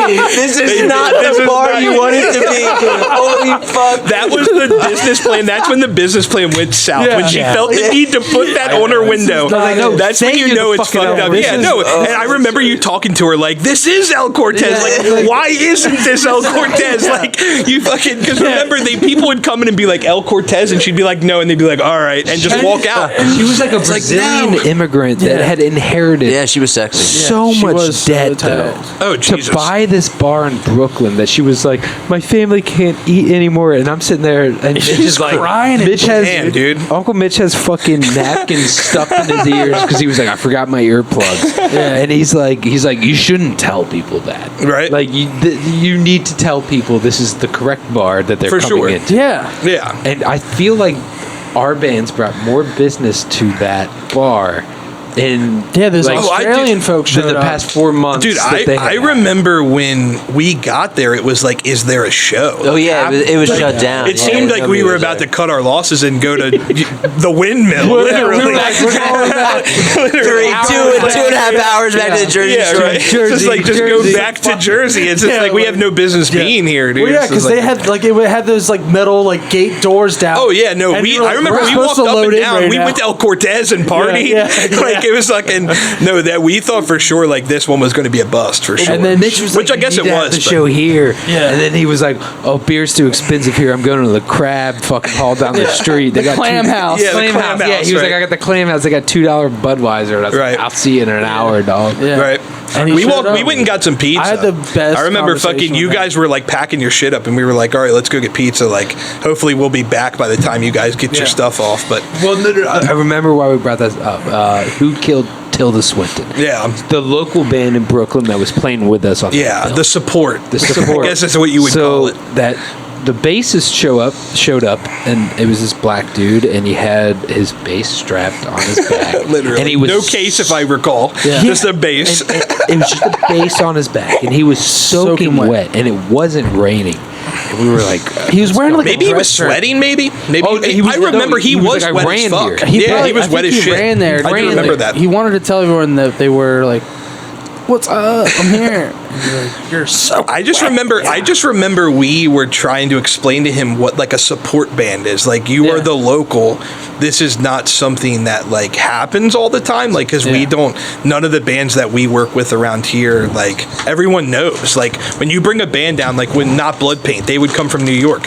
This is not
This
the
is
bar
not-
you want it to be. Holy fuck.
That was the business plan. That's when the business plan went south.
Yeah.
When she
Yeah.
felt the need to put that on her window.
not it.
That's when
Thank
you
you,
know
the
it's
fucking
fucked
El-
up.
this
Yeah,
is-
no. And I remember you talking to her like, "This is El Cortez.
Yeah.
Like, why isn't this El Cortez? Like, You fucking, because remember, people would come in and be like, El Cortez, and she'd be like, no, and they'd be like, all right, and just walk out.
She was like a Brazilian immigrant that had inherited
Yeah, she was sexy.
so
she
much
was so
debt,
tight.
though.
Oh, Jesus.
To buy this bar in Brooklyn that she was like, my family can't eat anymore, and I'm sitting there and
She's
just like
crying and
Mitch has,
Damn, dude.
Uncle Mitch has fucking napkins stuffed in his ears because he was like, I forgot my earplugs. And he's like, you shouldn't tell people that,
Right.
Like you need to tell people this is the correct bar that they're
For
coming
sure.
into.
Yeah.
Yeah.
And I feel like our bands brought more business to that bar in
There's
like,
Australian folks
in
showed
the
up.
past 4 months.
Dude,
that they
I
had.
remember when we got there, it was like, is there a show?
Oh yeah, it was shut down.
It seemed like we were about to cut our losses and go to the Windmill, literally. Literally.
Two and a half hours back to the Jersey
Yeah,
Shore.
right. It's just like, just go back to Jersey. It's just like, we have no business being here, dude.
Well, yeah,
It's just
because they
like-
had like it had those like metal like gate doors down.
Oh yeah, no.
And
We
you were like,
I remember
we're
we
supposed
walked
to
up
load
and
in
down.
right
We
now.
went to El Cortez and partied.
Yeah,
Like it was fucking no. That we thought for sure like this one was going to be a bust for sure.
And then Mitch was
which
like,
I guess
"You
it
need to have
was.
the
but-
show here."
Yeah.
And then he was like, "Oh, beer's too expensive here. I'm going to the Crab fucking hall down the street. They
The
got
Clam House.
Yeah, the
Clam
Clam
House. Yeah,
House,
he was
right.
like, "I got the Clam House. They got $2 Budweiser." And I was
Right.
like, "I'll see you in an hour, dog."
Yeah.
Right.
And he
We
showed
walked.
up.
We went and got some pizza.
I had the best
I remember fucking.
conversation
You
with him.
guys were like packing your shit up, and we were like, "All right, let's go get pizza." Like, hopefully, we'll be back by the time you guys get your
Yeah.
stuff off. But
Well, no, I remember why we brought that up. Who killed Tilda Swinton?
yeah,
The local band in Brooklyn that was playing with us on
yeah,
that bill.
the support.
The support.
I guess that's what you would call it.
That the bassist showed up, and it was this black dude, and he had his bass strapped on his back.
Literally,
and he was
no case, if I recall.
Yeah.
Just a bass.
And it was just a bass on his back, and he was soaking wet, and it wasn't raining. And we were like,
He was wearing like
Maybe
a
he was
dress shirt.
sweating. Maybe.
Oh, he was-
I remember
no,
he
he was
was
like, I
wet
ran
as fuck.
here.
He
Yeah,
probably-
he was
I
wet
think
as
he
shit.
ran there.
I do remember that.
He wanted to tell everyone that they were like, "What's up? I'm here." And you're like, "You're so."
I just remember we were trying to explain to him what like a support band is. Like you are
Yeah.
the local. This is not something that like happens all the time. Like because we
Yeah.
don't. None of the bands that we work with around here, like everyone knows. Like when you bring a band down, like when Not Blood Paint, they would come from New York.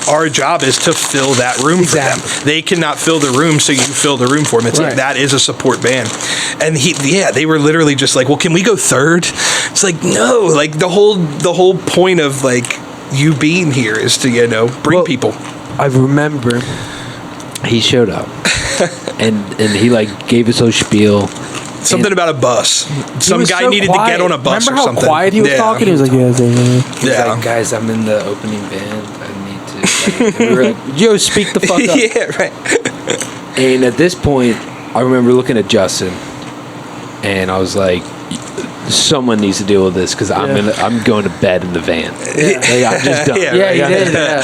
Our job is to fill that room for them. They cannot fill the room, so you fill the room for them. It's like
Right.
that is a support band. And they were literally just like, well, can we go third? It's like no, like the whole point of like you being here is to bring
Well,
people.
I remember he showed up, and he like gave his whole spiel.
Something about a bus. Some
was
guy
so
needed
quiet.
to get on a bus
Remember
or
how
something.
quiet he was
Yeah.
talking? He was like, "Yeah."
He was
Yeah.
like, "Guys, I'm in the opening band. I need to." Like, we were like, "Yo, speak the fuck up."
Yeah, right.
And at this point, I remember looking at Justin, and I was like, "Someone needs to deal with this because I'm going to bed in the van. Like, I'm just done."
Yeah,
Yeah, he
right.
did. Yeah.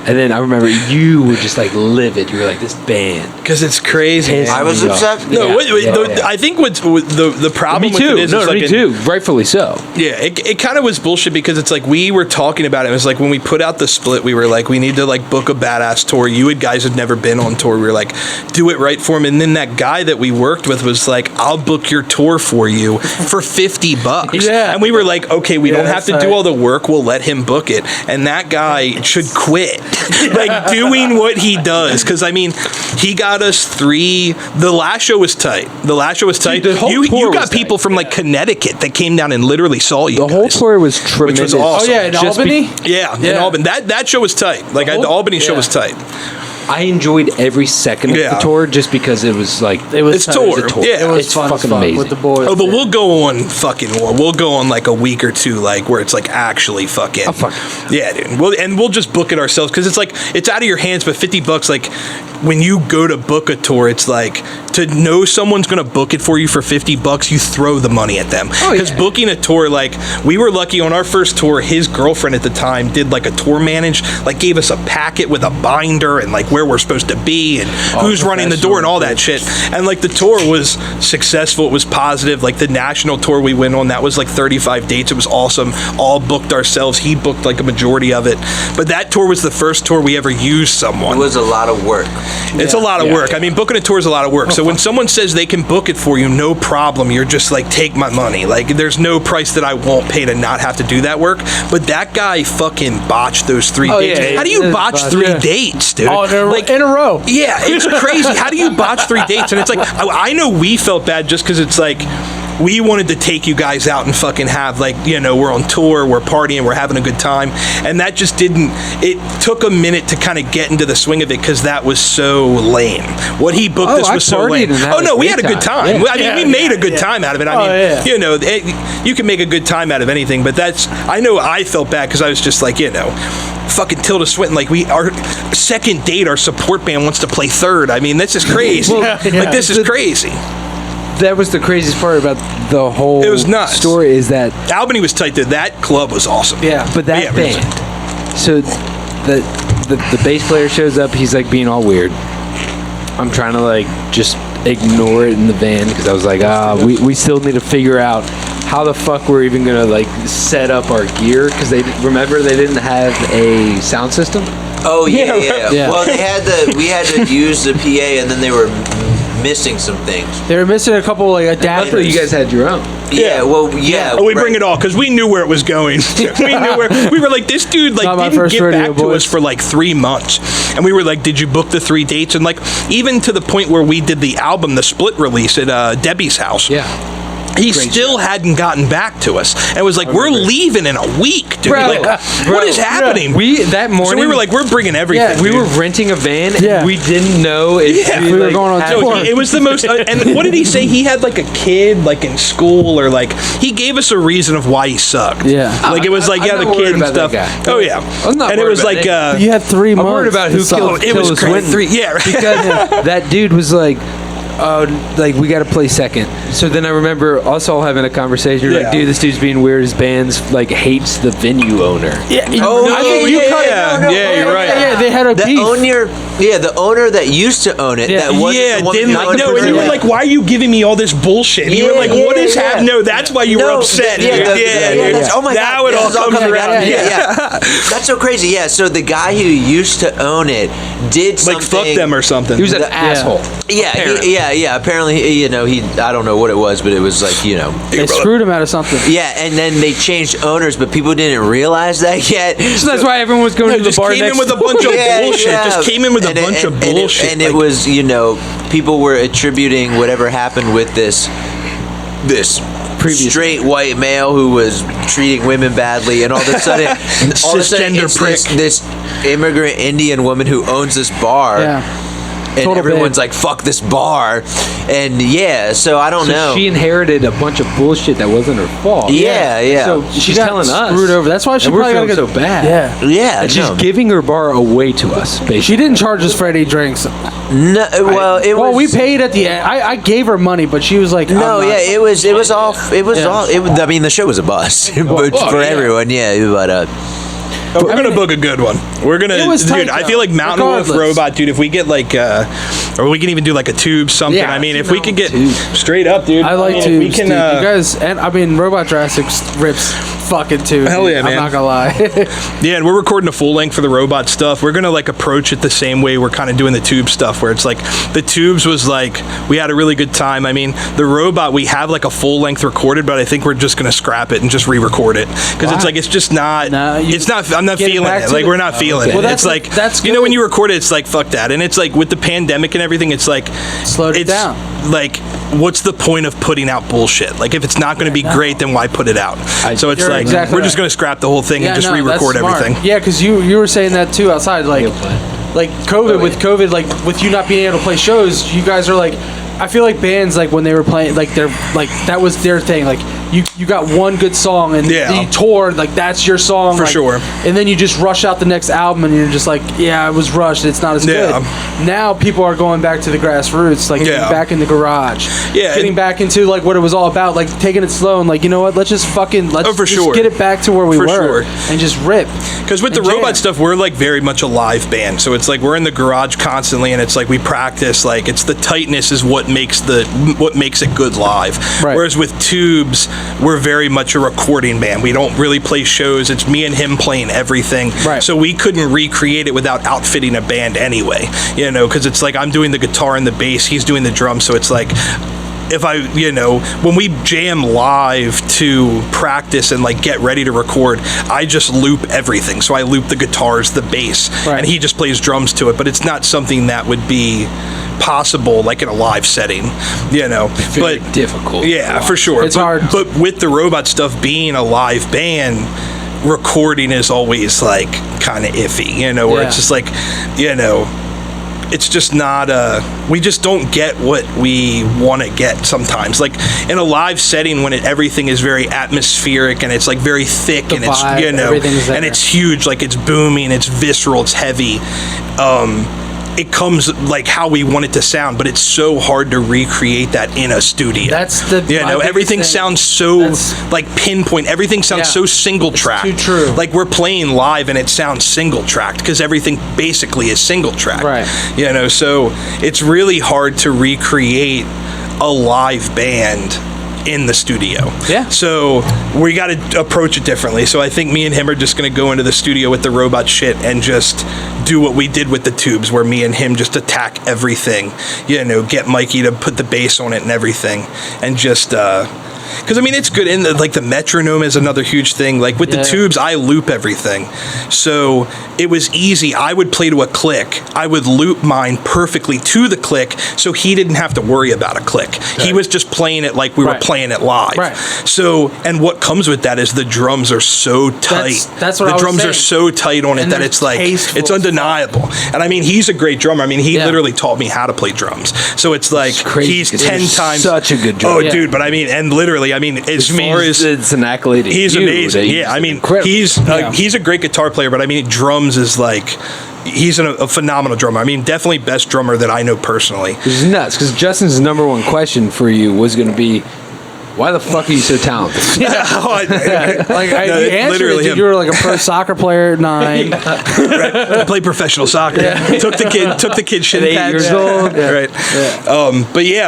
And then I remember you were just like livid. You were like, "This band."
Because it's crazy.
Pissed
I was
me off.
upset.
No,
Yeah.
I think what's the problem
Me
with
too.
it is
No,
it's like
me too. Rightfully so.
Yeah, it kind of was bullshit because it's like we were talking about it. It was like when we put out the split, we were like, we need to like book a badass tour. You guys had never been on tour. We were like, do it right for him. And then that guy that we worked with was like, I'll book your tour for you for $50.
Yeah.
And we were like, okay, we don't have to
that's
do
right.
all the work. We'll let him book it. And that guy should quit like doing what he does. Because I mean, he got us 3. The last show was tight.
the whole
You
tour
got
was
people
tight.
from like Connecticut that came down and literally saw you.
The whole
guys.
tour was tremendous.
awesome.
Oh yeah, in
Just
Albany.
Yeah, in
Yeah.
Albany. That show was tight. Like the Albany show
yeah.
was tight.
I enjoyed every second of
Yeah.
the tour just because it was like
It was
It's
tight.
tour.
It was a tour.
Yeah.
It was
It's
fun as
fucking
fuck
amazing.
with the boys.
Oh, but we'll go on we'll go on like a week or two, like where it's like actually fucking.
Oh, fuck.
Yeah, dude. We'll just book it ourselves because it's like it's out of your hands. But $50, like when you go to book a tour, it's like to know someone's gonna book it for you for $50, you throw the money at them.
Oh,
Because
yeah.
booking a tour, like we were lucky on our first tour, his girlfriend at the time did like a tour manage, like gave us a packet with a binder and like where we're supposed to be and who's running the door and all that shit. And like the tour was successful. It was positive. Like the national tour we went on, that was like 35 dates. It was awesome. All booked ourselves. He booked like a majority of it. But that tour was the first tour we ever used someone.
It was a lot of work.
It's a lot of work. I mean, booking a tour is a lot of work. So when someone says they can book it for you, no problem. You're just like, take my money. Like, there's no price that I won't pay to not have to do that work. But that guy fucking botched those 3 dates.
yeah,
How do you botch 3 dates, dude?
Oh, in a row.
Yeah, it's crazy. How do you botch 3 dates? And it's like, I know we felt bad just because it's like, we wanted to take you guys out and fucking have, like, you know, we're on tour, we're partying, we're having a good time. And that just it took a minute to kind of get into the swing of it because that was so lame. What he booked this was so lame. Oh, no, we had a good time. Yeah. I mean, we made a good time out of it. I mean, you know, you can make a good time out of anything, but I know I felt bad because I was just like, you know, fucking Tilda Swinton, like our second date, our support band wants to play third. I mean, this is crazy. Like, this is crazy.
That was the craziest part about the whole story is that
Albany was tight there. That club was awesome.
Yeah, but that band. So the bass player shows up. He's like being all weird. I'm trying to like just ignore it in the van because I was like, we still need to figure out how the fuck we're even gonna like set up our gear because they didn't have a sound system.
Oh yeah. Well, we had to use the PA, and then they were missing some things.
They were missing a couple like adapters.
You guys had your own.
Yeah. Well, yeah.
Oh, we bring it all because we knew where it was going. We were like, this dude like didn't get back to us for like 3 months, and we were like, did you book the 3 dates? And like even to the point where we did the album, the split release at Debbie's house.
Yeah.
He still hadn't gotten back to us, and was like, "We're leaving in a week, dude.
Bro,
like, what is happening?"
That morning,
so we were like, "We're bringing everything."
Yeah, we were renting a van, and we didn't know if
we were going on tour.
It was the most. And what did he say? He had like a kid, like in school, or like he gave us a reason of why he sucked.
Yeah,
like it was like
I'm
the kid and stuff. Oh yeah,
I'm not.
And it was like
you had 3 months.
I'm worried about who killed.
It was crazy. Yeah,
because that dude was like, like we got to play second. So then I remember us all having a conversation. You're like, dude, this dude's being weird. His band's like hates the venue owner.
Yeah.
I think you cut it. Yeah, you're right.
Yeah, they had a beef.
The owner that used to own it.
Yeah.
That wasn't the one
didn't
that
like. No, and you were like, why are you giving me all this bullshit? And you were like, what is happening? No, that's why you were upset.
Oh my god,
now it all comes around.
Yeah. That's so crazy. Yeah. So the guy who used to own it did something.
Like fuck them or something.
He was an asshole.
Yeah. Apparently, you know, I don't know what it was, but it was like, you know,
they screwed him out of something.
Yeah, and then they changed owners, but people didn't realize that yet.
So that's why everyone was going to the bar next.
Came in with a bunch of bullshit. Just came in with a bunch of bullshit.
And it was, you know, people were attributing whatever happened with this straight white male who was treating women badly, and all of a sudden it's this immigrant Indian woman who owns this bar. Yeah. And total everyone's like, fuck this bar. And so I don't know.
She inherited a bunch of bullshit that wasn't her fault.
Yeah.
So she's telling us.
Screwed over. That's why she probably got
so bad.
Yeah.
And she's giving her bar away to us, basically.
She didn't charge us for any drinks.
No, well,
we paid at the end. I gave her money, but she was like,
it was all. I mean, the show was a bust, but for everyone, but.
But we're gonna book a good one. We're gonna, dude. I feel like Mountainwolf Robot, dude. If we get like, or we can even do like a TOOBS something. Yeah, I mean, if we could get straight up, dude.
I like TOOBS. We can, you guys, and I mean, Robot Jurassic rips fucking too.
Hell yeah, man.
I'm not gonna lie.
Yeah, and we're recording a full length for the robot stuff. We're gonna like approach it the same way we're kind of doing the TOOBS stuff, where it's like the TOOBS was like we had a really good time. I mean, the robot we have like a full length recorded, but I think we're just gonna scrap it and just re-record it because it's like it's just not. It's not. I'm not feeling it. Like we're not feeling it. It's like that's you know when you record it, it's like fuck that. And it's like with the pandemic and everything, it's like
slowed it down.
Like, what's the point of putting out bullshit? Like, if it's not going to be great, then why put it out? So it's like we're just going to scrap the whole thing and just re-record everything.
Yeah, because you were saying that too outside, like COVID with COVID, like with you not being able to play shows, you guys are like, I feel like bands like when they were playing, like they're like that was their thing, like you got one good song and you toured, like that's your song
For sure.
And then you just rush out the next album and you're just like, yeah, I was rushed, it's not as good. Now people are going back to the grassroots, like getting back in the garage, getting back into like what it was all about, like taking it slow and like, you know what, let's just get it back to where we were and just rip.
Because with the robot stuff, we're like very much a live band, so it's like we're in the garage constantly, and it's like we practice. Like it's the tightness is what makes it good live.
Right.
Whereas with Tubes, we're very much a recording band. We don't really play shows. It's me and him playing everything.
Right.
So we couldn't recreate it without outfitting a band anyway. You know, because it's like I'm doing the guitar and the bass, he's doing the drums. So it's like, if I, when we jam live to practice and like get ready to record, I just loop everything. So I loop the guitars, the bass, and he just plays drums to it. But it's not something that would be possible like in a live setting,
Very difficult.
Yeah, for sure.
It's hard.
But with the robot stuff being a live band, recording is always like kind of iffy, where it's just like, it's just not we just don't get what we want to get sometimes. Like in a live setting when everything is very atmospheric and it's like very thick and
vibe,
it's and it's huge, like it's booming, it's visceral, it's heavy. It comes like how we want it to sound, but it's so hard to recreate that in a studio.
That's the
everything sounds so like pinpoint. Everything sounds so single track.
Too true.
Like we're playing live and it sounds single tracked because everything basically is single track.
Right.
So it's really hard to recreate a live band in the studio.
Yeah.
So we got to approach it differently. So I think me and him are just going to go into the studio with the robot shit and just do what we did with the Tubes, where me and him just attack everything. Get Mikey to put the bass on it and everything, and just. Because it's good. And the metronome is another huge thing. Like with the Tubes, I loop everything, so it was easy. I would play to a click. I would loop mine perfectly to the click, so he didn't have to worry about a click. Right. He was just playing it like we were playing it live.
Right.
So, and what comes with that is the drums are so tight.
That's what
the drums are so tight on it that it's like it's undeniable. And he's a great drummer. He literally taught me how to play drums. So it's like he's 10 times
such a good drummer.
Oh, dude! But and literally. As far as
it's an accolade,
he's amazing. Yeah, he's a great guitar player, but drums is like he's a phenomenal drummer. Definitely best drummer that I know personally.
Which is nuts because Justin's number one question for you was going to be, why the fuck are you so talented?
You answered it, dude, you were like a pro soccer player at 9.
I played professional soccer. Took the kid shin
at 8 years old.
Right.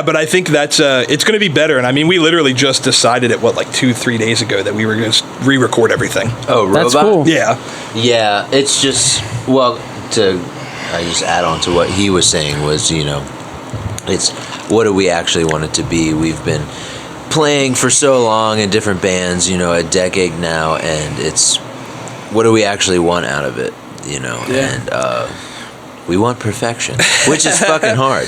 But I think that's it's going to be better. And we literally just decided it 2-3 days ago that we were going to re-record everything.
Oh, Robot?
That's cool.
Yeah. It's just I just add on to what he was saying was it's what do we actually want it to be? We've been playing for so long in different bands, a decade now, and it's what do we actually want out of it, and we want perfection, which is fucking hard.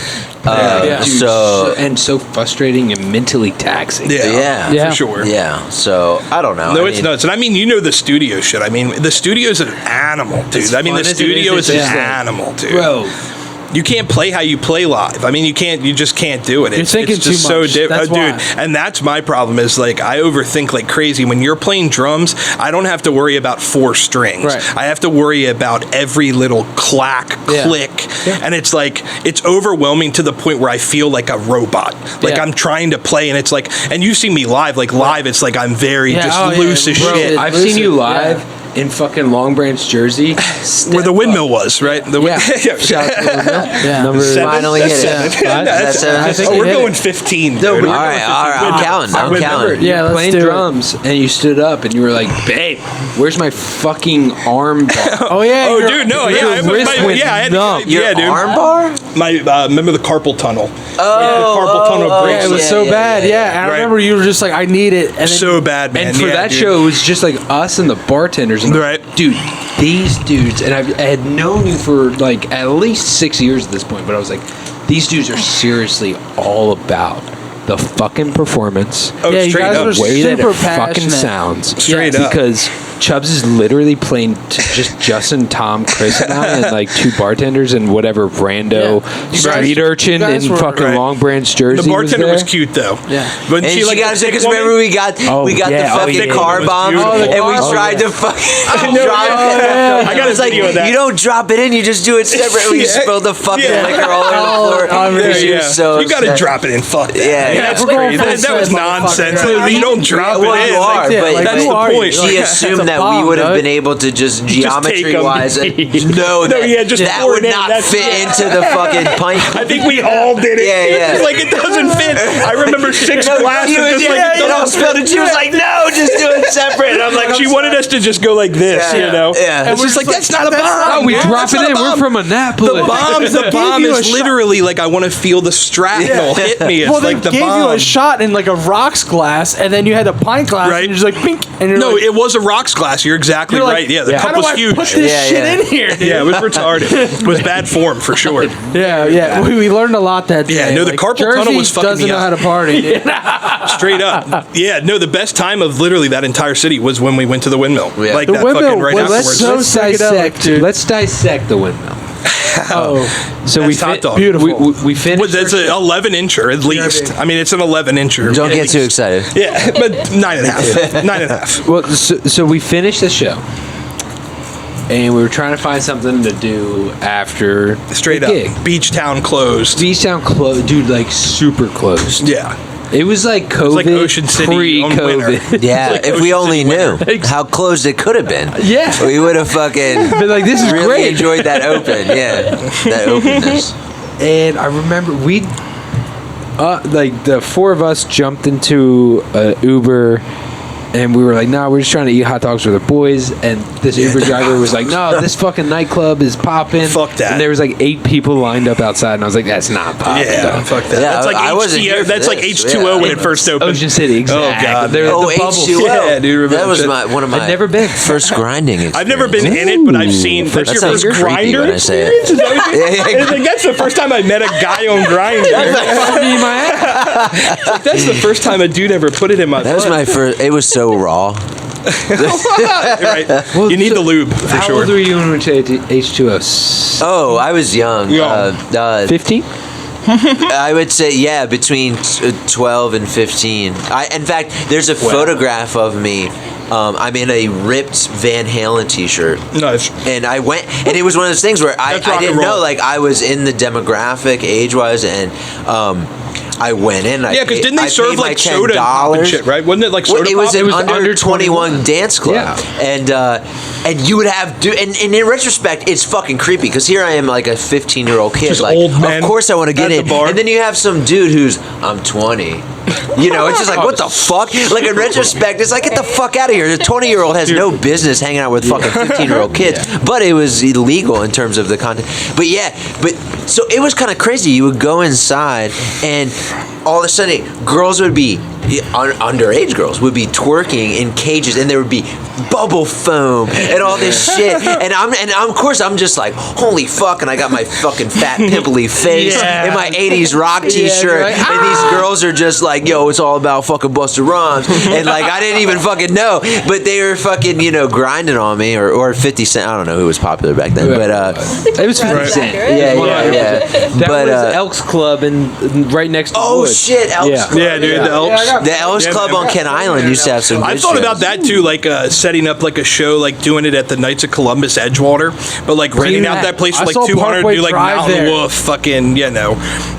So frustrating and mentally taxing.
Yeah, for sure.
Yeah, so I don't know.
No, it's nuts. And the studio shit. The studio is an animal, dude. The studio is an animal, dude.
Bro.
You can't play how you play live. You just can't do it.
You're thinking
it's just
too much.
So different,
dude.
And that's my problem. Is I overthink like crazy. When you're playing drums, I don't have to worry about 4 strings.
Right.
I have to worry about every little clack, click, and it's overwhelming to the point where I feel like a robot. I'm trying to play, and it's like, and you've seen me live. Live, it's like I'm very loose as shit.
I've seen you live. Yeah. In fucking Long Branch, Jersey,
where the Windmill was, right?
Shout out to the Windmill.
Number 7.
Finally hit it.
We're going 15. Dude.
All right. I'm counting.
Yeah, let's playing drums, and you stood up, and you were like, "Babe, where's my fucking arm bar?"
Dude, no,
arm bar?
Remember the carpal tunnel?
The carpal
tunnel breaks. It was so bad. Yeah, I remember you were just like, "I need it," and
so bad, man.
And for that show, it was just like us and the bartenders.
Right.
Dude, these dudes, and I had known you for at least 6 years at this point, but I was like, these dudes are seriously all about the fucking performance.
Straight up.
The way that it fucking sounds.
Straight up.
Because Chubs is literally playing just Justin, Tom, Chris, and I, and like 2 bartenders and whatever rando street urchin in fucking Long Branch, Jersey.
The bartender was
there.
cute though.
Yeah.
But
And
she
she
like
got because remember we got the fucking car
It was
bomb
beautiful.
and we
Oh,
tried to fucking drop it.
I got a
It's like
video of that.
you don't drop it in, you just do it separately. We spilled the fucking liquor all over the floor. She was so
you gotta
upset.
drop it in. Fuck that.
Yeah,
That's
we're going
crazy.
for
That was
the
nonsense.
motherfucker.
You don't drop
Well,
it in.
you are,
yeah,
but
like,
that's
who
the
are
point.
you?
she
It's
assumed
a
that
bomb,
we would have
dog.
been able to just geometry wise
take 'em.
know that
yeah, just
that
pour
would
it in.
not
That's-
fit into the fucking pint.
I think we all did it.
Yeah.
It's like it doesn't fit. I remember 6
No,
glasses
she was,
just like
it all spilled, and she was like, "No, just do it separate." And I'm like,
she wanted us to just go like this,
Yeah,
you know?
yeah.
And
And
we're just like, that's not a bomb.
Oh, we
man.
drop
That's
it
not a
in. We're
bomb.
from Annapolis.
The bomb
you a
is
shot.
literally like I want to feel the shrapnel hit me. It's
Well, they
like the
gave
bomb.
you a shot in like a rocks glass, and then you had a pint glass,
Right.
and you're just like pink, and you're
No,
like,
it was a rocks glass. You're exactly
you're like,
right. Yeah, the
how
cup
do
was
I
huge.
put this
Yeah,
shit
yeah.
in here? Dude?
Yeah, it was retarded. It was bad form for sure.
Yeah. We learned a lot that day.
Yeah, no, the carpal tunnel
Jersey
was fucking
doesn't
me
know
up.
how to party. Dude.
Straight up. Yeah, no, the best time of literally that entire city was when we went to the Windmill.
Yeah.
Like
The
that
Windmill
fucking right
was
afterwards.
so
Let's
psychedelic,
dissect.
dude.
Let's dissect the Windmill.
Oh,
So
That's hot dog.
Beautiful.
We finished.
Well, that's an 11 incher at least. I mean, it's an 11 incher.
Don't
at
get too
least.
excited.
Yeah, but 9.5. 9.5.
Well, so we finished the show, and we were trying to find something to do after
Straight
the
up.
gig.
Beach Town closed.
Beach Town closed, dude. Like super closed.
Yeah.
It was like COVID,
like Ocean City on winter.
pre-COVID.
Yeah,
Like
if we
Ocean
only
City
knew
winter.
how closed it could have been.
Yeah.
We would have fucking
But like this is
really
great.
enjoyed that open. Yeah, that openness.
And I remember we, like the 4 of us jumped into an Uber, and we were like, "No, we're just trying to eat hot dogs with our boys." And this Uber driver was like, "No, this fucking nightclub is popping."
Fuck that.
And there was like 8 people lined up outside, and I was like, "That's not popping."
Yeah,
dog."
fuck that.
Yeah,
that's like
I wasn't here for
That's like
this,
H2O
yeah.
when it first opened.
Ocean City, exactly.
Oh, God.
They're
Oh,
the bubble.
H2O.
Yeah, dude, remember
That was
that?
one of my
I've never been.
first grinding experience.
I've never been in it, but I've seen. That's
That
your first
sounds creepy
grinder
when I say it.
experience? Is that what you-
Yeah, yeah.
It's like, that's the first time I met a guy on Grindr.
Me, my ass.
That's the first time a dude ever put it in my
That was
butt.
my first. It was so raw.
Right. You need the lube for
How
sure.
old were you when we went to H2O?
Oh, I was young.
Young.
15.
I would say, yeah, between 12 and 15. In fact, there's a photograph of me. I'm in a ripped Van Halen t-shirt.
Nice.
And I went, and it was one of those things where I
That's rock
didn't
and roll.
know, like, I was in the demographic age-wise, and I went in.
Yeah, because didn't they serve like soda and pop and shit, right? Wasn't it like soda
Well, it was
pop?
an under 21 dance club,
Yeah.
and you would have and in retrospect, it's fucking creepy because here I am like a 15-year-old kid,
Just
like
old men
of course I want to get
at the
in,
bar.
and then you have some dude who's I'm 20. You know, it's just like, what the fuck? Like, in retrospect, it's like, get the fuck out of here. The 20-year-old has no business hanging out with fucking 15-year-old kids. But it was illegal in terms of the content. But yeah, so it was kind of crazy. You would go inside, and all of a sudden, girls would be, underage girls would be twerking in cages, and there would be bubble foam and all this shit. And of course, I'm just like, holy fuck, and I got my fucking fat, pimply face and my 80s rock t-shirt,
like,
and these girls are just like, yo, it's all about fucking Busta Rhymes, and like I didn't even fucking know, but they were fucking, grinding on me, or 50 Cent. I don't know who was popular back then, but
It was 50
Right.
Cent.
yeah.
That
But
was Elks Club and right next to
oh
Woods.
shit, Elks
Yeah.
Club.
Yeah, dude, the Elks.
The Elks
Yeah,
Club
man.
on Kent Island used to have some good
I thought
shows.
about that too, like setting up like a show, like doing it at the Knights of Columbus, Edgewater, but like renting out that place for
I
like
saw
200,
Parkway
do like
Drive there.
Mountainwolf, fucking,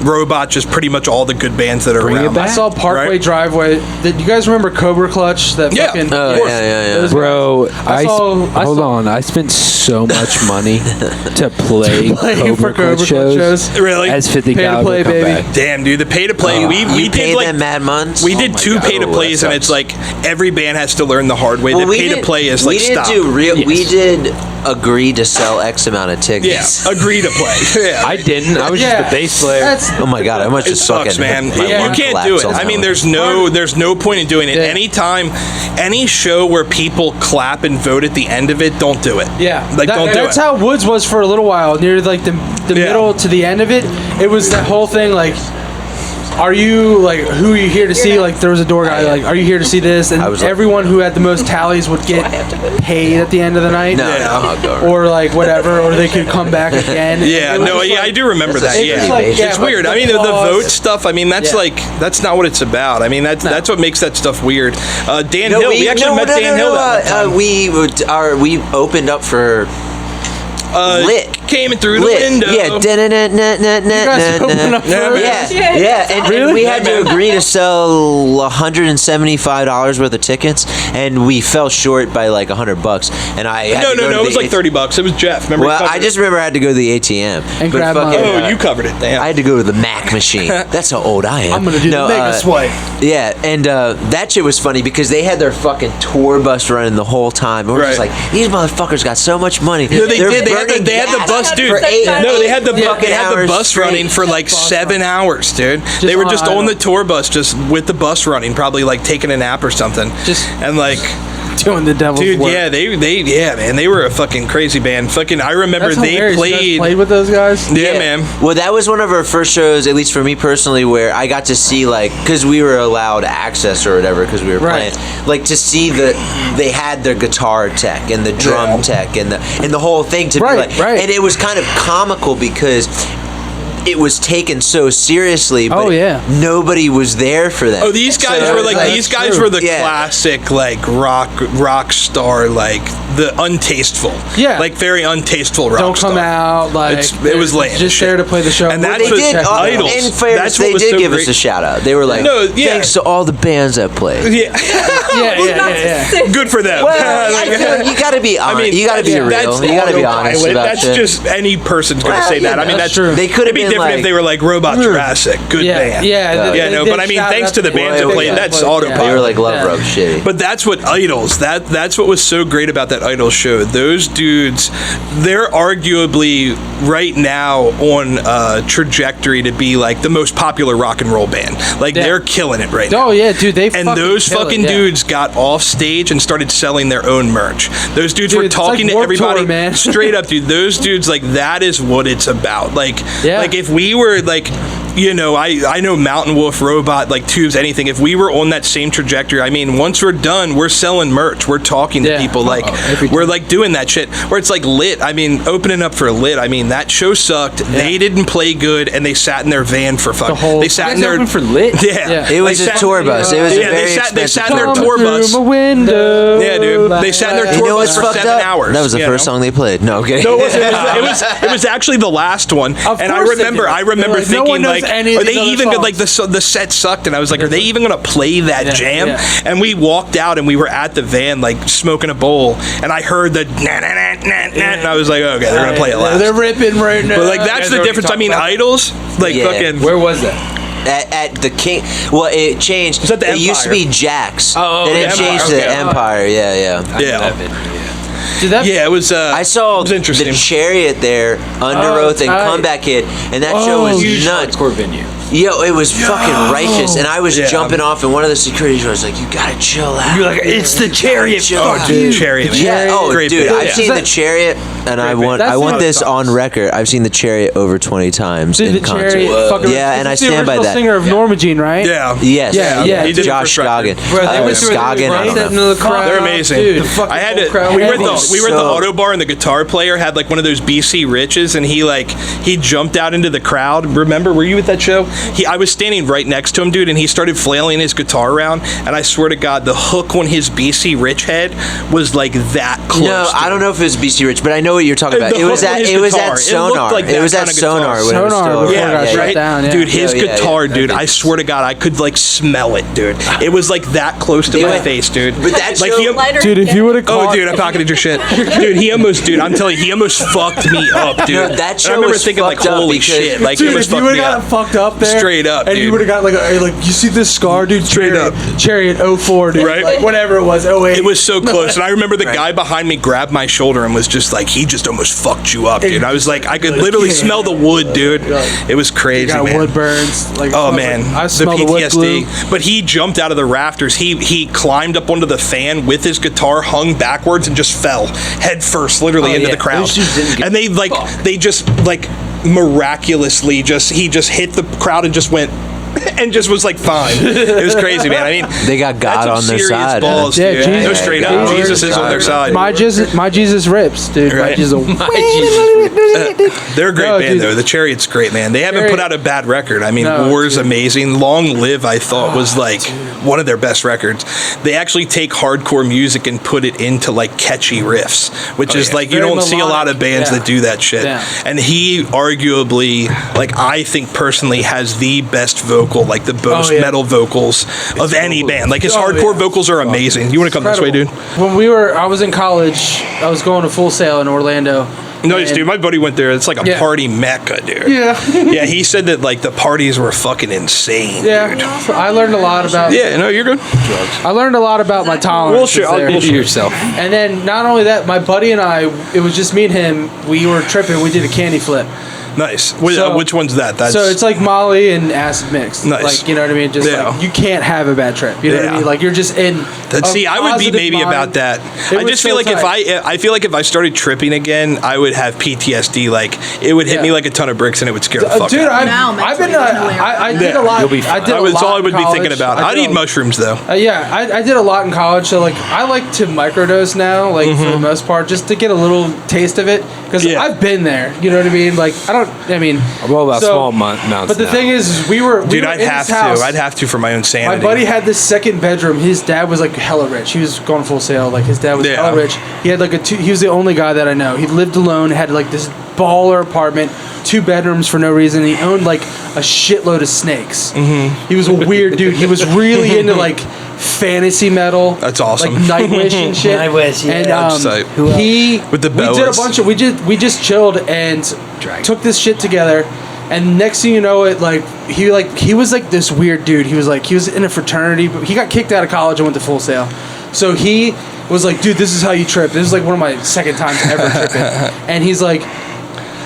Robot, just pretty much all the good bands that are
Bring it
around.
back.
I saw Parkway
Right.
Driveway. Did you guys remember Cobra Clutch? That
Yeah.
fucking
Oh,
Of course.
yeah.
those
Bro,
I saw-
hold on. I spent so much money to play
for
Cobra Clutch shows.
Really?
As 50
Pay to
caliber
play, baby.
comeback.
Damn, dude, the pay to play. we
you
did
paid
like
them mad months.
we did
my
2
God.
pay to
Oh,
plays,
that
and it's
sucks.
like every band has to learn the hard way.
Well,
The pay to play is like
we didn't
stop.
do real. We
Yes.
did agree to sell X amount of
Yeah,
tickets.
agree to play. Yeah.
I didn't. I was
Yeah.
just the bass player.
That's
Oh my god, I must
It
just
sucks,
fucking.
man.
my
You
lung
can't do
collapsed
it.
on
I
that
mean,
one.
there's no point in doing it.
Yeah.
Anytime, any show where people clap and vote at the end of it, don't do it.
yeah.
Like, don't do
That's
it.
how Woods was for a little while. Near like the
Yeah.
middle to the end of it, it was that whole thing like are you like who are you here to see? Like there was a door guy. Like, are you here to see this? And
I was like-
everyone who had the most tallies would get paid at the end of the night.
No,
Yeah.
no, I'll go.
Or like whatever, or they could come back again.
Yeah,
It was
no,
just
yeah,
like-
I do remember that.
That's a
Yeah,
city base.
it's weird.
but
I mean, the
applause.
vote stuff. I mean, that's
Yeah.
like that's not what it's about. I mean, that's what makes that stuff weird. Dan Hill, we actually met Dan Hill.
We opened up for Lit.
Came in through the
Lit.
window.
Yeah.
You guys open up
Yeah,
for
man.
us?
Yeah. And we had to agree to sell $175 worth of tickets, and we fell short by like $100. And I had to go to
No, it was
the
like $30. It was Jeff. Remember?
Well,
he
I
covered
just
it?
remember I had to go to the ATM
And
But
grab
fucking,
my-
Oh, you covered it. Damn.
I had to go to the Mac machine. That's how old I am.
I'm gonna do the mega swipe.
Yeah, and that shit was funny because they had their fucking tour bus running the whole time. And we're just
Right.
like, these motherfuckers got so much money.
No, they
They're
did. They had
burning
the
gas
bus, dude.
for eight-
No, they had the
fucking
they had the
hours
bus
straight.
running for like 7 hours, dude. They were
on
just
idle.
on the tour bus, just with the bus running, probably like taking a nap or something. And like,
Doing the devil's
dude,
work.
yeah, man, they were a fucking crazy band. Fucking, I remember
That's
they
hilarious. You guys
played.
played with those guys.
Yeah, man.
Well, that was one of our first shows, at least for me personally, where I got to see, like, because we were allowed access or whatever, because we were
Right.
playing, like, to see they had their guitar tech and the drum
Yeah.
tech and the whole thing to
Right,
be like,
right.
and it was kind of comical because it was taken so seriously, but
Oh, yeah.
nobody was there for that.
Oh, these guys
So
were
it was
like these guys
true.
were the
Yeah.
classic like rock star, like the untasteful,
Yeah.
like very untasteful rock
Don't come
star.
out like
It was lame.
Just
shit.
there to play the show.
And
Well,
that's
They
what
did,
Idols.
in fairness,
That's what
they
was
did
so
give us
great.
a shout out. They were like,
No, yeah.
thanks to all the bands that played.
Yeah,
yeah.
good for them.
Well, I feel like you gotta be honest. You gotta be real.
that's
You gotta be honest
autopilot.
about
That's
shit.
just any person's gonna
Well,
say that.
you
I mean,
know,
that's
true.
They could
It'd
have
be
been
different
like,
if they were like Robot Jurassic, good band.
Yeah,
Yeah, no, but I mean, thanks to the bands that played, that's autopilot.
they were like Love
Yeah.
Rug shitty.
But that's what Idols. That's what was so great about that Idols show. Those dudes, they're arguably right now on a trajectory to be like the most popular rock and roll band. Like
Yeah.
they're killing it right now.
Oh yeah, dude. They
And those
kill it,
fucking
yeah.
dudes got off stage and started selling their own merch. Those dudes
Dude,
were
it's
talking
like
to
Warped
everybody,
Tour, man.
straight up, dude. Those dudes, like, that is what it's about. Like,
Yeah.
like if we were like, you know, I know Mountainwolf, Robot, like Tubes, anything. If we were on that same trajectory, I mean, once we're done, we're selling merch. We're talking to
Yeah.
people. Like,
every
we're
time.
like doing that shit. Where it's like Lit. I mean, opening up for Lit. I mean, that show sucked. They didn't play good, and they sat in their van for fun.
whole-
They sat
You
in
guys
their
open for Lit?
Yeah.
Yeah.
It was
They
a
sat-
tour bus. It was a
Yeah,
very
they sat in their
expensive
tour bus.
Through my window.
Yeah, dude. They sat in their
You
tour
know
bus
what's
for
fucked
7
up?
hours.
That was the
you
first
know?
song they played. No, okay.
No, it was actually the last one,
Of
and I
course they
remember
did. They're like, no
thinking
one knows
like,
any of
are they
these other
even
songs.
like the set sucked, and I was like, are they even gonna play that jam?
yeah.
And we walked out, and we were at the van like smoking a bowl, and I heard the na na na na na, and I was like, okay, they're gonna play it last.
They're ripping right now.
But like that's the
already
difference. I
talked
mean,
about it.
Idols, like
Yeah.
fucking.
Where was that?
At the King, well, it changed.
It's at the
It used to
Empire.
be Jack's.
Oh,
then
the
it changed
Empire,
to the
okay.
Empire. Yeah, yeah.
Yeah,
Dude, that,
yeah, it was.
I saw
it was interesting.
the Chariot there, Under
Oh,
Oath, and
tight.
Comeback Kid, and that show was
Huge
nuts.
hardcore venue.
Yo, it was fucking righteous, and I was
Yeah.
jumping off, and one of the security was like, "You gotta chill out."
You're like, it's the Chariot.
Chill
Oh,
out.
dude, Chariot. man.
Yeah. Oh,
Great
dude,
band.
I've seen the Chariot, and I want
That's the-
this on record. I've seen the Chariot over 20 times
Dude,
in
the
concert.
Chariot. Fucking
Yeah, and I
it's the
stand by
original
that.
Singer of Norma Jean, right?
Yeah.
Yes.
Yeah,
he did it
Josh
for
Scoggin.
Shrek.
Bro, they went through
Scoggin, I don't know.
the crowd.
They're amazing.
Dude, the fucking
I had
whole
to.
crowd.
We were at
Everything's
the
so-
auto bar, and the guitar player had like one of those BC Riches, and he jumped out into the crowd. Remember? Were you at that show? I was standing right next to him, dude, and he started flailing his guitar around, and I swear to God, the hook on his BC Rich head was like that close.
No, I don't know if it was BC Rich, but I know what you're talking about.
The
It was
hook on
at
his
it was
guitar.
at
It looked
Sonar.
like
It
that
was at
kind of guitar.
Sonar when it was
Sonar
still
before it
Yeah,
got shut
right.
down, yeah.
Dude, his
Yeah, yeah,
guitar,
yeah.
dude. I swear to God, I could like smell it, dude. It was like that close to
It
my
went-
face, dude.
but that
like
show-
Lighter
Dude, if you would have
Oh,
caught,
dude, I pocketed your shit. Dude, I'm telling you, he almost fucked me up, dude.
No, that
And
show
I remember
was
thinking, like,
fucked up
holy
because-
shit. Like, he
dude,
almost
if you
fucked
would
me
have
up.
gotten fucked up there,
Straight up,
and you
dude.
would have got like you see this scar, dude.
Straight
Chariot,
up.
Chariot 04, dude.
Right?
Like whatever it was, 08.
It was so close. And I remember the
Right.
guy behind me grabbed my shoulder and was just like, he just almost fucked you up, dude. I was like, I could literally smell the wood, dude. It was crazy,
got
man.
wood burns. Like,
Oh
smells
man,
like, I
the
smell the wood glue.
PTSD. But he jumped out of the rafters. He climbed up onto the fan with his guitar hung backwards and just fell head first, literally into
yeah.
the crowd.
Those dudes didn't get
And they just miraculously he just hit the crowd and just went and just was like fine. It was crazy, man. I mean,
They got God
that's some
on their
serious
side.
balls,
Yeah,
dude.
Jesus.
No, straight up.
Yeah,
Jesus is on their side.
My Jesus rips, dude. My
Right.
Jesus.
They're a great
No,
band,
dude.
though. The Chariot's great, man. They haven't put out a bad record. I mean,
No,
War's
dude.
amazing. Long Live, I thought, was like one of their best records. They actually take hardcore music and put it into like catchy riffs, which is like you
Very
don't see a lot of
melodic.
bands
Yeah.
that do that shit.
Yeah.
And he arguably, like, I think personally, has the best vocal, like the most
yeah.
metal vocals of any band. Like his
Oh,
hardcore
yeah.
vocals are amazing. You want to come this way, dude?
When I was in college, I was going to Full Sail in Orlando.
Nice,
and-
dude. My buddy went there. It's like a
Yeah.
party mecca, dude.
Yeah.
Yeah, he said that like the parties were fucking insane.
Yeah,
dude.
I learned a lot about.
Yeah, no, you're good.
I learned a lot about my tolerance.
Bullshit, I'll
there.
bullshit.
yourself.
And then not only that, my buddy and I, it was just me and him. We were tripping. We did a candy flip.
Nice.
So-
Which one's that? That's
So it's like Molly and acid mixed.
Nice.
Like, you know what I mean? Just
Yeah.
like, you can't have a bad trip. You know what
Yeah.
I mean? Like, you're just in.
See, I would be maybe about that. I just feel like I feel like if I started tripping again, I would have PTSD. Like it would hit
Yeah.
me like a ton of bricks, and it would scare the fuck
Dude,
out of me.
I've been. I did
Yeah.
a lot.
You'll be fine.
I did a
That's
lot
all I
in
would be thinking
college.
about.
I
I'd
did
eat
a-
mushrooms though.
Yeah, I did a lot in college, so like I like to microdose now, like for the most part, just to get a little taste of it, because
Yeah.
I've been there. You know what I mean? Like I mean,
I'm all about
so-
small amounts.
But the
now.
thing is, we were
Dude,
were
I'd
in
have
his house.
to. I'd have to for my own
My
sanity.
buddy had this second bedroom. His dad was like hella rich. He was going full sale. Like his dad was
Yeah.
hella rich. He had like he was the only guy that I know. He lived alone. Had like this baller apartment, 2 bedrooms for no reason. He owned like a shitload of snakes. Mm-hmm. He was a weird dude. He was really into like fantasy metal.
That's awesome.
Like Nightwish and shit.
Nightwish, yeah.
And
That's tight. With the
we did a
bells.
bunch of we just chilled and took this shit together. And next thing you know, he was like this weird dude. He was in a fraternity, but he got kicked out of college and went to Full Sail. So he was like, dude, this is how you trip. This is like one of my second times ever tripping. And he's like,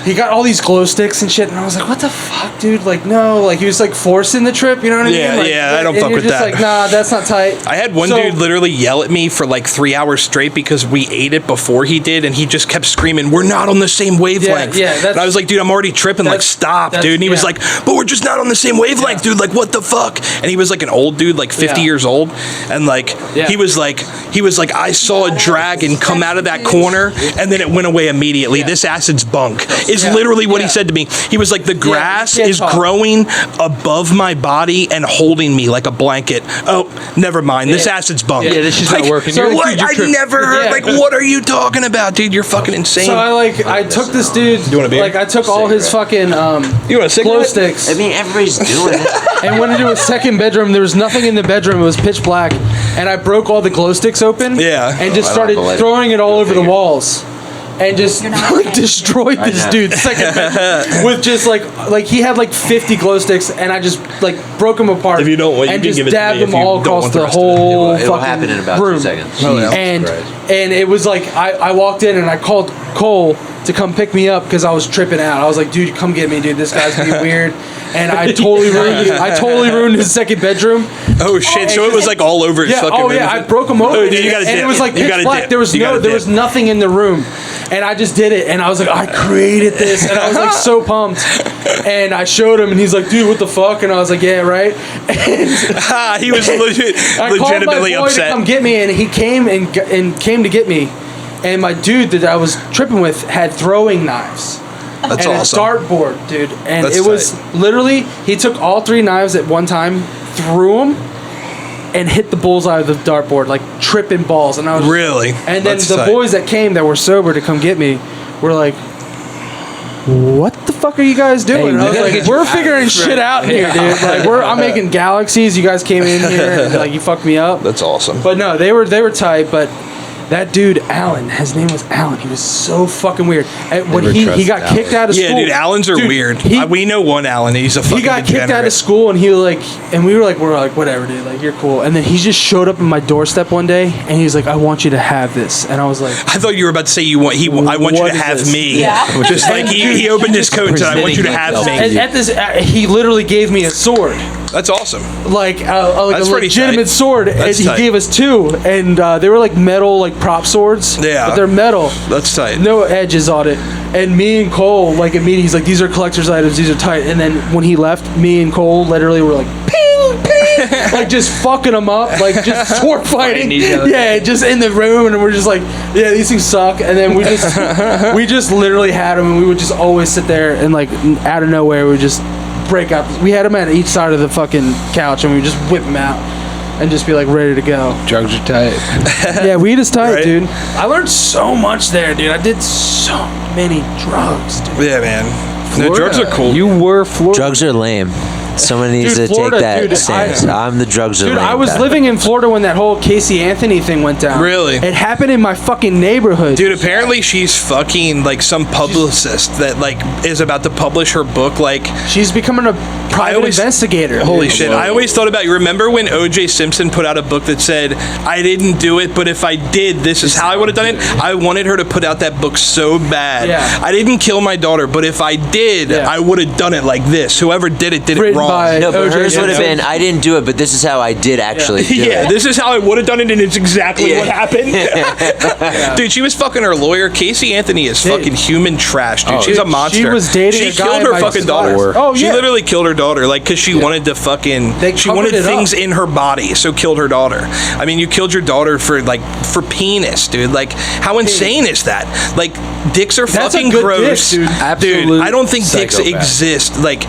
he got all these glow sticks and shit, and I was like, "What the fuck, dude? Like, no." Like, he was like forcing the trip. You know what I mean?
Yeah,
Like,
yeah, I don't
and
fuck
you're
with
just
that.
Like, nah, that's not tight.
I had one
So-
dude literally yell at me for like 3 hours straight because we ate it before he did, and he just kept screaming, "We're not on the same wavelength."
Yeah,
and I was like, "Dude, I'm already tripping. Like,
that's-
stop,
that's-
dude." And he was
yeah.
like, "But we're just not on the same wavelength, dude. Like, what the fuck?" And he was like an old dude, like 50
Yeah.
years old, and like
Yeah.
he was like, "I saw a dragon come out of that corner, and then it went away immediately.
Yeah.
This acid's bunk." Is
Yeah.
literally what he
Yeah.
said to me. He was like, "The grass
can't
is
talk.
growing above my body and holding me like a blanket." Oh, never mind. This
Yeah.
acid's bunk.
Yeah, this shit's not working.
So
You're like,
What?
dude, you're
I
tripping.
never heard.
Yeah.
Like, what are you talking about, dude? You're fucking insane.
So I took this dude.
You want a beer?
Like, I took all his fucking
You want a
glow
cigarette?
sticks
I mean, everybody's doing it.
and went into a second bedroom. There was nothing in the bedroom. It was pitch black, and I broke all the glow sticks open.
Yeah.
and just
I
started
don't believe it.
throwing it all over the
figure.
walls. And just like destroyed this
know.
dude's second bedroom with just like he had like 50 glow sticks, and I just like broke them apart.
If you don't want, you
and
can
just
give it to
dabbed
me if
them
you
all
don't
across
want the
the
rest of it.
whole
It'll
fucking
happen in about
room.
2 seconds.
Oh, yeah.
And
Christ.
and it was like I walked in and I called Cole to come pick me up because I was tripping out. I was like, dude, come get me, dude. This guy's being weird. And I totally ruined his second bedroom.
Oh shit! So it was like all over his
Yeah.
fucking
Oh
room.
yeah. I broke him open.
Oh, dude, you gotta
and
dip.
it was like
You
pitch
gotta
black.
dip.
There was
You gotta
there was
dip.
nothing in the room, and I just did it. And I was like, I created this, and I was like so pumped. And I showed him, and he's like, dude, what the fuck? And I was like, yeah, right. And
He was
I called my
legitimately
boy
upset.
to come get me, and he came and came to get me. And my dude that I was tripping with had throwing knives.
That's
and
awesome.
a dartboard, dude. And
That's
it was literally, he took all 3 knives at one time, threw them, and hit the bullseye of the dartboard, like tripping balls. And I was
Really?
And then
That's
the
tight.
boys that came that were sober to come get me were like, what the fuck are you guys doing?
Hey,
And I
we
was
gotta
like,
get you
we're
out of
figuring
this,
shit out here, dude. Like, I'm making galaxies. You guys came in here and like you fucked me up.
That's awesome.
But no, they were tight. But that dude, Alan, his name was Alan. He was so fucking weird. And when
Never
he
trust
got kicked out of school.
Yeah, dude, Allens are
Dude,
weird.
he-
We know one Allen. He's a fucking
he got kicked out of
degenerate.
school, and he was like, and we were like, whatever, dude, like you're cool. And then he just showed up at my doorstep one day, and he was like, I want you to have this, and I was like,
I thought you were about to say I want you
What
to
is
have
this?
me.
Yeah.
Just like he opened his coat and said, I want you to have me.
at this, he literally gave me a sword.
That's awesome.
like
That's
a
pretty
legitimate
tight.
sword,
That's
and he
tight.
gave us 2, and they were like metal, like prop swords.
Yeah.
but they're metal.
That's tight.
No edges on it. And me and Cole, like immediately, he's like, "These are collector's items. These are tight." And then when he left, me and Cole literally were like, "Ping, ping," like just fucking them up, like just sword fighting.
each other.
Yeah, just in the room, and we're just like, "Yeah, these things suck." And then we just literally had them, and we would just always sit there and like out of nowhere, we would just break up. We had them at each side of the fucking couch, and we would just whip them out and just be like ready to go.
Drugs are tight.
Yeah, weed is tight,
Right.
dude. I learned so much there, dude. I did so many drugs, dude.
Yeah, man. No, drugs are cool.
You were Florida.
Drugs are lame. Someone needs
Dude,
to
Florida,
take that
dude,
stance. I'm the drugs are
Dude,
lame.
I was
guy.
living in Florida when that whole Casey Anthony thing went down.
Really?
It happened in my fucking neighborhood.
Dude, apparently she's fucking like some publicist that like is about to publish her book. Like,
She's becoming a private investigator.
Holy shit! I always thought about you. Remember when O.J. Simpson put out a book that said, "I didn't do it, but if I did, this is how I would have done it." I wanted her to put out that book so bad.
Yeah.
I didn't kill my daughter, but if I did,
Yeah.
I would have done it like this. Whoever did it
Written
wrong.
by
No, but
O.J.
hers would have
Simpson.
been, I didn't do it, but this is how I did actually do
Yeah,
it.
this is how I would have done it, and it's exactly
Yeah.
what happened. Dude, she was fucking her lawyer. Casey Anthony is
Dude.
fucking human trash, dude. She's a monster.
She was dating
She
a guy
killed
in
her
my
fucking
class.
daughter.
Oh,
She
yeah.
literally killed her daughter, like, because she wanted to fucking.
They
She
covered
wanted
it
things
up.
in her body, so killed her daughter. I mean, you killed your daughter for penis, dude. Like, how insane is that? Like, dicks are
That's a
fucking
good
gross,
dick, dude.
Dude,
Absolute
I don't think dicks
psychopath.
exist like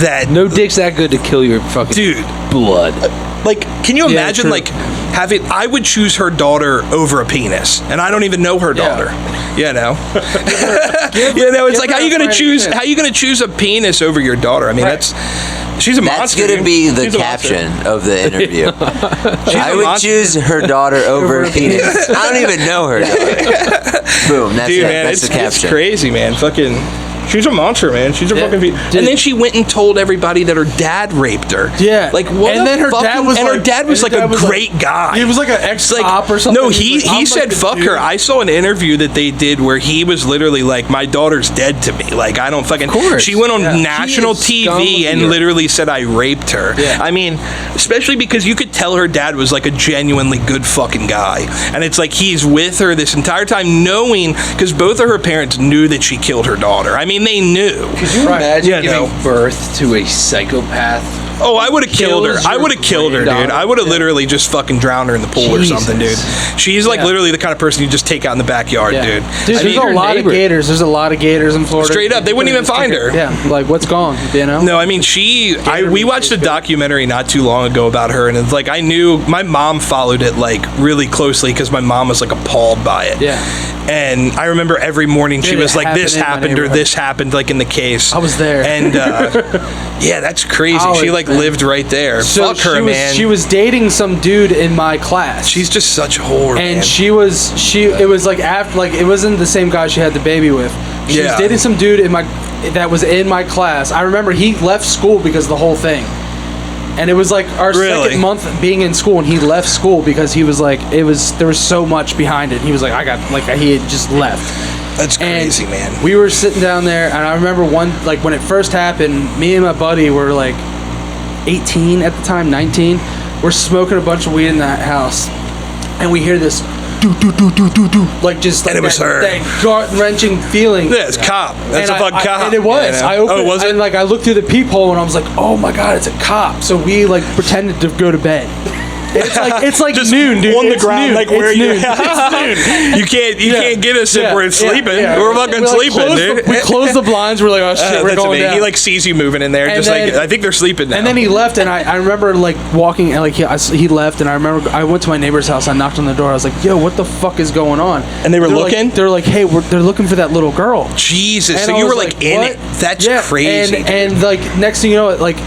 that.
No dick's that good to kill your fucking
Dude.
blood.
Like, can you
Yeah,
imagine,
true.
like, having? I would choose her daughter over a penis, and I don't even know her daughter. You know, it's like,
her
how you
a
gonna
fighting
choose?
chance.
How you gonna choose a penis over your daughter? I mean,
Right.
she's a
That's
monster.
going to
dude.
be the
She's a monster.
caption of the interview. I
a
would
monster.
choose her daughter over a penis. I don't even know her daughter. Boom, that's
Dude,
it.
man,
That's
it's
the caption.
crazy, man. Fucking. She's a monster, man. She's a
Yeah.
fucking.
Dude.
And then she went and told everybody that her dad raped her.
Yeah.
Like what?
And then her
fucking,
dad was
and
like-
her dad was
and
like
her
a
dad was like-
great guy.
He was like an ex-cop or something.
No,
He
he
was like,
he
"I'm
said
like the
fuck
dude."
her. I saw an interview that they did where he was literally like, "My daughter's dead to me. Like I don't fucking." Of
course.
She went on
Yeah.
national
She is scum
TV
of
and
the earth.
literally said I raped her.
Yeah.
I mean, especially because you could tell her dad was like a genuinely good fucking guy, and it's like he's with her this entire time, knowing because both of her parents knew that she killed her daughter. I mean, they knew.
Could you
Right.
imagine
Yeah,
giving
no.
birth to a psychopath?
Oh, I would have killed her.
Kills
I
your
would have killed her, dude.
granddaughter.
I would have literally just fucking drowned her in the pool
Jesus.
or something, dude. She's like
Yeah.
literally the kind of person you just take out in the backyard,
Yeah.
dude.
Dude,
I
there's
mean,
a lot
neighbor.
of gators. There's a lot of gators in Florida.
Straight up, they wouldn't even find her.
Yeah, like what's gone? You know?
No, I mean we watched a documentary not too long ago about her, and it's like I knew my mom followed it like really closely because my mom was like appalled by it.
Yeah.
And I remember every morning she
Did it
was like,
happen
"This
in my
happened" or
neighborhood?
"This happened," like in the case.
I was there.
And yeah, that's crazy.
Oh,
She like
man.
lived right there.
So
Fuck her,
she was,
man.
She was dating some dude in my class.
She's just such a whore,
and
man.
it was like after, like it wasn't the same guy she had the baby with. She was
Yeah.
dating some dude that was in my class. I remember he left school because of the whole thing. And it was like our
Really?
second month being in school, and he left school because he was like, there was so much behind it. He was like, he had just left.
That's
And
crazy, man.
we were sitting down there, and I remember when it first happened, me and my buddy were like 18 at the time, 19. We're smoking a bunch of weed in that house, and we hear this do do do do do do, like just like
And it was her.
that gut-wrenching feeling.
Yeah, it's cop. That's
And
a fucking cop.
and it was.
Yeah.
I opened,
Oh, was it?
And like I looked through the peephole, and I was like, "Oh my god, it's a cop!" So we like pretended to go to bed. It's like
Just
noon, dude.
on the
It's
ground,
noon.
like where
It's
you.
noon. It's noon.
You can't get us if we're sleeping. We're fucking
We, like,
sleeping,
closed
dude.
We closed the blinds. We're like, "Oh shit, we're
That's
going
amazing.
down."
He like sees you moving in there,
And
just
then-
like I think they're sleeping now.
And then he left, and I remember like walking, and like he left, and I remember I went to my neighbor's house. I knocked on the door. I was like, "Yo, what the fuck is going on?"
And they were
They're
looking?
Like, they're like, "Hey, they're looking for that little girl."
Jesus,
And
so
I
you
was
were like in
"What?"
it. That's
Yeah,
crazy. dude.
And like next thing you know, like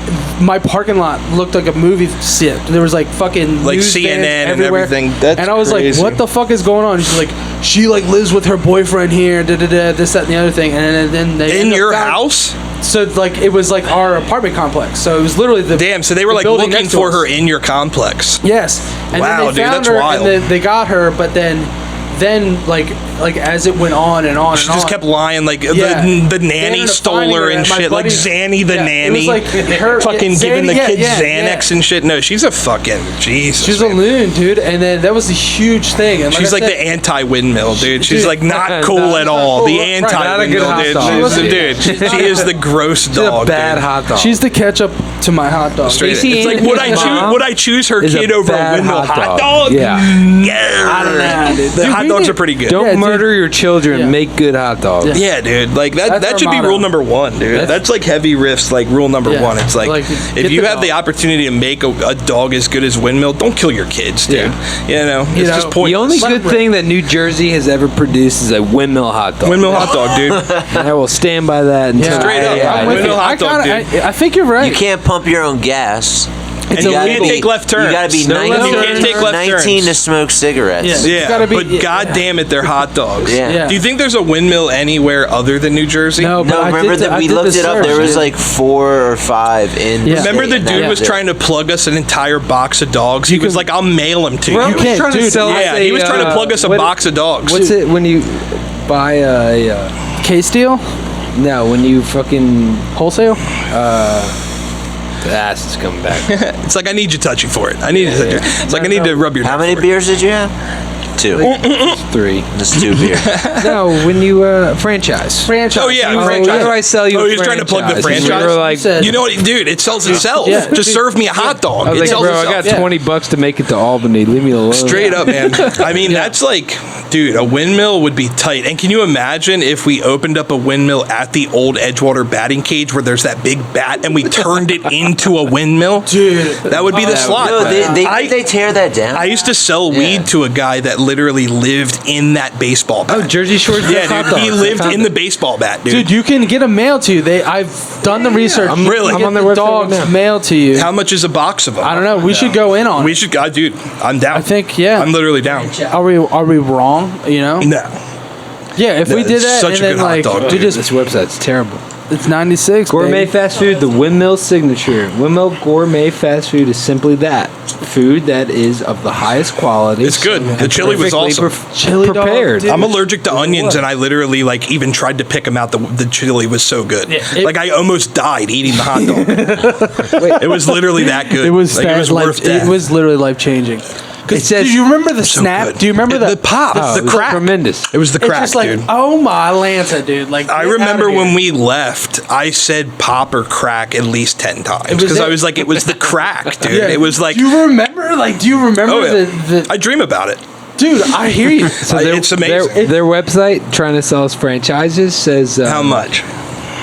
my parking lot looked like a movie set. There was like fucking
Like
news
CNN
vans
and
everywhere.
everything. That's
and I was
crazy.
like, "What the fuck is going on?" She's like, "She like lives with her boyfriend here, da da da, this that and the other thing." And then they
in
ended up
your
found-
house?
So like it was like our apartment complex. So it was literally the
Damn. So they were
the
like
building
looking
next to
for
us.
her in your complex.
Yes. And
Wow,
then they
dude,
found
that's
her,
wild.
and then they got her, but then then like as it went on and on
She
and
just
on,
kept lying like
Yeah.
the
They
nanny
ended up
stole
finding
her
her,
and
and my
shit. Like
buddy-
Zanny the
Yeah, it
nanny,
was like her-
fucking
yeah,
giving the
Zanny,
kids
yeah,
Xanax and shit. No, she's a fucking Jesus.
She was a
man.
loon, dude, and then that was a huge thing. And
She's
I
like
said,
the anti-windmill, dude. She's
Dude,
like not
no,
cool
she's
at
not
all.
cool.
The
Right, not
a good
anti-windmill,
hot
dude.
dog.
She is the gross dog.
She's a bad
dude.
hot dog.
she's the ketchup to my hot dog.
Straight.
Stacey
It's like
Ann-
would I choose?
Mom
Would I choose her
is a
kid over a
bad
windmill hot dog?
Yeah.
I don't know, dude.
The
Dude,
hot
we
dogs
need-
are pretty good.
Don't
Yeah, dude.
murder your children.
Yeah.
Make good hot dogs.
Yeah.
Yeah, dude. Like that.
That's
That
our
should be
motto.
rule number one, dude. That's like heavy riffs. Like rule number
Yeah.
one. It's like,
Like,
if
get
you
the
have the
dog.
opportunity to make a dog as good as Windmill, don't kill your kids, dude.
Yeah.
You know, it's
know,
just
The
pointless.
only
Let
good
it rip.
thing that New Jersey has ever produced is a windmill hot dog.
Windmill hot dog, dude.
And I will stand by that until
Straight up.
I
I'm with
Windmill
you.
hot dog,
I think you're right.
You can't pump your own gas.
And
You
you
gotta
can't
be-
take left turns.
You got to be
No left
19,
turns.
You can't take left
19 to
turns.
smoke cigarettes.
Yeah.
Yeah,
It's gotta be-
but
yeah.
god damn it, they're hot dogs.
Yeah.
Yeah.
Do you think there's a windmill anywhere other than New Jersey?
No, but
No,
I
remember
did
that we
I did
looked
the
it up.
search,
There was
dude.
like 4 or 5 in.
Yeah.
Remember the dude was
to.
trying to plug us an entire box of dogs? He was like, I'll mail them to you.
He was
can't,
trying to
dude.
sell us
Yeah,
a,
he was trying to plug us a
what-
box of dogs.
What's it when you buy a
K-Steel
no, when you fucking
wholesale.
the ass is coming back.
It's like, I need you touchy for it. I need you touchy. It's like, I need to rub your
How
neck
many
for it.
beers did you have? 2.
3.
That's 2 beers.
No, when you franchise.
Franchise.
Oh, yeah,
Oh,
franchise.
How do I sell you?
Oh,
a
he was trying to plug the
franchise?
franchise?
We were like,
said-
You know what, dude? It sells itself.
Yeah.
Just serve me a hot dog.
I was
It
like,
sells
bro, I
itself.
got $20 to make it to Albany. Leave me alone.
Straight up, man. I mean, that's like, dude, a windmill would be tight. And can you imagine if we opened up a windmill at the old Edgewater batting cage where there's that big bat and we turned it into a windmill?
Dude.
That would be the slot.
No,
I-
they tear that down.
I used to sell weed to a guy that literally lived in that baseball bat.
Oh, Jersey Shore's
yeah,
hot
dude, he
dogs. I
lived
found
in
it.
the baseball bat, dude.
Dude, you can get them mailed to you. I've done the research.
I'm-
Really?
You
I'm
get
on their
the
website
dogs
right now.
mailed to you.
How much is a box of them?
I don't know. We should go in on.
We
it.
should, dude. I'm down.
I think yeah.
I'm literally down.
Are we wrong? You know?
No.
Yeah. If
No,
we did
it's
that
such
and
a
then
good hot
like
dog,
we
dude.
just
This website's terrible.
it's 96
Gourmet
baby.
fast food, the Windmill signature. Windmill gourmet fast food is simply that. Food that is of the highest quality.
It's good. The chili was
perfectly
awesome.
Chili dog,
prepared.
dude.
I'm allergic to onions,
was.
and I literally like even tried to pick them out. The chili was so good. Like I almost died eating the hot dog. It was literally that good.
It was
like,
that,
it was
life,
worth that.
it was literally life changing.
It says-
do you remember the
So
snap?
good.
Do you remember
the pop?
Oh,
the
it was
crack.
tremendous.
It was the
It's
crack,
just like,
dude.
oh my Lanta, dude! Like
I
get
remember
outta
when
here.
we left, I said pop or crack at least 10 times
was
because I
it.
was like, it was the crack, dude.
Yeah.
It was like,
Do you remember? Like, do you remember
oh yeah,
the
I dream about it.
dude? I hear you.
So
It's amazing.
Their website, trying to sell us franchises, says
How much?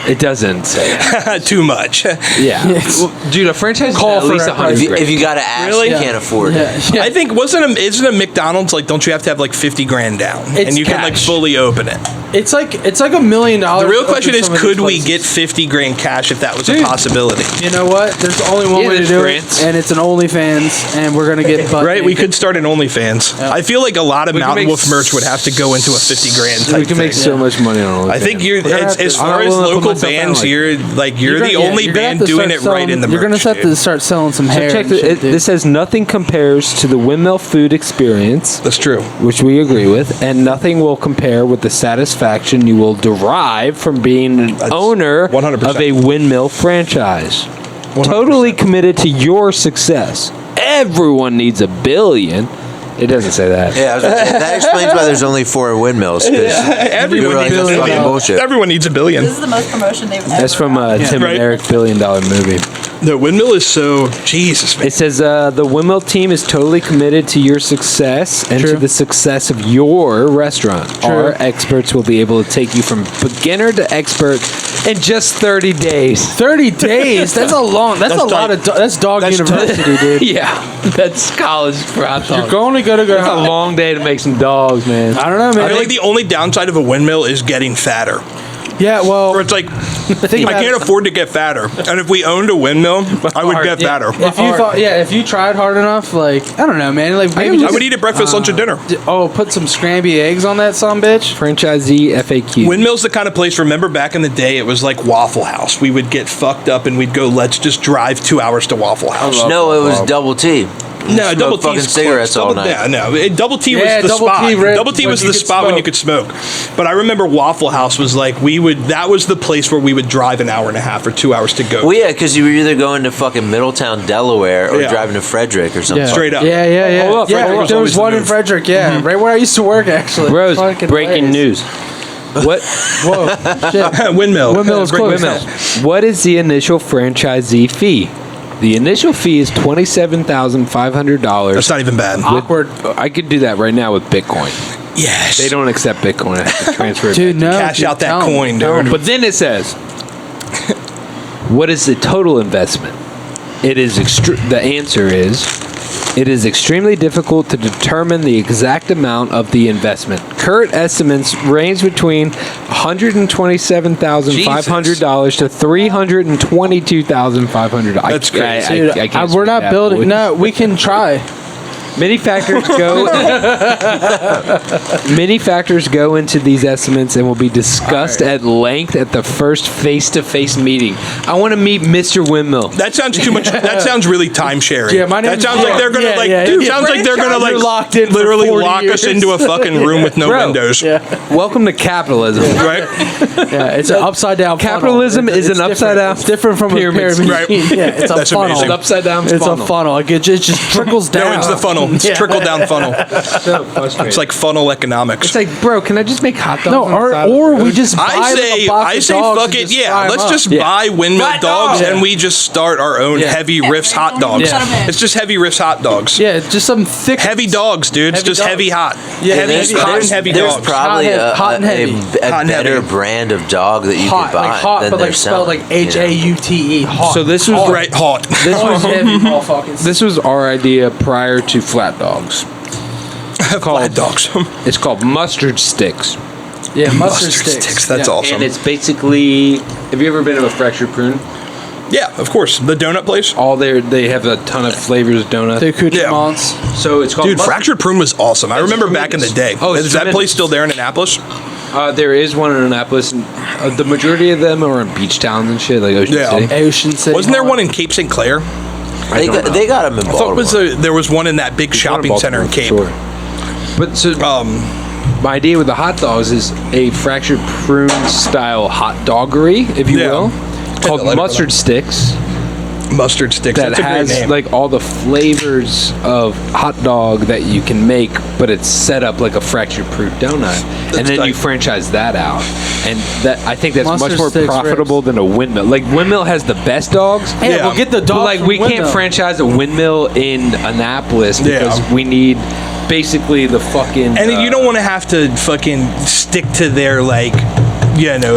It doesn't say that.
Too much.
Yeah.
It's-
Well, dude, a franchise
Call
is at
for
least
that price.
100 grand.
If you got to ask,
Really?
you
Yeah.
can't afford it.
yeah.
I think isn't a McDonald's like? Don't you have to have like 50 grand down,
It's
and you can like
cash.
fully open it?
It's like $1 million.
The real
up
question
in
is,
some of
could
these
we
places.
get 50 grand cash if that was a
Dude.
possibility?
You know what? There's only one
Yeah,
way to
there's
do
grants.
it, and it's an OnlyFans, and we're gonna get butt
Right, we
naked.
could start an OnlyFans. I feel like a lot of
We can
Mountain
make
Wolf merch would have to go into a 50 grand type
we can make
thing.
so much money on it.
I think you're
gonna have
as
to-
far
I'm
as
not willing to put
local
myself down
bands,
like
you're the only
you're gonna have
band
to
doing
start
it right in the
You're gonna
merch,
have to
dude.
start selling some hair.
check
and
the,
shit, dude.
this says nothing compares to the Windmill food experience,
That's true.
which we agree with, and nothing will compare with the satisfaction you will derive from being an owner
100%.
of a Windmill franchise.
100%.
Totally committed to your success. Everyone needs $1 billion. It doesn't say that.
Yeah, I was gonna say, that explains why there's only 4 windmills. 'cause
Everyone
you were like,
needs
that's
$1
fucking
billion.
bullshit.
Everyone needs $1 billion.
This is the most promotion they've ever
That's from Tim
Right.
and Eric $1 billion movie.
The Windmill is so Jesus, man.
It says the Windmill team is totally committed to your success and
True.
to the success of your restaurant.
True.
Our experts will be able to take you from beginner to expert in just 30 days.
30 days. That's a long. That's a
That's
lot
tight.
of. That's dog
That's
university, dude.
Yeah, that's college for hot dogs.
You're going to go to go.
That's a long day to make some dogs, man.
I don't know,
I
man.
feel like the only downside of a windmill is getting fatter.
Yeah, well,
Or it's like,
think
I
about
can't
it.
afford to get fatter. And if we owned a windmill, I would get fatter.
if you thought, if you tried hard enough, like I don't know, man, like maybe
I
just
would eat it breakfast, lunch, and dinner.
put some scramby eggs on that son bitch.
Franchisee FAQ.
Windmill's the kind of place, remember back in the day, it was like Waffle House. We would get fucked up and we'd go, let's just drive 2 hours to Waffle House.
No, it was double T.
No, double
smoke fucking
T's
cigarettes
close.
all night.
Yeah, no. Double T was
Yeah,
the
Double
spot.
T rib
Double T
when
was
you
the
could
spot when you
smoke.
could smoke. But I remember Waffle House was like that was the place where we would drive an hour and a half or 2 hours to go.
Well, yeah, because you were either going to fucking Middletown, Delaware, or
Yeah.
driving to Frederick or something.
Yeah.
Straight up.
Yeah.
Hold up,
Yeah,
Frederick was
there
always
was
the
one in
move.
Frederick. Yeah, right where I used to work actually.
Bros,
Fucking
breaking
hilarious.
news. What?
Whoa, shit.
Windmill.
Windmill is
Great
close.
Windmill. What is the initial franchisee fee? The initial fee is $27,500.
That's not even bad.
Awkward.
I could do that right now with Bitcoin.
Yes.
They don't accept Bitcoin. I have to transfer it.
Dude, no.
Cash
dude,
out that
tell 'em,
coin,
tell 'em.
dude.
But then it says, what is the total investment? The answer is, it is extremely difficult to determine the exact amount of the investment. Current estimates range between $127,500 to $322,500.
That's crazy.
Dude,
I can't
we're
spend
not
that,
building.
boys.
No, we can try.
Many factors go into these estimates and will be discussed at length at the first face-to-face meeting. I want to meet Mr. Windmill.
That sounds too much. That sounds really time sharing.
Yeah, my
That
name's
sounds like they're gonna
Yeah.
It sounds like they're gonna
You're locked in for
literally
40
lock us
years.
into a fucking room with no
Bro.
windows.
Yeah,
Welcome to capitalism.
Right.
yeah. It's an upside down.
Capitalism
funnel.
is
It's
an upside
different.
down
It's different from
pyramid
a pyramid.
Right.
Yeah, it's a
That's
funnel.
amazing.
An upside-down
It's
funnel.
a funnel. It just trickles down.
No, it's the funnel. It's
Yeah.
trickle down funnel.
So frustrating.
It's like funnel economics.
It's like, bro, can I just make hot dogs?
No,
on the side of
or
the
we
road?
just buy
I
like
say,
a box of dogs
fuck
and
it.
just
Yeah,
fry 'em
let's
up.
just
Yeah.
buy Windmill
Flat
dogs
dogs.
and we just start our own
Yeah.
heavy Riffs hot dogs.
Yeah.
It's just heavy Riffs hot dogs.
Yeah, just some thick
Heavy dogs, dude. It's
Heavy
just
dogs.
heavy hot.
Yeah,
heavy,
there's-
hot and heavy
There's
dogs.
probably
Hot and heavy.
a
Hot and
better
heavy.
brand of dog that you
hot,
could buy
like hot,
than
but
they're
like spelled
selling.
like HAUTE. Hot.
So this was
Hot.
Right, hot.
This was
heavy motherfuckers.
this was our idea prior to flat dogs.
Flat dogs.
It's called mustard sticks.
Yeah, mustard
Mustard
sticks.
sticks. That's
Yeah.
awesome.
And it's basically, have you ever been to a fractured prune?
Yeah, of course. The donut place.
They have a ton of flavors of donuts.
The accoutrements.
So it's called
Dude, Fractured Prune was awesome. I remember back in the day.
Oh, it's
is that
tremendous.
place still there in Annapolis?
There is one in Annapolis. And, the majority of them are in beach towns and shit, like Ocean
Yeah.
City.
Ocean City.
Wasn't there one in Cape St. Clair?
They
don't know.
got them in
I thought
Baltimore.
there was one in that big shopping center in Cape.
Sure. But so my idea with the hot dogs is a fractured prune style hot doggery, if you
Yeah.
will, called
letter for
mustard sticks.
Mustard sticks.
That
That's a great
has
name.
like all the flavors of hot dog that you can make, but it's set up like a fractured prune donut, and then you
tight.
franchise that out, and that I think that's
Mustard
much more
sticks,
profitable than a Windmill. Like Windmill has the best dogs.
Yeah,
Yeah.
we'll get the
But
dog.
like
from
we can't
Windmill.
franchise a Windmill in Annapolis because
Yeah.
we need basically the fucking
and you don't want to have to fucking stick to their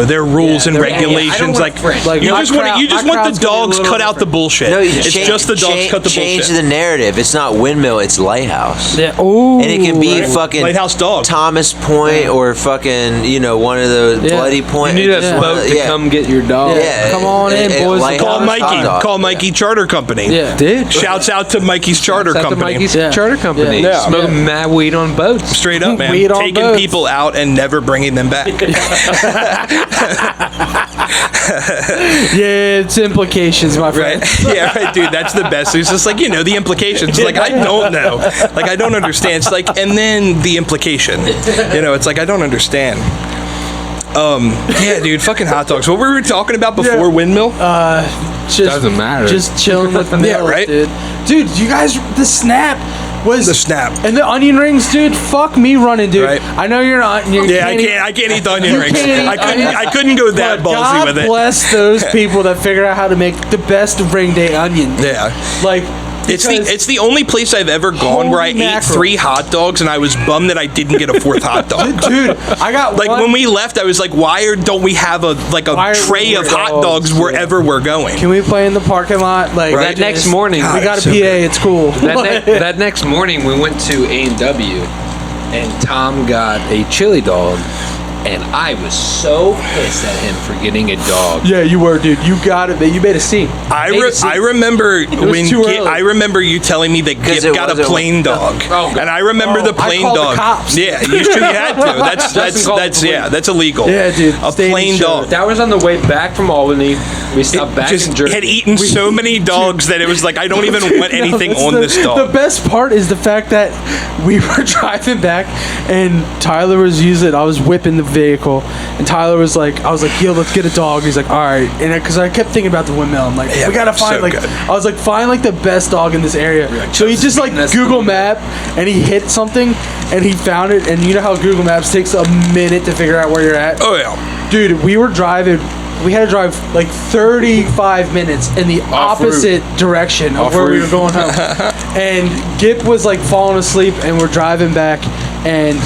their rules and
they're-
regulations. Like
Like,
you
my
just want
crowd-
you just
my
want
crowd's
the
gonna be a
dogs
little
cut out the
different.
bullshit.
No,
It's just the dogs cut the
Change
bullshit.
the narrative. It's not Windmill. It's Lighthouse.
Yeah. Ooh.
And it can be
right.
fucking
Lighthouse dog.
Thomas Point or fucking one of those
Yeah.
Bloody Point.
You need a
Just one of
boat
the-
to
yeah.
come get your dog.
Yeah.
Come on in, boys.
Lighthouse
Call
hot
Mikey.
dog.
Call Mikey Charter Company.
Yeah.
Dude.
Shouts out to Mikey's Charter
Shout out to
Company.
Mikey's
Yeah.
Charter Company.
Yeah.
Smoking mad weed on boats.
Straight up, man.
Weed on
Taking
boats.
people out and never bringing them back.
Yeah, it's implications, my
Right?
friend.
Yeah, right, dude. That's the best. It's just like, the implications. Like, I don't know. Like, I don't understand. It's like, and then the implication. It's like, I don't understand. Yeah, dude, fucking hot dogs. What were we talking about before
Yeah.
Windmill?
Just,
Doesn't matter.
Just chilling with the
Yeah,
meals,
right?
dude. Dude, you guys, the snap was
The snap.
and the onion rings, dude. Fuck me running, dude.
Right.
I know you're not.
Yeah, I can't eat the onion rings. I couldn't go that ballsy
God
with it.
bless those people that figure out how to make the best ring day onion.
Yeah.
Like
It's
because-
the only place I've ever gone where I
Holy
ate
mackerel.
3 hot dogs and I was bummed that I didn't get a 4th hot dog.
dude. I got
Like
one.
when we left, I was like, "Why don't we have a
Why are
tray
we
of hot
dogs?
dogs wherever we're going?"
Can we play in the parking lot? Like
That next morning,
we got a
so
PA.
good.
It's cool.
that next morning we went to A&W, and Tom got a chili dog, and I was so pissed at him for getting a dog.
Yeah, you were, dude. You got it, man. You made a scene.
I remember when
too early.
I remember you telling me that Gip
it
got a
wasn't-
plain dog,
Oh,
and I remember the
I
plain
called the
dog.
cops.
Yeah, you had to. That's
called the police.
that's illegal.
Yeah, dude.
A
Stay in
plain
the show.
dog.
That was on the way back from Albany. We stopped back
Just
in Jersey.
had eaten so many dogs that it was like I don't even want anything
that's
on this dog.
The best part is the fact that we were driving back and Tyler was using. I was whipping the vehicle, and Tyler was like, I was like, yo, let's get a dog. He's like, all right, and because I kept thinking about the Windmill, I'm like,
Yeah,
we gotta find
so
like,
good.
I was like, find like the best dog in this area. So he just like
that's
Google
the-
Map, and he hit something, and he found it. And you know how Google Maps takes a minute to figure out where you're at.
Oh yeah.
Dude, we were driving. We had to drive like 35 minutes in the opposite direction of where we were going home. And Gip was like falling asleep, and we're driving back, and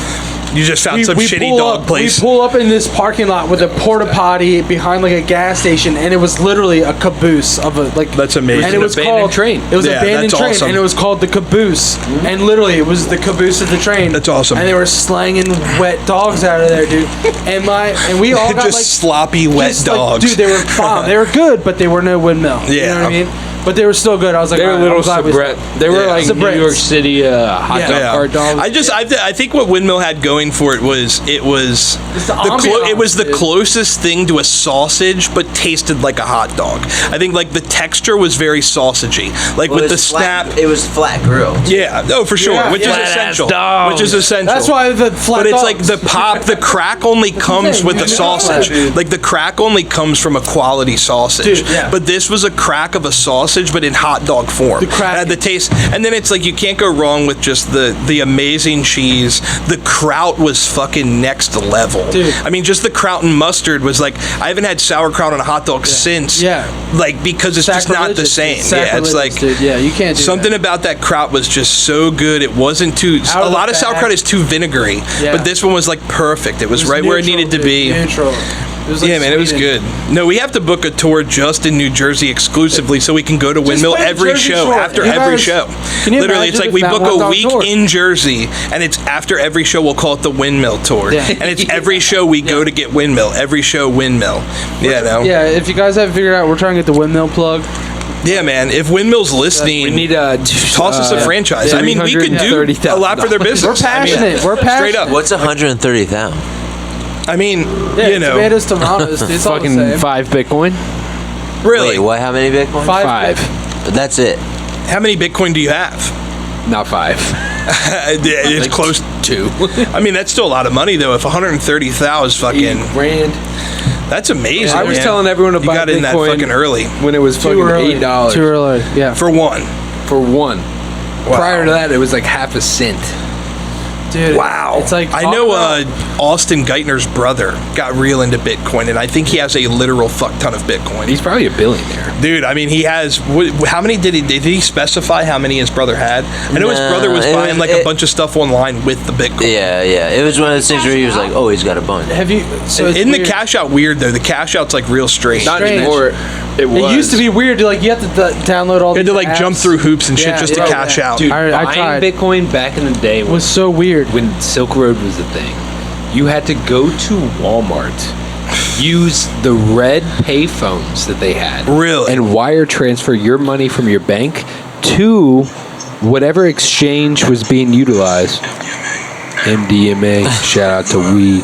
You just found some shitty
pull
dog
up,
place.
We pull up in this parking lot with a porta potty behind like a gas station, and it was literally a caboose of a like.
That's amazing.
And it was
Abandoned
called
train.
It was
Yeah,
an abandoned
that's
train,
awesome.
and it was called the caboose. And literally, it was the caboose of the train.
That's awesome.
And they were slanging wet dogs out of there, dude. And we all got
Just
like
sloppy wet
just, like,
dogs.
dude, they were fine. They were good, but they were no Windmill. You
Yeah.
know what I mean? But they were still good. I was like,
They were
all right,
little
I'm glad we-
Sabret. They were
Yeah.
like
Sabrets.
New York City hot
Yeah.
dog
Yeah.
cart dogs.
I think what Windmill had going for it was
It's the
it was the
ambiance, dude.
closest thing to a sausage, but tasted like a hot dog. I think like the texture was very sausagey, like
Well,
with the
it's flat-
snap.
It was flat grill.
Yeah, no, for sure,
Yeah.
which
Flat
is
ass
essential.
dogs.
Which is essential.
That's why the flat
But it's
dogs.
like the crack only comes
saying,
with the
you know,
sausage.
flat, dude.
Like the crack only comes from a quality sausage.
Dude, yeah.
But this was a crack of a sausage, but in hot dog form.
The crack-
It had the taste, and then it's like you can't go wrong with just the amazing cheese. The kraut was fucking next level.
Dude.
I mean, just the kraut and mustard was like I haven't had sauerkraut on a hot dog since.
Yeah.
Like because it's just not the
Sacrilegious.
same.
It's
Yeah, it's
sacrilegious,
like.
dude. Yeah, you can't do
Something
that.
about that kraut was just so good. It wasn't too.
Out
A
of
lot
the
of sauerkraut
bag.
is too vinegary,
Yeah.
but this one was like perfect. It was right where it
neutral,
needed to
dude,
be.
Neutral. It was like
Yeah, man, it was
Sweden.
good. No, we have to book a tour just in New Jersey exclusively so we can go to Windmill
play the
every
Jersey
show
Shore.
after
You
every
guys-
show.
can you
Literally, it's
imagine
like
if
we
that
book
hot
a
dog
week
tour?
in Jersey, and it's after every show we'll call it the Windmill tour,
Yeah.
and it's every show we go to get Windmill. Every show Windmill. Yeah, no.
Yeah, if you guys haven't figured out, we're trying to get the Windmill plug.
Yeah, man. If Windmill's listening,
we need
toss us a franchise. I mean, we could do a lot for their business.
We're passionate. We're passionate.
Straight up.
What's 130,000?
I mean,
Yeah,
you know,
tomatoes, tomatoes. It's all the
fucking
same.
5 Bitcoin.
really.
Wait, what? How many Bitcoin?
Five.
That's it.
How many Bitcoin do you have?
Not 5.
It's
Like
close.
2.
I mean, that's still a lot of money, though. If 130,000 is fucking,
grand.
that's amazing.
I was
man.
telling everyone to
you
buy
got in that
Bitcoin
fucking early
when it was fucking
Too early.
$8
Too early. Yeah.
for one.
for one.
Wow.
Prior to that, it was like half a cent.
Dude,
Wow.
It's like
I know Austin Geithner's brother got real into Bitcoin, and I think he has a literal fuck ton of Bitcoin.
He's probably a billionaire.
Dude, I mean, he has. How many did he specify how many his brother had? I know his
No,
brother was
it
buying
was-
like a bunch of stuff online with the Bitcoin.
Yeah, yeah. It was one of those things where he was like, "Oh, he's got a bunch."
Have you? So it's
Isn't the
weird.
cash out weird though? The cash out's like real strange.
Not
Strange.
anymore. It was.
It used to be weird. Like you have to download all.
You had to
these
like jump
apps.
through hoops and shit
Yeah,
just to
yeah,
cash
yeah.
out.
Dude,
I
buying
tried.
Bitcoin back in the day
It was so weird.
when Silk Road was the thing. You had to go to Walmart, use the red pay phones that they had,
Really?
and wire transfer your money from your bank to whatever exchange was being utilized. MDMA. Shout out to weed.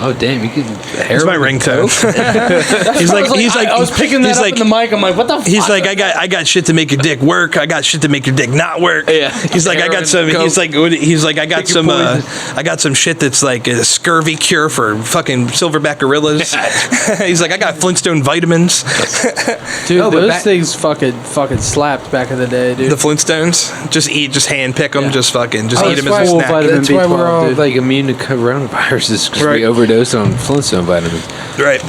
Oh damn! You can.
It's my ringtone. he's like,
I was picking that
he's
up
like,
in the mic. I'm like, what the?
He's
fuck?
like, I got shit to make your dick work. I got shit to make your dick not work.
Yeah.
He's like, I got some.
Heroin,
He's like, I got
Pick your
some.
poison.
I got some shit that's like a scurvy cure for fucking silverback gorillas. He's like, I got Flintstone vitamins.
dude,
No, but
those
back-
things fucking slapped back in the day, dude.
The Flintstones. Just hand pick them. Just
Oh,
eat them
that's
as a
why
snack.
vitamin
That's why we're
B12,
all
dude.
like immune to coronaviruses because
Right.
we overdosed on Flintstone vitamins.
Right.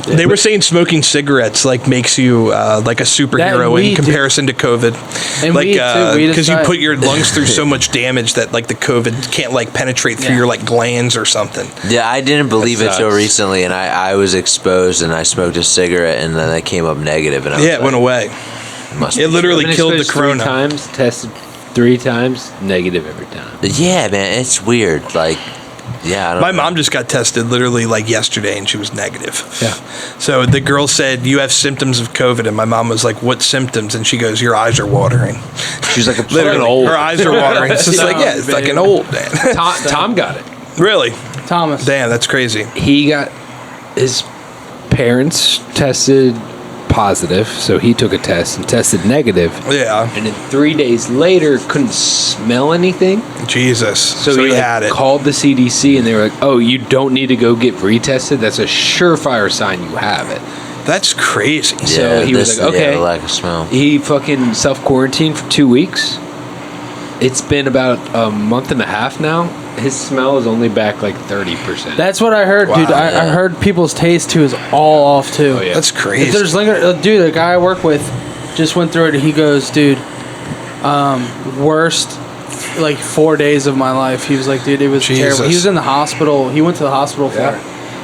They were saying smoking cigarettes like makes you like a superhero
weed,
in
dude.
comparison to COVID.
And
like
weed, too. Weed is
because you
tight.
put your lungs through so much damage that like the COVID can't like penetrate through
Yeah.
your like glands or something.
Yeah, I didn't believe it
That
till
sucks.
recently, and I was exposed, and I smoked a cigarette, and then I came up negative, and I was
Yeah, it went away.
Must
It
be-
literally
Been
killed the
exposed 3
corona.
times, tested 3 times, negative every time.
Yeah, man, it's weird. Like, Yeah, I don't
My
know.
mom just got tested literally like yesterday, and she was negative.
Yeah.
So the girl said, "You have symptoms of COVID," and my mom was like, "What symptoms?" And she goes, "Your eyes are watering."
She's like a
Literally,
old.
her eyes are watering. It's just like, yeah, it's fucking old, man.
Tom got it.
Really?
Thomas.
Damn, that's crazy.
He got his parents tested positive, so he took a test and tested negative.
Yeah.
And then 3 days later, couldn't smell anything.
Jesus. So he
like,
had it.
called the CDC, and they were like, "Oh, you don't need to go get retested. That's a surefire sign you have it."
That's crazy.
So he was like,
Yeah,
"Okay."
the lack of smell.
He fucking self-quarantined for 2 weeks. It's been about a month and a half now. His smell is only back like 30%.
That's what I heard,
Wow,
dude. I heard people's taste too is all off too.
Oh, yeah.
That's
If
crazy.
there's dude, a guy I work with just went through it, and he goes, dude, worst like 4 days of my life. He was like, dude, it was terrible. He was in the hospital. He went to the hospital for it,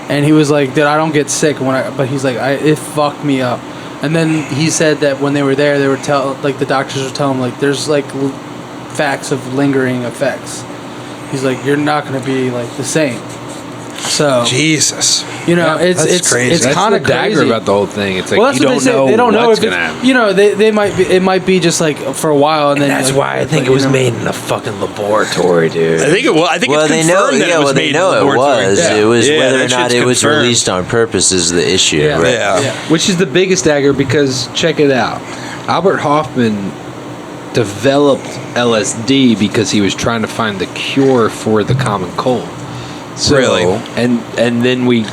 and he was like, dude, I don't get sick but he's like, it fucked me up. And then he said that when they were there, they were the doctors were telling him like, there's like facts of lingering effects. He's like, you're not going to be like the same. So
Jesus.
you know,
that's
it's
crazy.
it's
That's
kind
the
of
dagger
crazy
about the whole thing. It's like
well, that's
you
what
don't
they say.
know
They don't know
what's
if
gonna happen.
it's, you know, they might be. It might be just like for a while, and then
That's
like,
why I think
like,
it was
you know.
made in a fucking laboratory, dude.
I think it. Well, I think
Well,
it's
they
confirmed
know.
that
Yeah,
it was
well,
made
they
in
know
the
it
laboratory.
was.
Yeah.
It was
Yeah,
whether or
that
not
shit's
it was
confirmed.
released on purpose is the issue.
Yeah.
Right?
Yeah.
Which is the biggest dagger because check it out. Albert Hoffman developed LSD because he was trying to find the cure for the common cold. So,
Really?
And then we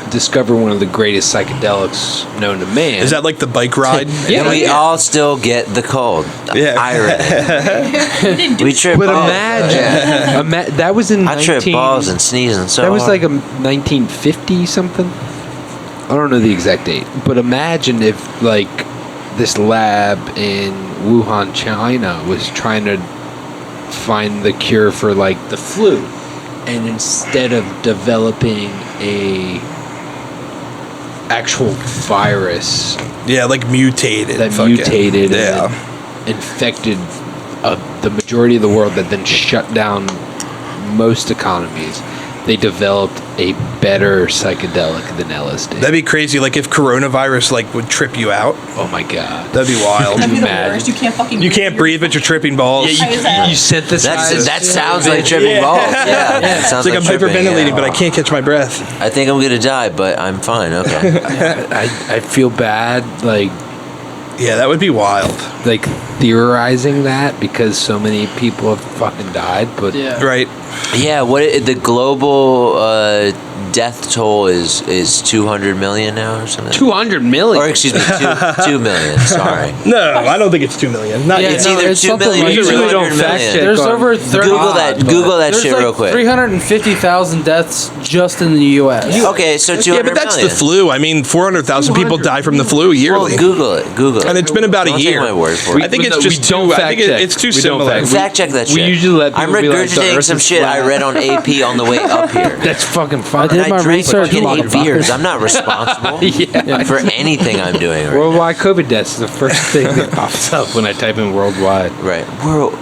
discover one of the greatest psychedelics known to man.
Is that like the bike ride?
Yeah.
And we all still get the cold.
Yeah.
Irony. We trip
But
balls.
imagine, that was in
I trip
19
balls and sneezing so
that was
hard.
like a 1950 something. I don't know the exact date, but imagine if like this lab in Wuhan, China, was trying to find the cure for like the flu, and instead of developing a actual virus
Yeah, like mutated.
that
fucking-
mutated
Yeah.
and infected the majority of the world, that then shut down most economies, they developed a better psychedelic than LSD.
That'd be crazy. Like if coronavirus like would trip you out.
Oh my god.
That'd be wild.
That'd be the
Imagine.
worst. You can't fucking.
You can't breathe, but you're tripping balls.
Yeah,
I was at-
you synthesize.
that sounds like tripping balls. Yeah, that sounds
It's like I'm
tripping,
hyperventilating,
yeah.
but I can't catch my breath.
I think I'm gonna die, but I'm fine. Okay.
I feel bad, like
Yeah, that would be wild.
theorizing that because so many people have fucking died. But
Yeah.
Right.
Yeah. The global death toll is 200 million now or something.
200 million.
Or excuse me, 2 million. Sorry.
No, I don't think it's 2 million. Not
Yeah,
yet.
It's
no,
either
it's
2
something
million or
like-
Usually
200
don't fact
million.
check.
There's
on-
over 30.
Google that
There's
shit
like
real quick.
350,000 deaths just in the U.S.
Okay, so 200
Yeah, but that's
million.
the flu. I mean, 400,000 people
200.
die from the flu
Well,
yearly.
Google it. Google it.
And it's been about
Don't
a
take
year.
my word for it.
I think it's
We
just
don't
too. I
fact
think
check.
it's too
We don't
similar.
fact-
Fact check that
we
shit.
usually let
I'm
people be like, the
regurgitating
Earth
some
is
shit I
flat.
read on AP on the way up here.
That's fucking
I
fun.
did
And
my
I drank
research,
fucking 8
motherfucker.
beers. I'm not responsible
Yeah.
for anything I'm doing right.
Worldwide COVID deaths is the first thing that pops up when I type in worldwide.
Right. World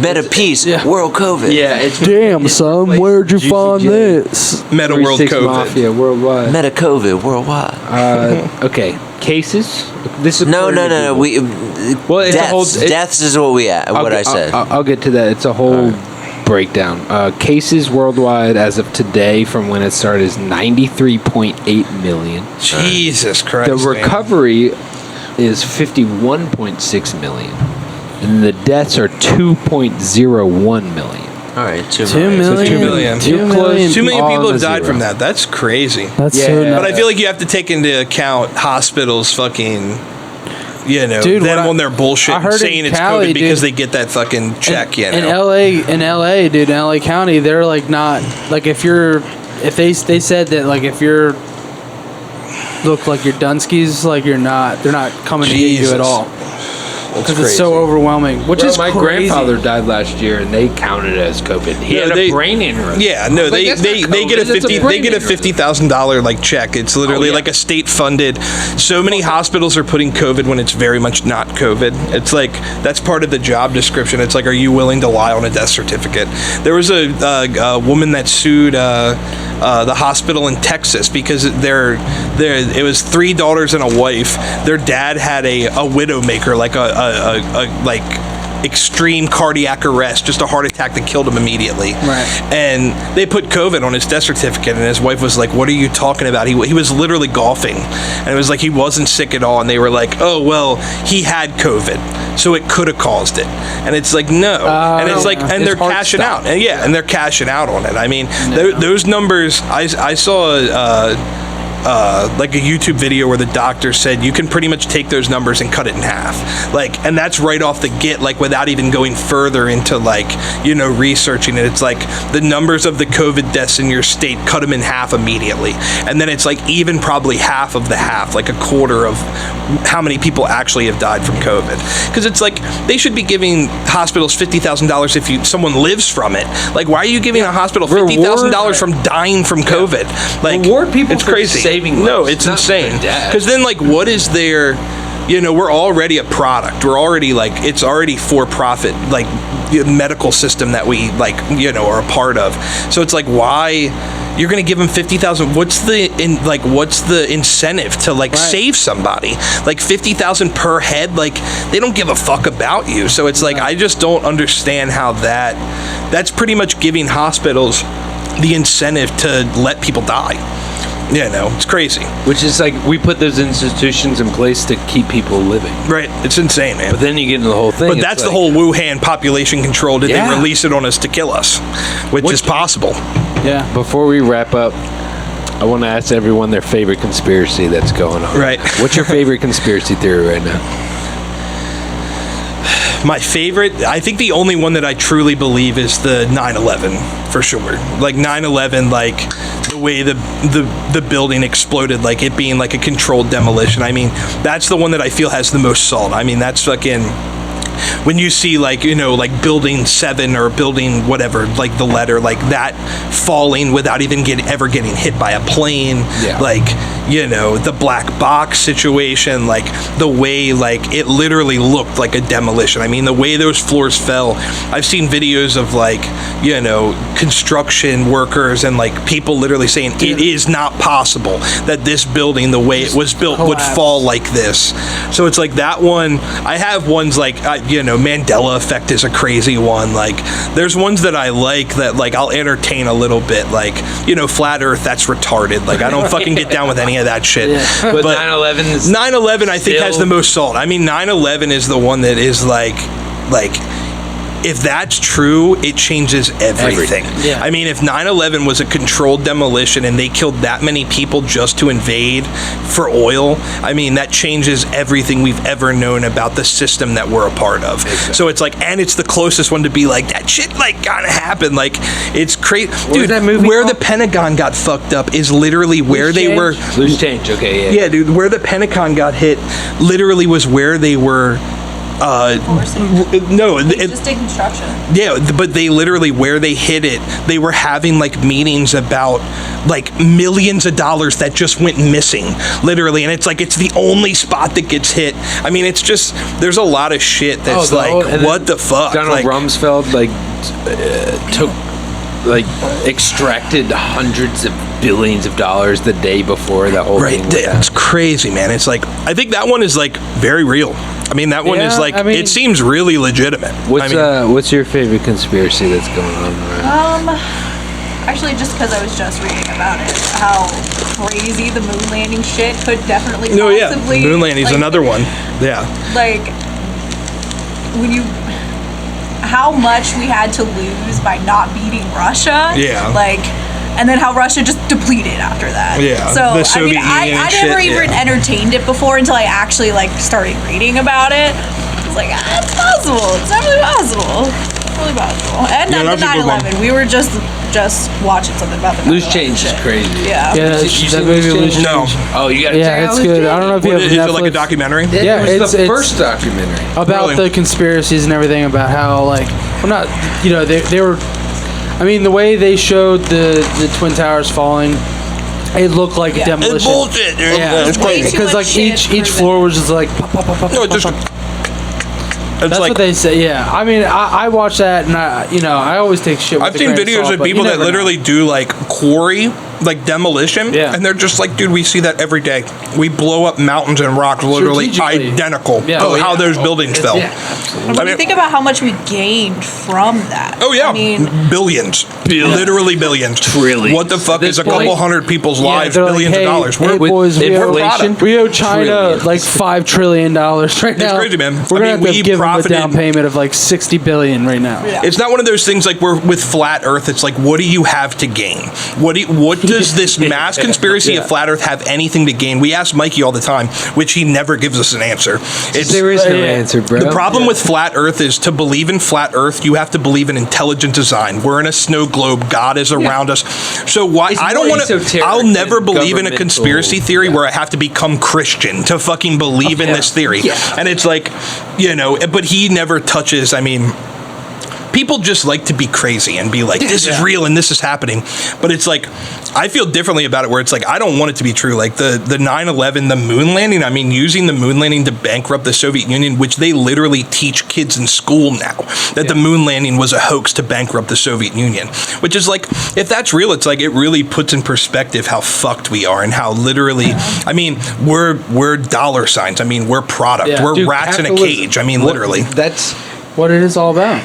meta peace.
yeah.
World COVID.
Yeah, it's
Damn, son,
like
where'd you
Juicy
find
J.
this?
Meta World
36
COVID.
Mafia worldwide.
Meta COVID worldwide.
Okay, cases. This is
No.
according to Google.
We
Well, it's a
deaths.
whole- it-
Deaths is what we at. What I said.
I'll get to that. It's a whole breakdown. Cases worldwide as of today, from when it started, is 93.8 million.
Jesus Christ.
The
man.
recovery is 51.6 million, and the deaths are 2.01 million.
All right. 2
2
million.
million.
2 million.
2
You're close.
million.
2 million
all
people
on
have
the
died
zero.
from that. That's crazy.
That's
Yeah.
so nuts.
But I feel like you have to take into account hospitals fucking,
Dude,
them
what
on their bullshit
I heard in
saying it's
Cali,
COVID because
dude.
they get that fucking check,
in LA, dude, in LA County, they're like not like if they said that like if you're look like you're Dunskies, like they're not coming to get you
Jesus.
at all. because it's so overwhelming. Which is
my
crazy.
grandfather died last year, and they counted it as COVID. He had a brain aneurysm.
Yeah, no, they get a $50,000 like check. It's literally like a state funded. So many hospitals are putting COVID when it's very much not COVID. It's like that's part of the job description. It's like, are you willing to lie on a death certificate? There was a woman that sued the hospital in Texas because it was 3 daughters and a wife. Their dad had a widowmaker, like a extreme cardiac arrest, just a heart attack that killed him immediately.
Right.
And they put COVID on his death certificate, and his wife was like, "What are you talking about?" He was literally golfing, and it was like he wasn't sick at all. And they were like, "Oh well, he had COVID, so it could have caused it." And it's like, no. And it's like, and they're cashing out, and they're cashing out on it. I mean, those numbers. I saw like a YouTube video where the doctor said you can pretty much take those numbers and cut it in half, like, and that's right off the get, like, without even going further into, like, researching it. It's like the numbers of the COVID deaths in your state, cut them in half immediately, and then it's like even probably half of the half, like a quarter of how many people actually have died from COVID, because it's like they should be giving hospitals $50,000 if someone lives from it. Like, why are you giving a hospital $50,000 from dying from COVID? Like,
reward people.
It's crazy. No, it's insane. Because then, like, what is there? We're already a product. We're already, like, it's already for-profit, like, medical system that we, like, are a part of. So it's like, why you're going to give them $50,000? What's the incentive to, like, save somebody? Like, $50,000 per head. Like, they don't give a fuck about you. So it's like, I just don't understand how that's pretty much giving hospitals the incentive to let people die. It's crazy.
Which is like, we put those institutions in place to keep people living.
Right. It's insane, man.
But then you get into the whole thing.
But that's the whole Wuhan population control. Did they release it on us to kill us? Which is possible.
Yeah.
Before we wrap up, I want to ask everyone their favorite conspiracy that's going on.
Right.
What's your favorite conspiracy theory right now?
My favorite, I think the only one that I truly believe is the 9/11, for sure. Like 9/11, like the way the building exploded, like it being like a controlled demolition. I mean, that's the one that I feel has the most salt. I mean, that's fucking, when you see, like, like building 7 or building whatever, like the letter, like that falling without even ever getting hit by a plane, like, the black box situation, like the way, like, it literally looked like a demolition. I mean, the way those floors fell, I've seen videos of, like, construction workers and, like, people literally saying it is not possible that this building, the way it was built, would fall like this. So it's like that one. I have ones like, Mandela effect is a crazy one. Like, there's ones that I like that, like, I'll entertain a little bit, like, flat earth, that's retarded. Like, I don't fucking get down with any of that shit.
Yeah. But
9/11 I think has the most salt. I mean, 9/11 is the one that is like if that's true, it changes everything.
Yeah.
I mean, if 9/11 was a controlled demolition and they killed that many people just to invade for oil, I mean, that changes everything we've ever known about the system that we're a part of. Exactly. So it's like, and it's the closest one to be like, that shit, like, gotta happen. Like, it's crazy. Dude, that movie where called? The Pentagon got fucked up is literally where they were.
Loose change, okay, yeah.
Yeah, dude, where the Pentagon got hit literally was where they were. No,
it's just in construction.
Yeah, but they literally, where they hit it, they were having, like, meetings about, like, millions of dollars that just went missing, literally, and it's like, it's the only spot that gets hit. I mean, it's just, there's a lot of shit that's what the fuck?
Donald Rumsfeld, like, took, like, extracted hundreds of billions of dollars the day before the whole thing.
Right, it's crazy, man. It's like, I think that one is, like, very real. I mean, that one is, like, it seems really legitimate.
What's your favorite conspiracy that's going on right?
Actually, just because I was just reading about it, how crazy the moon landing shit could definitely possibly...
moon landing is another one. Yeah.
Like, how much we had to lose by not beating Russia.
Yeah.
Like, and then how Russia just depleted after that.
Yeah.
So, I never even entertained it before until I actually, like, started reading about it. It's like, it's possible. It's definitely possible. really magical. And
Yeah,
the
that's a good one.
9/11. We were just watching something about the 9/11
Loose Change is
shit.
crazy.
Yeah.
Yeah,
You
that
seen
movie
Loose
Loose
Change?
No.
Oh, you got to
Yeah, it's good. I don't know if you have
Is it
Netflix.
like a documentary?
Yeah,
it was the
it's
first documentary.
about
Really?
the conspiracies and everything about how like well not they were I mean the way they showed the Twin Towers falling, it looked like a
It's
demolition.
bullshit, dude.
Yeah,
It's
Way
crazy.
too
because
much
like
shit
each
for
floor was just like pop, pop, pop, pop,
No,
pop,
just-
pop.
It's
That's
like
what they say. Yeah, I mean I watch that and I always take shit. With
I've
a
seen
grain of
videos
salt,
of
but
people
you
that
never know.
literally do like quarry, like demolition,
Yeah.
and they're just like, dude, we see that every day. We blow up mountains and rocks, literally
Strategically.
identical
Yeah.
to
Oh,
how
yeah.
those buildings fell.
Yeah,
And when you think about how much we gained from that.
Oh yeah,
I mean,
billions, literally billions,
Trillions.
What the fuck
At
is a
this point-
couple hundred people's
Yeah,
lives?
they're like,
Billions
hey,
of dollars.
hey,
We're
boys, we owe,
inflation,
we owe China
trillions.
like $5 trillion right now.
crazy, man.
We're
I
gonna
mean,
have
we
to give them a
profited-
down payment of like $60 billion right now.
Yeah.
It's not one of those things like we're with flat Earth. It's like, what do you have to gain? What does this mass conspiracy of flat Earth have anything to gain? We ask Mikey all the time, which he never gives us an answer.
There is no answer, bro.
The problem with flat Earth is to believe in flat Earth, you have to believe in intelligent design. We're in a snow globe. God is around us. So why?
It's
I don't
more
want to.
esoteric
I'll never
than
believe in a
governmental.
conspiracy theory where I have to become Christian to fucking believe in this theory.
Yeah.
And it's like, but he never touches. I mean, people just like to be crazy and be like, this is real and this is happening. But it's like, I feel differently about it where it's like, I don't want it to be true. Like the 9/11, the moon landing, I mean, using the moon landing to bankrupt the Soviet Union, which they literally teach kids in school now, that the moon landing was a hoax to bankrupt the Soviet Union. Which is like, if that's real, it's like, it really puts in perspective how fucked we are and how literally, I mean, we're dollar signs. I mean, we're product.
Yeah.
We're
Dude,
rats in a
capitalism-
cage. I mean,
what-
literally.
That's
What it is all about.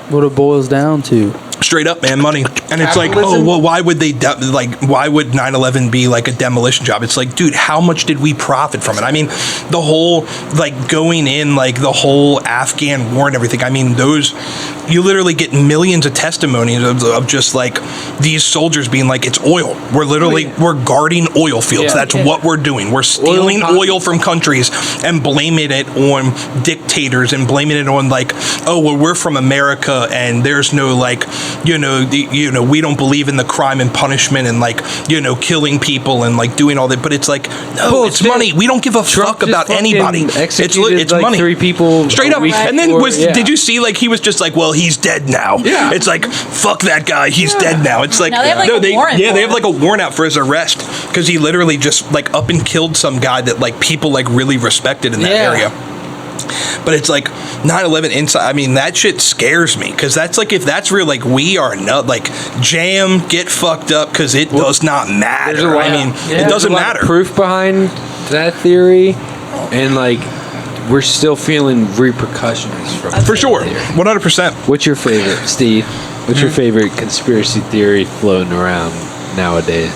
What it boils down to.
Straight up, man, money. And it's like,
Capitalism?
oh, well, why would they, why would 9/11 be like a demolition job? It's like, dude, how much did we profit from it? I mean, the whole, like, going in, like, the whole Afghan war and everything. I mean, you literally get millions of testimonies of just, like, these soldiers being like, it's oil. We're literally, we're guarding oil fields.
Yeah.
That's what we're doing. We're stealing oil from countries and blaming it on dictators and blaming it on, like, oh, well, we're from America and there's no, like, we don't believe in the crime and punishment and, like, killing people and, like, doing all that. But it's like, no,
Well,
it's money. We don't give a fuck
just
about
fucking
anybody.
executed,
It's
like,
money.
3 people
Straight
a
up.
week
And then
before, yeah.
did you see, like, he was just like, well, he's dead now.
Yeah.
It's like, fuck that guy. He's dead now. It's like,
Now they have, like, a warrant
yeah,
for
they have
him.
like a warrant out for his arrest because he literally just, like, up and killed some guy that, like, people, like, really respected in that
Yeah.
area. But it's like 9/11 inside. I mean, that shit scares me because that's like, if that's real, like, we are not, like, jam, get fucked up because it does not
There's a
matter.
lot,
I mean,
yeah,
it doesn't
there's a lot of
matter.
proof behind that theory, and like we're still feeling repercussions from
For
that
sure,
theory.
100%.
What's your favorite, Steve? What's your favorite conspiracy theory floating around nowadays?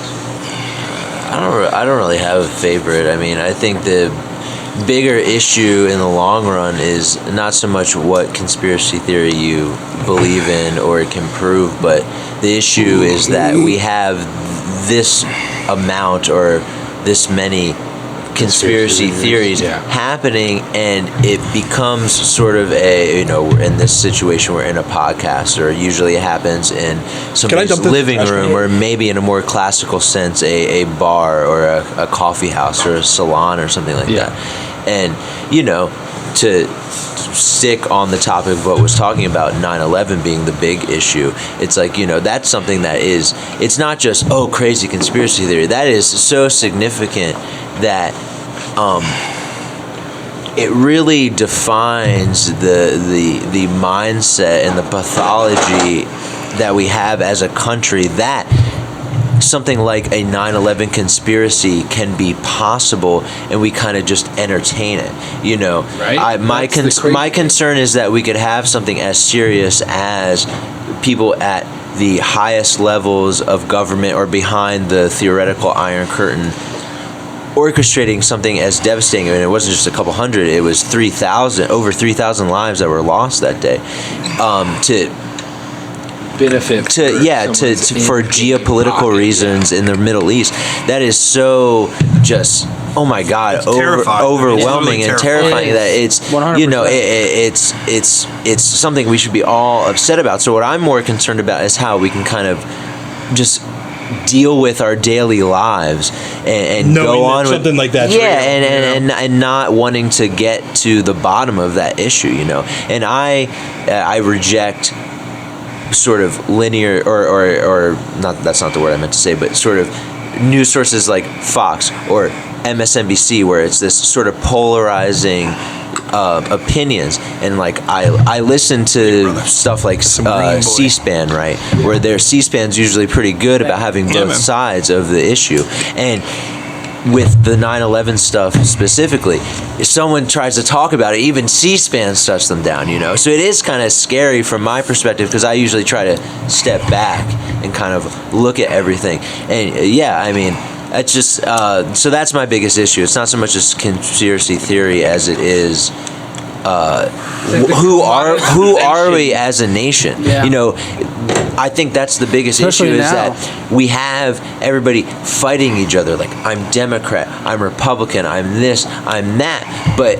I don't really have a favorite. I mean, I think the bigger issue in the long run is not so much what conspiracy theory you believe in or can prove, but the issue is that we have this amount or this many conspiracy theories happening, and it becomes sort of we're in this situation, we're in a podcast, or usually it happens in somebody's
dump this
living
trash
room,
can?
or maybe in a more classical sense, a bar or a coffee house or a salon or something like that. And to stick on the topic of what was talking about 9/11 being the big issue, it's like, that's something that is, it's not just, oh, crazy conspiracy theory. That is so significant that it really defines the mindset and the pathology that we have as a country, that something like a 9/11 conspiracy can be possible, and we kind of just entertain it.
Right?
My concern is that we could have something as serious as people at the highest levels of government or behind the theoretical Iron Curtain orchestrating something as devastating. I mean, it wasn't just a couple hundred, it was over 3,000 lives that were lost that day.
benefit
for geopolitical reasons in the Middle East. That is so just, oh my God, overwhelming and terrifying that it's 100%. It's something we should be all upset about. So what I'm more concerned about is how we can kind of just deal with our daily lives and go on with
something like that.
And not wanting to get to the bottom of that issue, And I reject sort of linear or not. That's not the word I meant to say, but sort of news sources like Fox or MSNBC, where it's this sort of polarizing opinions, and like I listen to stuff like C-SPAN, right, where their C-SPAN's usually pretty good about having both sides of the issue. And with the 9/11 stuff specifically, if someone tries to talk about it, even C-SPAN shuts them down, So it is kind of scary from my perspective, because I usually try to step back and kind of look at everything. And it's just so that's my biggest issue. It's not so much a conspiracy theory as it is who are we as a nation?
Yeah.
I think that's the biggest
Especially
issue, is
now.
that we have everybody fighting each other. Like, I'm Democrat, I'm Republican, I'm this, I'm that. But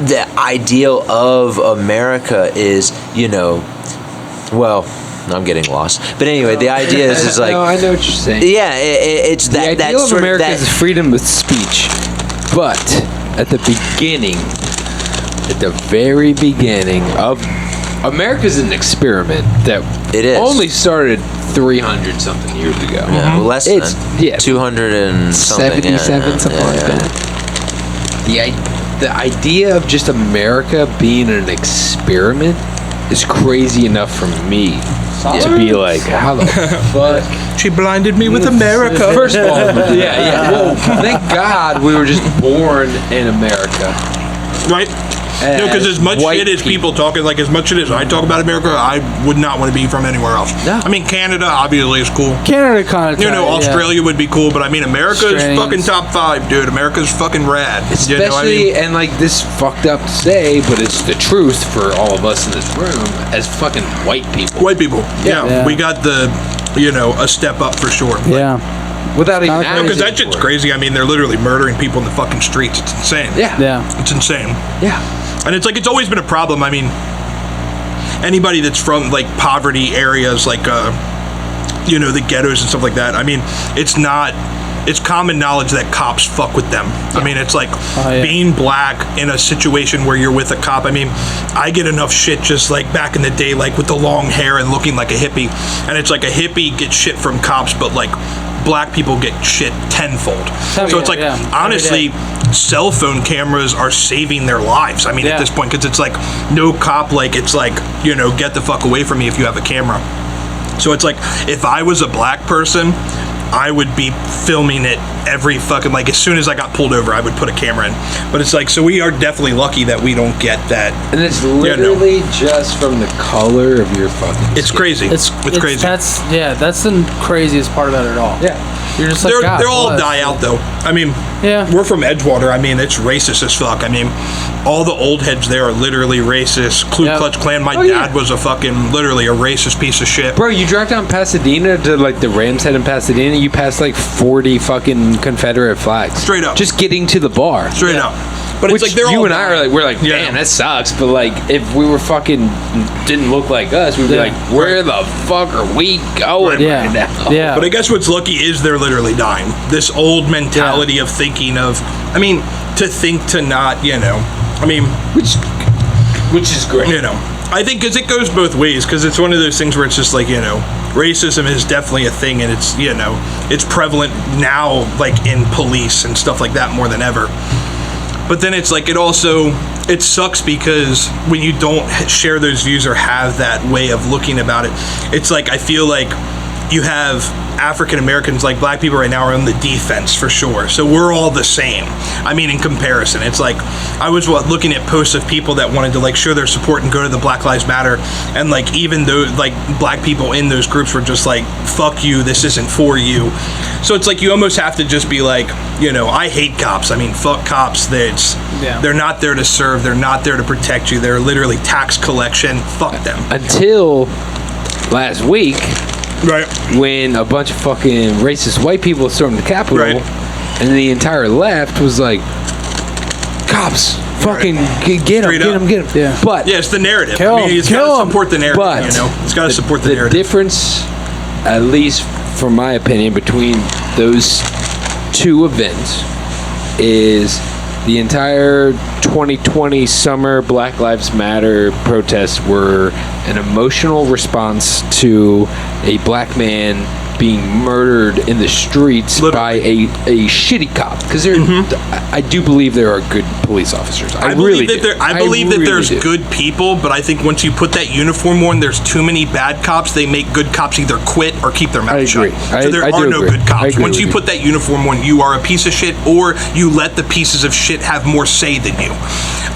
the ideal of America is, well, I'm getting lost. But anyway, the idea is like...
No, I know what you're saying.
Yeah, it's that...
The ideal of
sort
America
of that,
is freedom of speech. But at the very beginning of... America's an experiment that
it is.
only started 300-something years ago.
Yeah, well, less
It's-
than.
yeah.
200 and something.
77, something like that. The idea of just America being an experiment is crazy enough for me to be like, how the fuck?
She blinded me with America.
First of all, yeah. Well, thank God we were just born in America.
Right? No, because as much
white
shit as people talking, like as much shit as I talk about America, I would not want to be from anywhere else.
No.
I mean, Canada obviously is cool.
Canada kind of.
Australia would be cool, but I mean, America is
Strange.
fucking top 5, dude. America's fucking rad.
Especially, and like this fucked up to say, but it's the truth for all of us in this room as fucking white people.
White people. Yeah.
Yeah.
We got the, a step up for sure.
Yeah.
Without even
kinda
Because
asking
that shit's
for it.
crazy. I mean, they're literally murdering people in the fucking streets. It's insane.
Yeah.
Yeah.
It's insane.
Yeah.
And it's like, it's always been a problem. I mean, anybody that's from like poverty areas, like, the ghettos and stuff like that. I mean, it's common knowledge that cops fuck with them. I mean, it's like being black in a situation where you're with a cop. I mean, I get enough shit just like back in the day, like with the long hair and looking like a hippie. And it's like a hippie gets shit from cops, but like black people get shit tenfold. So it's like, honestly, cell phone cameras are saving their lives. I mean, at this point, because it's like no cop, like it's like, get the fuck away from me if you have a camera. So it's like, if I was a black person, I would be filming it every fucking, like, as soon as I got pulled over, I would put a camera in. But it's like, so we are definitely lucky that we don't get that.
And it's literally just from the color of your fucking
It's
skin.
crazy. It's crazy.
That's the craziest part about it all.
Yeah.
You're just like,
They'll all
bless.
die out, though. I mean, we're from Edgewater. I mean, it's racist as fuck. I mean, all the old heads there are literally racist. Ku Klux Klan. My dad was literally a racist piece of shit.
Bro, you drive down Pasadena to like the Rams Head in Pasadena, you pass like 40 fucking Confederate flags.
Straight up.
Just getting to the bar.
Straight up. But
Which
it's like they're
you
all
and I are like, we're like, damn, that sucks. But like, if we were fucking didn't look like us, we'd be like, where the fuck are we going right now?
Yeah.
But I guess what's lucky is they're literally dying. This old mentality of thinking of, I mean, to think to not, I mean,
Which is great.
I think because it goes both ways, because it's one of those things where it's just like, racism is definitely a thing, and it's, it's prevalent now, like in police and stuff like that more than ever. But then it's like, it sucks because when you don't share those views or have that way of looking about it, it's like, I feel like you have African Americans, like black people right now, are on the defense for sure. So we're all the same. I mean, in comparison, it's like, I was looking at posts of people that wanted to like show their support and go to the Black Lives Matter, and like even though like black people in those groups were just like, fuck you, this isn't for you. So it's like, you almost have to just be like, I hate cops. I mean, fuck cops. They're not there to serve. They're not there to protect you. They're literally tax collection. Fuck them.
Until last week
Right.
when a bunch of fucking racist white people stormed the Capitol,
Right.
and the entire left was like, cops, fucking get them.
Yeah.
But
Yeah, it's the narrative.
Kill
I mean, it's
kill
got to
'em.
support the narrative.
But
It's got to support the narrative.
difference, at least from my opinion, between those two events is the entire 2020 summer Black Lives Matter protests were an emotional response to a black man being murdered in the streets by a shitty cop. Because I do believe there are good police officers. I really do.
I believe that there's
do.
good people, but I think once you put that uniform on, there's too many bad cops. They make good cops either quit or keep their mouth
I
shut.
agree.
So there
I
are
do
no
agree.
good
I
cops.
agree
Once you
with
put that uniform on, you are a piece of shit, or you let the pieces of shit have more say than you.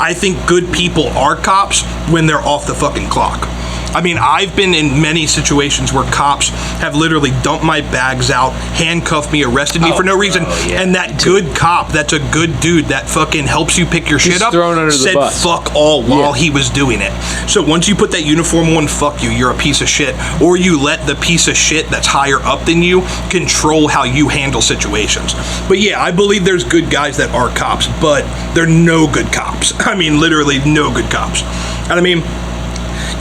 I think good people are cops when they're off the fucking clock. I mean, I've been in many situations where cops have literally dumped my bags out, handcuffed me, arrested me for no reason, and that good cop, that's a good dude that fucking helps you pick your shit up,
thrown under the
said
bus.
fuck all while he was doing it. So once you put that uniform on, fuck you, you're a piece of shit. Or you let the piece of shit that's higher up than you control how you handle situations. But yeah, I believe there's good guys that are cops, but they're no good cops. I mean, literally no good cops. And I mean,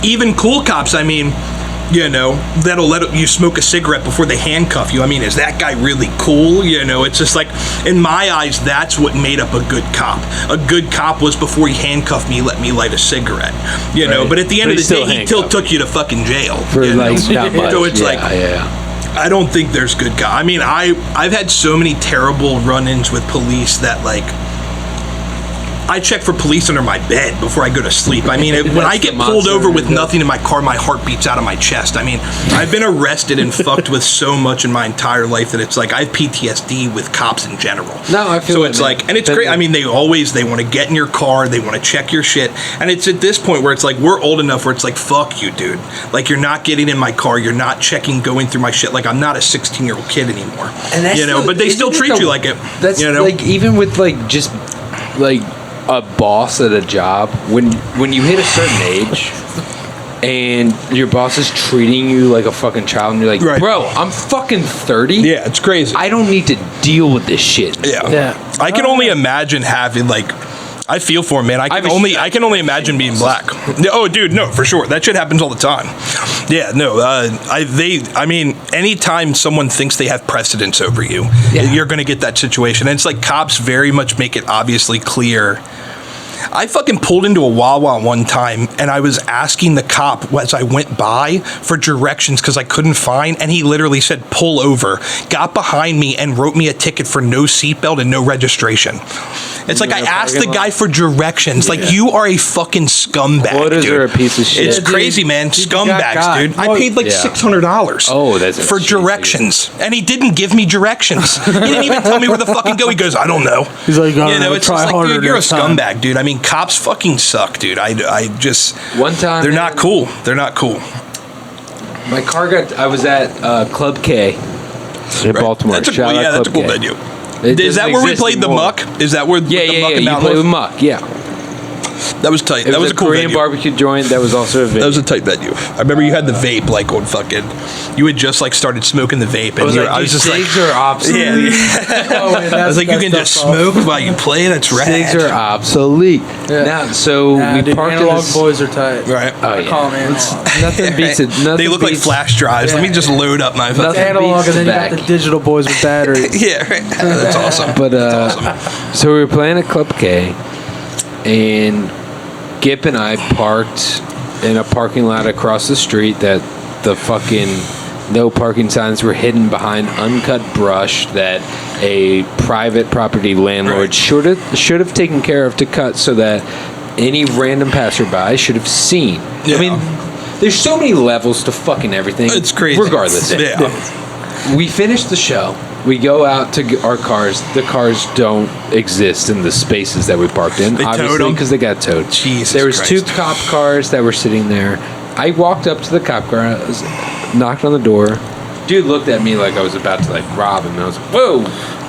even cool cops, I mean, you know, that'll let you smoke a cigarette before they handcuff you. I mean, is that guy really cool? You know, it's just like, in my eyes, that's what made up a good cop. A good cop was before he handcuffed me, let me light a cigarette. You know, but at the end of the day, he still took you to fucking jail.
For like not much.
So it's like,
yeah.
I don't think there's good guys. I mean, I've had so many terrible run-ins with police that, like, I check for police under my bed before I go to sleep. I mean, when I get pulled over with nothing in my car, my heart beats out of my chest. I mean, I've been arrested and fucked with so much in my entire life that it's like I have PTSD with cops in general.
No, I feel
so
it,
it's
man.
like, and it's great. I mean, they want to get in your car, they want to check your shit, and it's at this point where it's like we're old enough where it's like, fuck you, dude. Like, you're not getting in my car, you're not going through my shit. Like, I'm not a 16-year-old kid anymore.
And that's
but they still treat you like it.
That's like, even with like just like a boss at a job, when you hit a certain age and your boss is treating you like a fucking child and you're like, bro, I'm fucking 30.
Yeah, it's crazy.
I don't need to deal with this shit.
Yeah. I can only imagine having, like, I feel for him, man. I can only imagine being black. Oh, dude, no, for sure. That shit happens all the time. Yeah, no. I mean, anytime someone thinks they have precedence over you, you're going to get that situation. And it's like cops very much make it obviously clear. I fucking pulled into a Wawa one time, and I was asking the cop as I went by for directions because I couldn't find, and he literally said, pull over, got behind me, and wrote me a ticket for no seatbelt and no registration. It's like I asked the guy for directions. Like, you are a fucking scumbag,
Quotas
dude.
are a piece of shit.
It's crazy, man. Scumbags, dude. I paid like $600
for
directions, and he didn't give me directions. He didn't even tell me where the fucking go. He goes, I don't know.
He's like,
It's just like, dude, you're a scumbag, dude. I mean, cops fucking suck, dude. I just
one time
they're not cool. They're not cool.
My car I was at Club K in Baltimore.
That's a cool venue. Is that where we played the Muck? Is that where?
Yeah. You played with Muck. Yeah.
That was tight.
That
was a cool
Korean
venue.
barbecue joint. That was also a venue.
That was a tight venue. I remember you had the vape like on fucking. You had just like started smoking the vape, and
I was just
cigs
are obsolete.
I was like, you can just smoke while you play. That's rad.
Cigs are obsolete.
Yeah.
Now, we parked in
analog
this,
boys are tight.
Right.
Oh yeah.
Call them analog.
Nothing beats it. Nothing
They look like
beats-
flash drives. Let me just load up my fucking.
Analog,
beats
and then you got
back.
the digital boys with batteries.
Yeah, right. That's awesome.
But so we were playing at Club K, and Gip and I parked in a parking lot across the street that the fucking no parking signs were hidden behind uncut brush that a private property landlord should have taken care of to cut so that any random passerby should have seen.
Yeah.
I mean, there's so many levels to fucking everything.
It's crazy.
Regardless.
Yeah.
We finished the show. We go out to get our cars. The cars don't exist in the spaces that we parked in,
They towed
obviously,
them?
because they got towed.
Jesus
there was
Christ.
2 cop cars that were sitting there. I walked up to the cop car, I knocked on the door. Dude looked at me like I was about to like rob him. And I was like, "Whoa,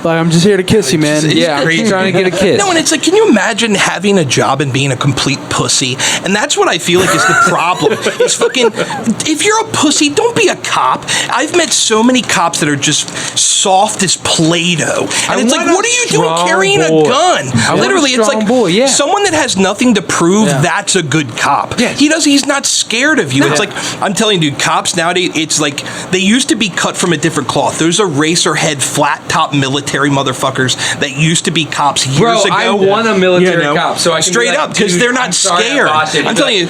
Like, I'm just here to kiss you, man.
Yeah, I'm just trying to get a kiss.
No, and it's like, can you imagine having a job and being a complete pussy? And that's what I feel like is the problem. It's fucking, if you're a pussy, don't be a cop. I've met so many cops that are just soft as Play-Doh. And it's like, what are you doing carrying a gun? Literally, it's like someone that has nothing to prove, that's a good cop. Yeah. He's not scared of you. It's like, I'm telling you, dude, cops nowadays, it's like, they used to be cut from a different cloth. Those are racer head, flat top military motherfuckers that used to be cops years ago.
I want a military cop, so I can
straight up, because they're not scared. I'm telling you,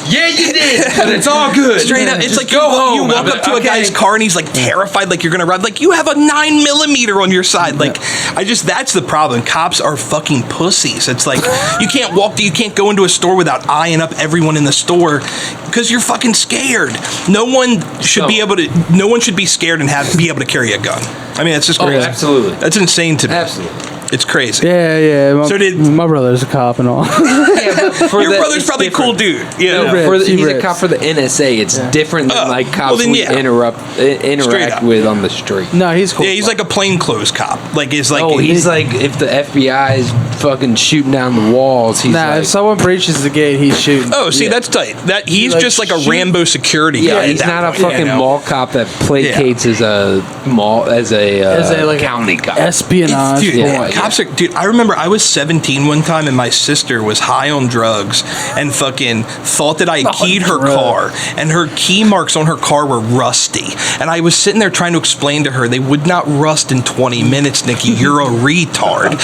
yeah, you did, but it's all good.
Straight up, it's like you walk up to a guy's car and he's like terrified, like you're gonna run. Like, you have a 9mm on your side. Like, that's the problem. Cops are fucking pussies. It's like you can't go into a store without eyeing up everyone in the store because you're fucking scared. No one should be scared and be able to carry a gun. I mean, that's just crazy.
Absolutely.
That's insane to me.
Absolutely.
It's crazy.
Yeah. My brother's a cop and all.
Your brother's probably a cool dude. Yeah.
He's a cop for the NSA. It's different than like cops we interact with on the street.
No, he's cool.
Yeah, he's like a plainclothes cop. Like, he's like
he's like if the FBI is fucking shooting down the walls. He's
if someone breaches the gate, he's shooting.
Oh, see, that's tight. That he's just like a Rambo security guy.
He's not a fucking mall cop that placates as a county cop.
Espionage.
Cops are, dude, I remember I was 17 one time and my sister was high on drugs and fucking thought that I keyed her car, and her key marks on her car were rusty. And I was sitting there trying to explain to her they would not rust in 20 minutes, Nikki. You're a retard.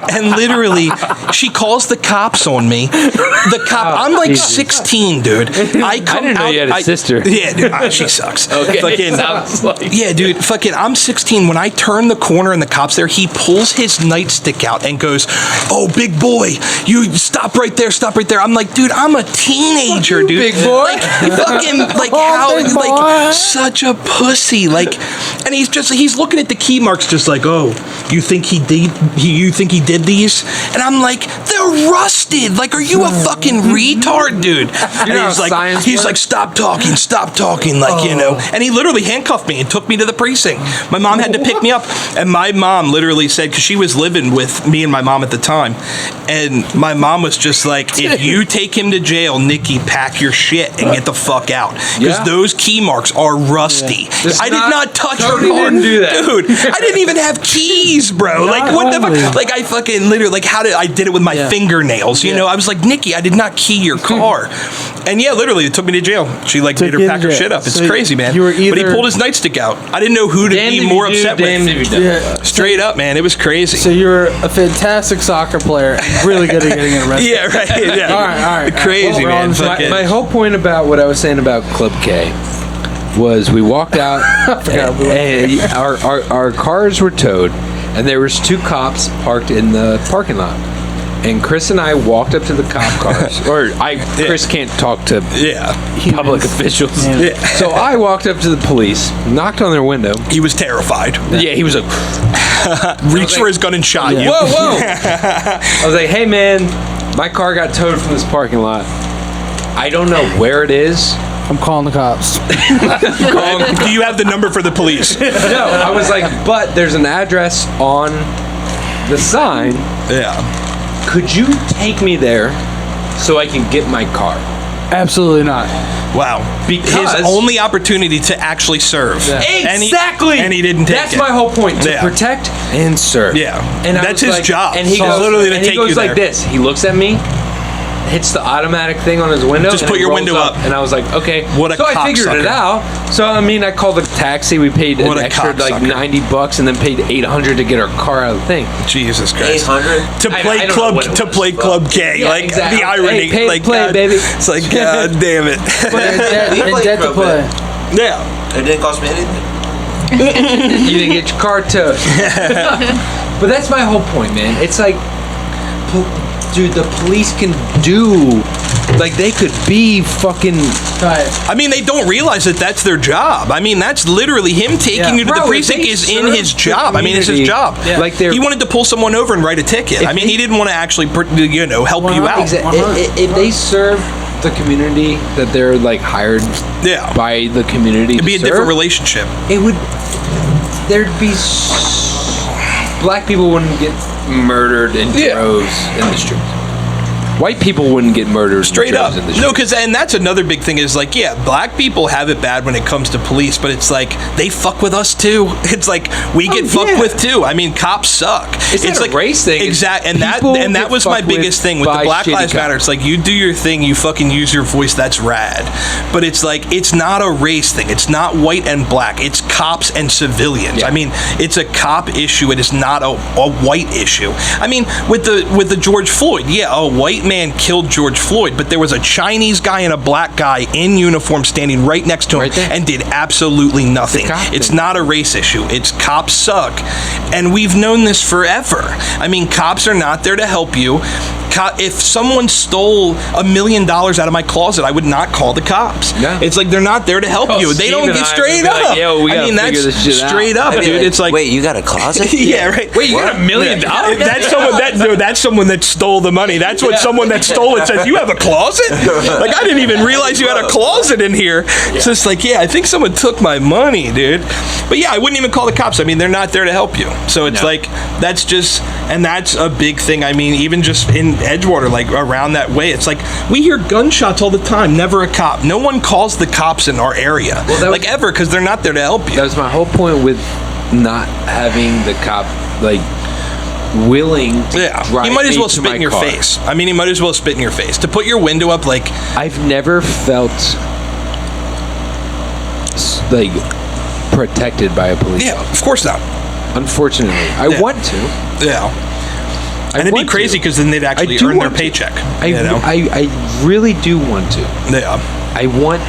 And literally, she calls the cops on me. The cop, I'm like 16, dude. I
didn't know you had a sister.
Yeah, dude, she sucks.
Okay.
Fucking, yeah, dude, fucking, I'm 16. When I turn the corner and the cop's there, he pulls his nightstick out and goes, "Oh, big boy, you stop right there, stop right there." I'm like, dude, I'm a teenager, dude.
Big boy.
Like, fucking, like, how, such a pussy. Like, and he's looking at the key marks just like, "Oh, you think he did these?" And I'm like, "They're rusted. Like, are you a fucking retard, dude?" And he's like, stop talking, like, And he literally handcuffed me and took me to the precinct. My mom had to pick me up, and my mom literally said, because she was living with me and my mom at the time, and my mom was just like, "If you take him to jail, Nikki, pack your shit and get the fuck out, because those key marks are rusty." I did not touch her car, dude. I didn't even have keys, bro. Like, what the fuck? Like, I fucking literally, like, I did it with my fingernails. I was like, "Nikki, I did not key your car." And yeah, literally, it took me to jail. She made her pack her shit up. It's crazy, man. But he pulled his nightstick out. I didn't know who to be more upset with. Straight up, man. It was crazy.
So you're a fantastic soccer player, really good at getting arrested.
Yeah, right. Yeah.
All right.
Crazy, man.
My whole point about what I was saying about Club K was we walked out and our cars were towed, and there was 2 cops parked in the parking lot. And Chris and I walked up to the cop cars. Chris can't talk to public officials.
Yeah.
So I walked up to the police, knocked on their window.
He was terrified.
Yeah, he was like,
reached for his gun and shot you.
Whoa. I was like, "Hey, man, my car got towed from this parking lot. I don't know where it is.
I'm calling the cops."
Do you have the number for the police?
No, I was like, "But there's an address on the sign.
Yeah.
Could you take me there so I can get my car?"
Absolutely not.
Wow.
Because
his only opportunity to actually serve.
Yeah. Exactly.
And he didn't take
That's
it.
my whole point. To protect and serve.
Yeah.
And
that's his job.
And he goes,
literally to take you there.
like this. He looks at me, hits the automatic thing on his window.
Just
and
put your window up.
And I was like, okay.
What a
So I figured it out. So, I mean, I called the taxi. We paid an extra like $90 and then paid $800 to get our car out of the thing.
Jesus Christ.
$800
to play Club K.
Yeah,
like
exactly.
the irony.
Hey,
like
play,
God,
baby.
It's like, God damn it.
And dead to play.
Yeah.
It didn't cost me anything.
You didn't get your car towed. But that's my whole point, man. It's like, dude, the police can do, like, they could be fucking.
I mean, they don't realize that that's their job. I mean, that's literally him taking you to the precinct is in his job. I mean, it's his job.
Yeah. Like,
he wanted to pull someone over and write a ticket. I mean, he didn't want to actually, help you out.
If they serve the community that they're like hired by the community,
it'd be a different relationship.
It would. There'd be black people wouldn't get murdered in droves in the streets. White people wouldn't get murdered
Straight up.
in the streets.
No, because, and that's another big thing is like, yeah, black people have it bad when it comes to police, but it's like, they fuck with us too. It's like, we get fucked with too. I mean, cops suck.
It's like a race thing.
Exactly. And that was my biggest thing with the Black Lives Matter. It's like, you do your thing, you fucking use your voice, that's rad. But it's like, it's not a race thing. It's not white and black. It's cops and civilians.
Yeah.
I mean, it's a cop issue. It is not a white issue. I mean, with the George Floyd, yeah, a white man killed George Floyd, but there was a Chinese guy and a black guy in uniform standing right next to him and did absolutely nothing. It's not a race issue. It's cops suck. And we've known this forever. I mean, cops are not there to help you. If someone stole $1 million out of my closet, I would not call the cops.
Yeah.
It's like they're not there to help you. They don't get straight up.
Like, yo, we gotta
that's
figure this shit
straight
out.
up, dude. It's like,
wait, you got a closet?
yeah, right.
Wait, you got $1 million?
That's someone that stole the money. That's what someone that stole it says. You have a closet? Like, I didn't even realize you had a closet in here. It's just like, yeah, I think someone took my money, dude. But yeah, I wouldn't even call the cops. I mean, they're not there to help you. So it's like, that's just, and that's a big thing. I mean, even just in Edgewater, like around that way, it's like, we hear gunshots all the time. Never a cop. No one calls the cops in our area.
Well,
like ever, because they're not there to help you.
That was my whole point with not having the cop, like, willing to drive
he might as
me
well
to
spit
my
in your
car.
face. I mean, he might as well spit in your face. To put your window up, like,
I've never felt like protected by a police
yeah,
officer.
of course not.
Unfortunately, I want to.
Yeah. And it'd be crazy because then they'd actually earn their paycheck.
I really do want to.
Yeah.
I want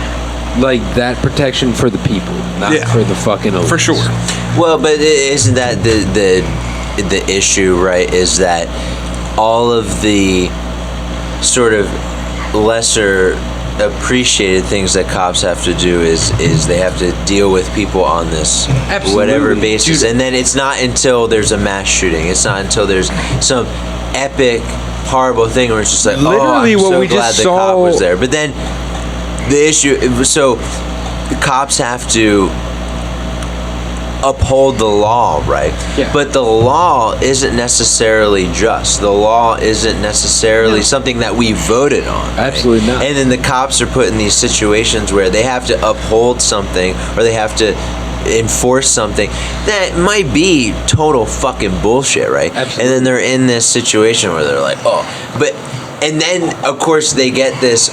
like that protection for the people, not for the fucking elites.
For sure.
Well, but isn't that the issue, right? Is that all of the sort of lesser appreciated things that cops have to do is they have to deal with people on this whatever basis, and then it's not until there's a mass shooting, it's not until there's some epic horrible thing where it's just like,
literally
I'm
what
so
we
glad
just
the
saw
cop was there. But then the issue, so the cops have to uphold the law, right?
Yeah.
But the law isn't necessarily just. The law isn't necessarily something that we voted on. Right?
Absolutely not.
And then the cops are put in these situations where they have to uphold something or they have to enforce something that might be total fucking bullshit, right?
Absolutely.
And then they're in this situation where they're like, and then of course they get this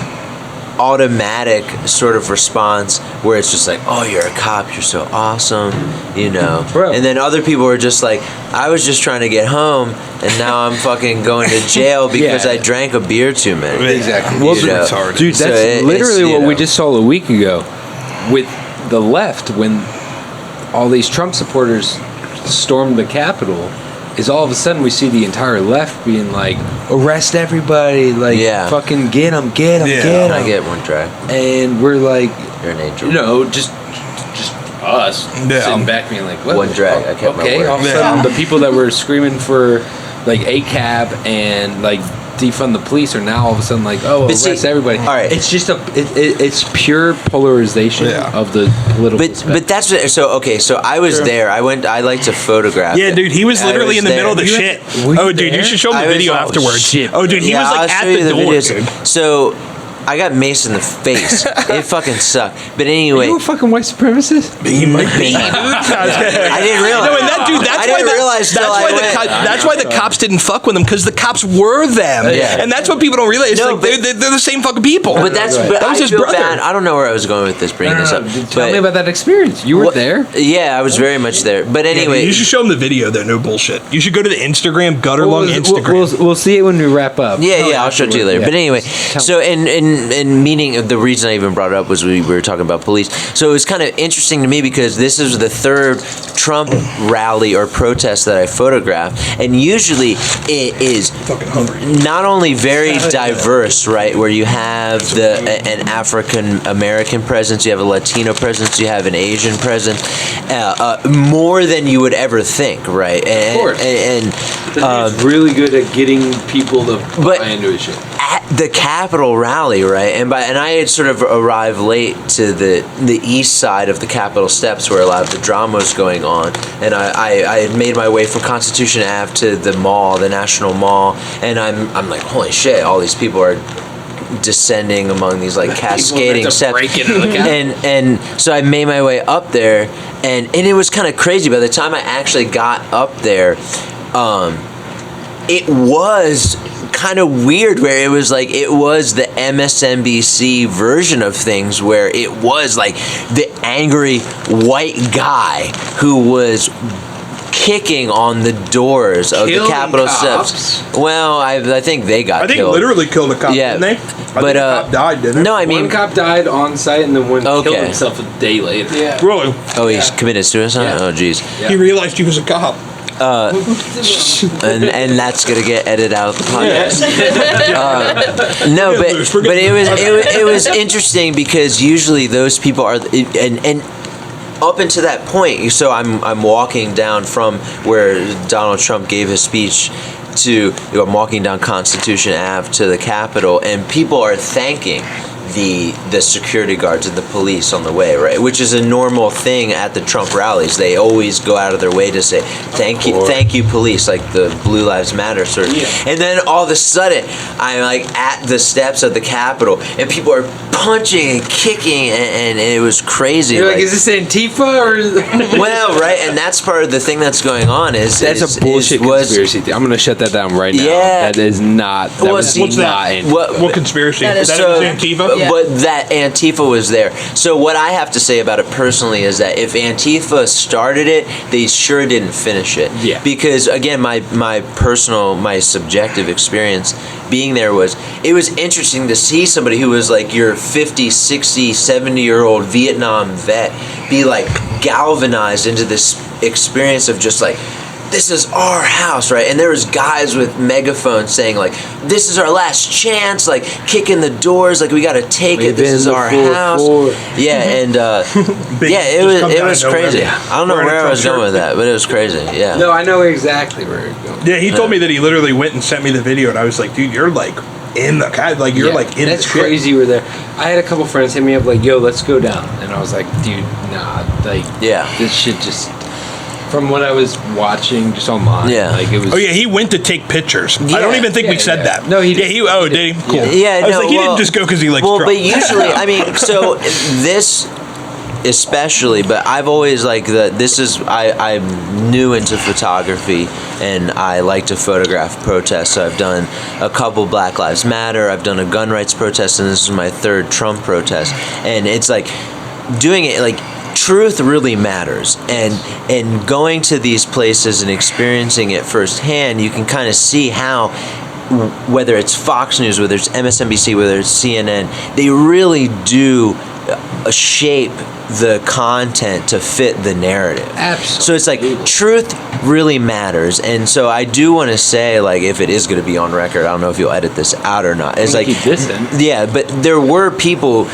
automatic sort of response where it's just like, oh, you're a cop, you're so awesome, you know.
Bro.
And then other people are just like, I was just trying to get home and now I'm fucking going to jail because I drank a beer too many.
Exactly.
Well,
You know?
dude,
So
that's literally
it's,
what we just saw a week ago with the left when all these Trump supporters stormed the Capitol. Is all of a sudden we see the entire left being like, arrest everybody, like, fucking get them, get them, get them.
I get one drag.
And we're like,
you're an angel.
you know, just us sitting back being like, what?
One drag. I kept my word.
All of a sudden the people that were screaming for like ACAB and like defund the police are now all of a sudden like, oh, arrest everybody.
All right.
It's just it's pure polarization of the political spectrum.
But that's what, so I was there. I like to photograph.
Yeah, dude, he was literally in the middle of the
You
shit.
were
Oh, dude,
there?
you should show him the video afterwards.
Shit.
Oh, dude, he was like
I'll
at
show you
the door,
videos.
dude.
So I got maced in the face. It fucking sucked. But
Are
anyway,
you a fucking white supremacist?
He might be, dude.
I didn't realize.
No, and that dude, that's
I
why
didn't realize till I went.
that's why the cops didn't fuck with them, because the cops were them.
Yeah.
And that's what people don't realize. It's
No,
like
but-
they're the same fucking people.
But that's
Right.
but
That was
I
his
feel
brother.
bad. I don't know where I was going with this, bringing this up.
Tell me about that experience. You were there.
Yeah, I was very much there. But anyway,
you should show him the video though. No bullshit. You should go to the Instagram, Gutterlung Instagram.
We'll see it when we wrap up.
Yeah, I'll show it to you later. But anyway, so in meaning the reason I even brought it up was we were talking about police. So it was kind of interesting to me because this is the third Trump rally or protest that I photographed, and usually it is not only very diverse, right, where you have an African American presence, you have a Latino presence, you have an Asian presence, more than you would ever think, right? And,
Of course.
and
He's really good at getting people to
but
buy into his shit.
the Capitol rally, right? And I had sort of arrived late to the east side of the Capitol steps where a lot of the drama was going on, and I had made my way from Constitution Ave to the mall, the National Mall, and I'm like, holy shit! All these people are descending among these like cascading steps, and so I made my way up there, and it was kind of crazy. By the time I actually got up there, it was kind of weird where it was the MSNBC version of things, where it was like the angry white guy who was kicking on the doors of the Capitol steps. Well, I think they got killed.
Literally killed a cop,
Yeah.
didn't they? I think a cop died, didn't he?
No, I mean,
one cop died on site, and then one killed
Okay.
himself a day later.
Yeah.
Really?
oh, he's committed suicide?
Yeah.
Oh, jeez.
Yeah.
He realized he was a cop.
And that's gonna get edited out of the podcast. No,
Forget
but it was interesting because usually those people are and up until that point. So I'm walking down from where Donald Trump gave his speech to I'm walking down Constitution Ave to the Capitol, and people are thanking the security guards and the police on the way, right? Which is a normal thing at the Trump rallies. They always go out of their way to say thank you police, like the Blue Lives Matter sort of. Yeah. And then all of a sudden I'm like at the steps of the Capitol, and people are punching and kicking, and it was crazy.
You're like, is this Antifa or?
Well, right, and that's part of the thing that's going on. That's
a bullshit conspiracy theory. I'm gonna shut that down right now.
Yeah.
That is not. That was
what's
not
that?
Antifa.
What conspiracy?
That
Is
is
that
so-
Antifa?
Yeah.
But that Antifa was there. So what I have to say about it personally is that if Antifa started it, they sure didn't finish it.
Yeah.
Because again, my subjective experience being there was interesting to see somebody who was like your 50, 60, 70-year-old Vietnam vet be like galvanized into this experience of just like, this is our house, right? And there was guys with megaphones saying like, this is our last chance, like kicking the doors, like we got to take it. This is our house. Yeah, and it was crazy. I don't know where I was going with that, but it was crazy. Yeah.
No, I know exactly where you're going.
Yeah, he told me that he literally went and sent me the video, and I was like, dude, you're like in the you're like in
that's
the shit.
crazy. You were there. I had a couple friends hit me up like, "Yo, let's go down," and I was like, "Dude, nah, like,
Yeah.
this shit just." From what I was watching just online,
Yeah.
like it was.
Oh yeah, he went to take pictures. I don't even think we said that.
No, he
did.
did.
Yeah, did he? Cool.
Yeah,
I was
no,
like, he
well-
didn't just go because he likes
Well,
Trump.
but usually, I mean, so this especially, but I've always like I'm new into photography, and I like to photograph protests. So I've done a couple Black Lives Matter, I've done a gun rights protest, and this is my third Trump protest. And it's like doing it like, truth really matters, and going to these places and experiencing it firsthand, you can kind of see how, whether it's Fox News, whether it's MSNBC, whether it's CNN, they really do shape the content to fit the narrative.
Absolutely.
So it's like truth really matters, and so I do want to say, like, if it is going to be on record, I don't know if you'll edit this out or not. It's like,
keep this in.
yeah, but there were people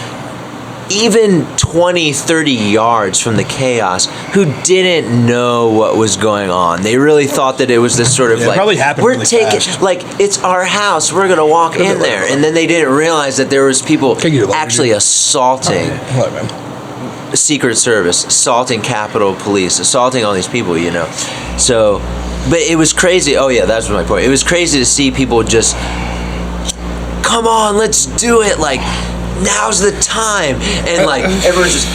even 20, 30 yards from the chaos who didn't know what was going on. They really thought that it was this sort of
Yeah, it
like,
probably happened
we're
really
taking,
fast.
like, it's our house, we're going to walk in there. And then they didn't realize that there was people
Can you let me
actually
do-
assaulting
What, man?
Secret Service, assaulting Capitol Police, assaulting all these people, you know. So, but it was crazy. Oh yeah, that's my point. It was crazy to see people just, come on, let's do it. Like, now's the time. And like, everyone's just,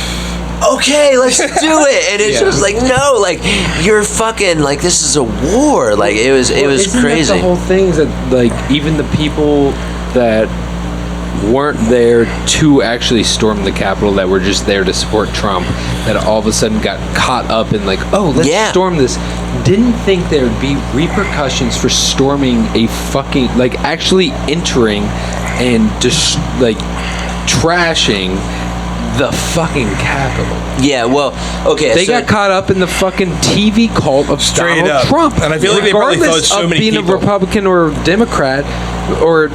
okay, let's do it. And it's just like, no, like, you're fucking, like, this is a war. Like, it was
Isn't
crazy.
That the whole thing is that, like, even the people that weren't there to actually storm the Capitol, that were just there to support Trump, that all of a sudden got caught up in like, oh, let's storm this, didn't think there would be repercussions for storming a fucking, like, actually entering and just like trashing the fucking Capitol.
Yeah, well, okay.
They
so,
got caught up in the fucking TV cult of
Straight
Donald
up.
Trump.
And I feel like they probably thought
Regardless
so
of
many
being
people-
a Republican or Democrat or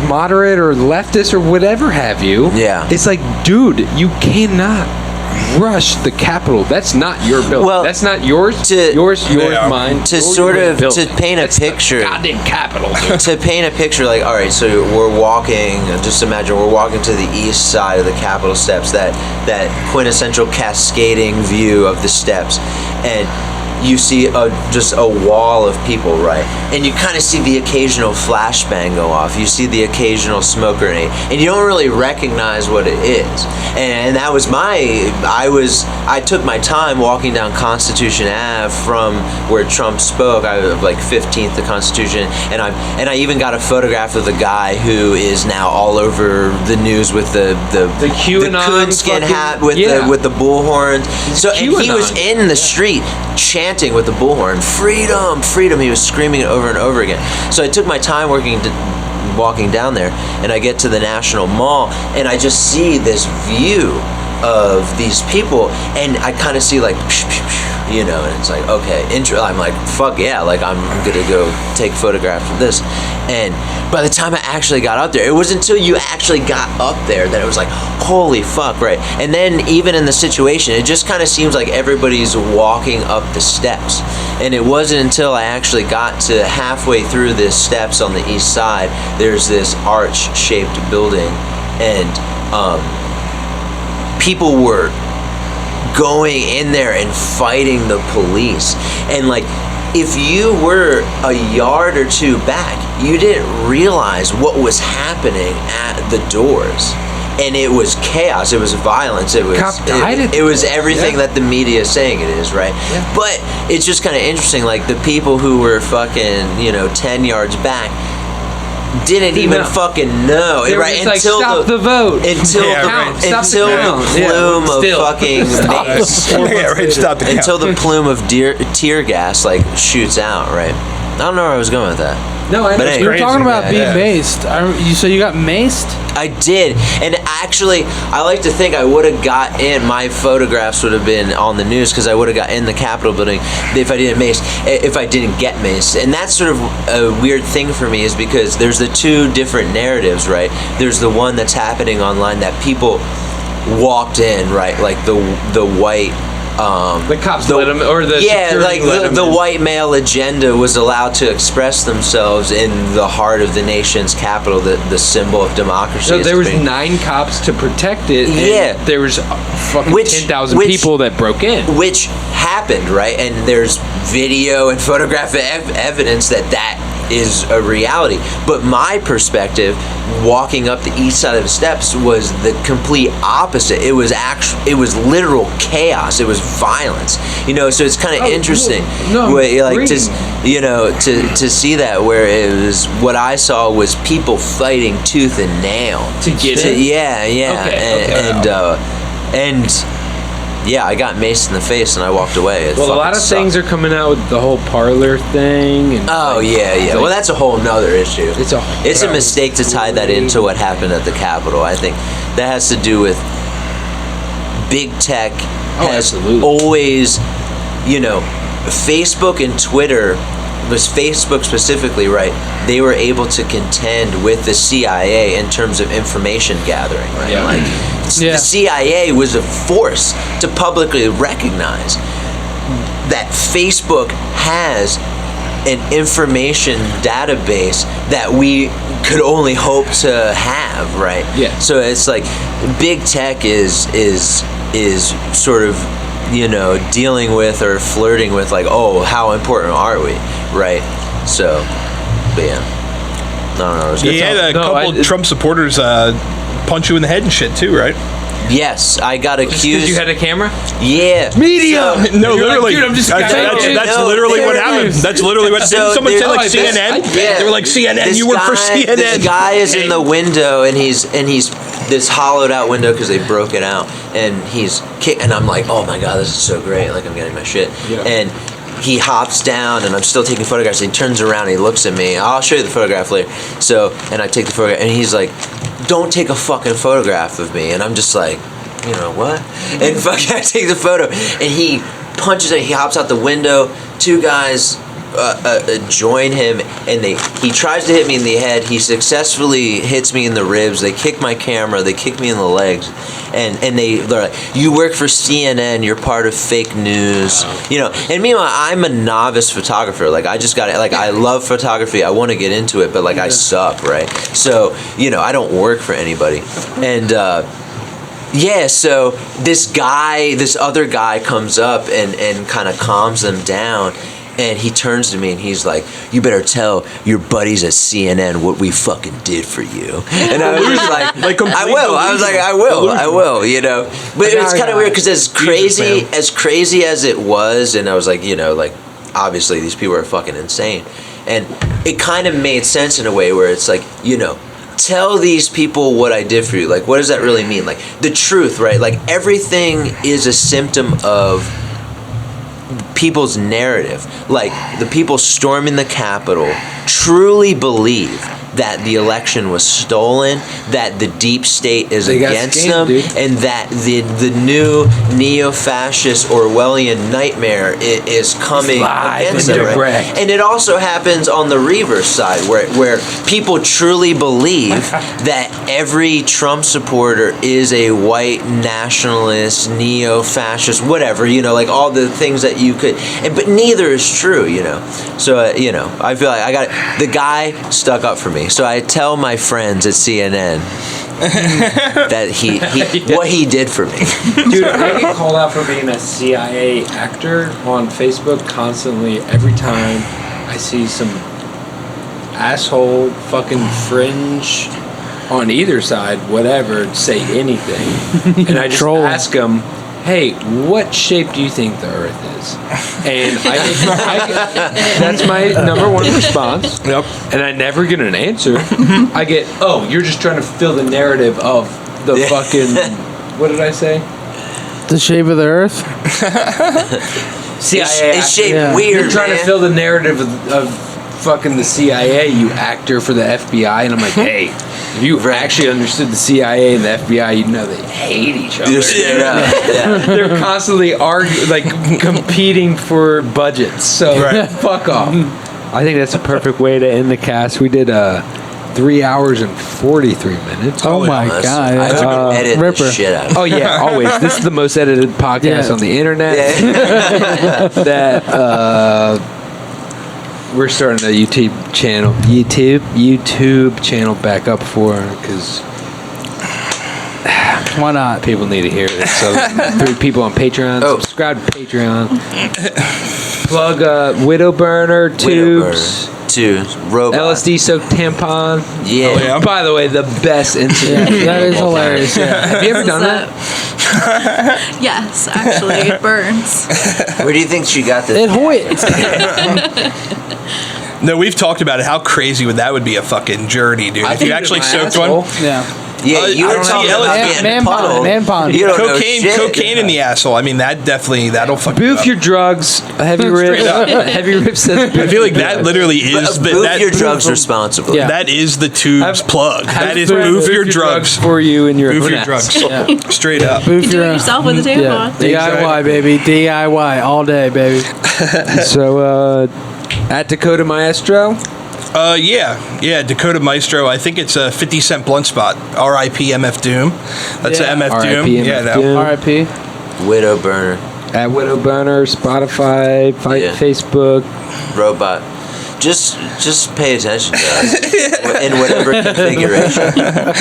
moderate or leftist or whatever have you.
Yeah.
It's like, dude, you cannot rush the Capitol. That's not your building.
Well,
that's not yours. Yours, mine.
To sort of to paint a
That's the
picture.
goddamn Capitol. Dude.
To paint a picture, like, all right, so we're walking. Just imagine we're walking to the east side of the Capitol steps. That quintessential cascading view of the steps, and you see just a wall of people, right? And you kind of see the occasional flashbang go off. You see the occasional smoke grenade, and you don't really recognize what it is. And that was I took my time walking down Constitution Ave from where Trump spoke. I was like 15th the Constitution, and I even got a photograph of the guy who is now all over the news with the
QAnon
coonskin hat with the bullhorn. So and he was in the street chanting with the bullhorn, freedom, freedom. He was screaming it over and over again. So I took my time walking down there, and I get to the National Mall, and I just see this view of these people, and I kind of see like, you know, and it's like, okay, I'm like, fuck yeah, like I'm gonna go take photographs of this. And by the time I actually got up there, it wasn't until you actually got up there that it was like, holy fuck, right? And then even in the situation, it just kind of seems like everybody's walking up the steps. And it wasn't until I actually got to halfway through the steps on the east side, there's this arch-shaped building, and people were going in there and fighting the police. And like, if you were a yard or two back, you didn't realize what was happening at the doors. And it was chaos. It was violence. It was it was everything that the media is saying it is, right? Yeah. But it's just kind of interesting. Like the people who were fucking 10 yards back didn't even fucking know, right?
Until like, stop the vote.
Until the plume of fucking mace. Until the plume of tear gas like shoots out, right? I don't know where I was going with that.
No, I know.
You were talking about being maced. So you got maced?
I did, and actually, I like to think I would have got in. My photographs would have been on the news because I would have got in the Capitol building if I didn't get maced. And that's sort of a weird thing for me, is because there's the two different narratives, right? There's the one that's happening online that people walked in, right, like the white.
The cops let them, or the
like the white male agenda was allowed to express themselves in the heart of the nation's capital, the symbol of democracy.
So there was 9 cops to protect it.
Yeah,
and there was fucking 10,000 people that broke in,
which happened, right? And there's video and photographic evidence that is a reality. But my perspective, walking up the east side of the steps, was the complete opposite. It was literal chaos. It was violence. So it's kind of interesting. To see that, where it was, what I saw was people fighting tooth and nail
to get it.
Yeah. Yeah, I got maced in the face and I walked away.
Well, a lot of things are coming out with the whole parlor thing. And
yeah. Well, that's a whole nother issue. It's a mistake to tie that into what happened at the Capitol. I think that has to do with big tech has always, Facebook and Twitter, was Facebook specifically, right? They were able to contend with the CIA in terms of information gathering, right?
Yeah.
The CIA was a force to publicly recognize that Facebook has an information database that we could only hope to have, right?
Yeah.
So it's like big tech is sort of dealing with or flirting with, like, oh, how important are we, right? So, but yeah, I don't know.
You had a couple Trump supporters punch you in the head and shit too, right?
Yes, I got accused.
Because you had a camera?
Yeah.
Media. No, literally.
Like, dude, I'm just
that's literally what happened. That's literally what. Didn't someone say like CNN? They were like CNN. You work for CNN.
This guy is in the window, and he's this hollowed out window because they broke it out, and he's kicking. And I'm like, oh my god, this is so great! Like, I'm getting my shit. Yeah. And he hops down, and I'm still taking photographs. He turns around, and he looks at me. I'll show you the photograph later. So, and I take the photograph, and he's like, don't take a fucking photograph of me. And I'm just like, what? And fucking I take the photo, and he punches it. He hops out the window. 2 guys join him, and he tries to hit me in the head. He successfully hits me in the ribs. They kick my camera. They kick me in the legs, and they're like, "You work for CNN. You're part of fake news." You know. And meanwhile, I'm a novice photographer. Like I just got it. Like I love photography. I want to get into it, but like I suck, right? So I don't work for anybody, and. Yeah, so this other guy comes up and kind of calms them down, and he turns to me and he's like, "You better tell your buddies at CNN what we fucking did for you." And I was just like I will. I was like, I will, But it's kind of weird because as crazy as it was, and I was like, like obviously these people are fucking insane, and it kind of made sense in a way where it's like, tell these people what I did for you. Like, what does that really mean? Like, the truth, right? Like, everything is a symptom of people's narrative. Like, the people storming the Capitol truly believe that the election was stolen, that the deep state is against them, and that the new neo-fascist Orwellian nightmare is coming against them. Right? And it also happens on the reverse side, where people truly believe that every Trump supporter is a white nationalist, neo-fascist, whatever, like all the things that you could, but neither is true, So, I feel like I got the guy stuck up for me. So I tell my friends at CNN that he what he did for me.
Dude, I get called out for being a CIA actor on Facebook constantly every time I see some asshole fucking fringe on either side, whatever, say anything. And I just ask them, "Hey, what shape do you think the Earth is?" And that's my number one response. Yep. And I never get an answer. I get, "Oh, you're just trying to fill the narrative of the fucking..." What did I say?
The shape of the Earth?
CIA. It's shaped weird.
You're trying to fill the narrative of fucking the CIA, you actor for the FBI. And I'm like, hey, if you actually understood the CIA and the FBI, you'd know they hate each other. They're constantly competing for budgets. So fuck off. I think that's a perfect way to end the cast. We did 3 hours and 43 minutes.
Oh my god!
I would edit the shit out of it.
Oh yeah, always. This is the most edited podcast on the internet. That we're starting a YouTube channel back up for, because
why not?
People need to hear it. So 3 people on Patreon. Subscribe to Patreon. Plug Widowburner, TOOBS.
Robot.
LSD soaked tampon.
Yeah.
Oh, yeah.
By the way, the best incident.
That is hilarious. Yeah.
Have you ever done that?
Yes, actually, it burns.
Where do you think she got this?
It hoits.
No, we've talked about it. How crazy that would be a fucking journey, dude. If you actually soaked one.
Yeah.
Yeah, you were talking about getting puddled.
Man pond.
You don't know shit.
Cocaine in the asshole. I mean, that'll fucking
Boof your drugs. Heavy rips. Heavy rips says
I feel like that literally is
Boof your drugs responsibly.
Yeah.
That is the TOOBS plug. That is
boof
your drugs
for you and your
Boof your drugs. Straight up.
You do it yourself with a tampon.
DIY, baby. DIY all day, baby.
So, at Dakota Maestro.
Yeah, Dakota Maestro. I think it's a 50-cent blunt spot. R.I.P. MF Doom. That's a MF Doom.
R.I.P. MF Doom.
R.I.P.
Widowburner.
At Widowburner, Spotify, Facebook.
Robot. Just pay attention to us in whatever configuration. Yeah.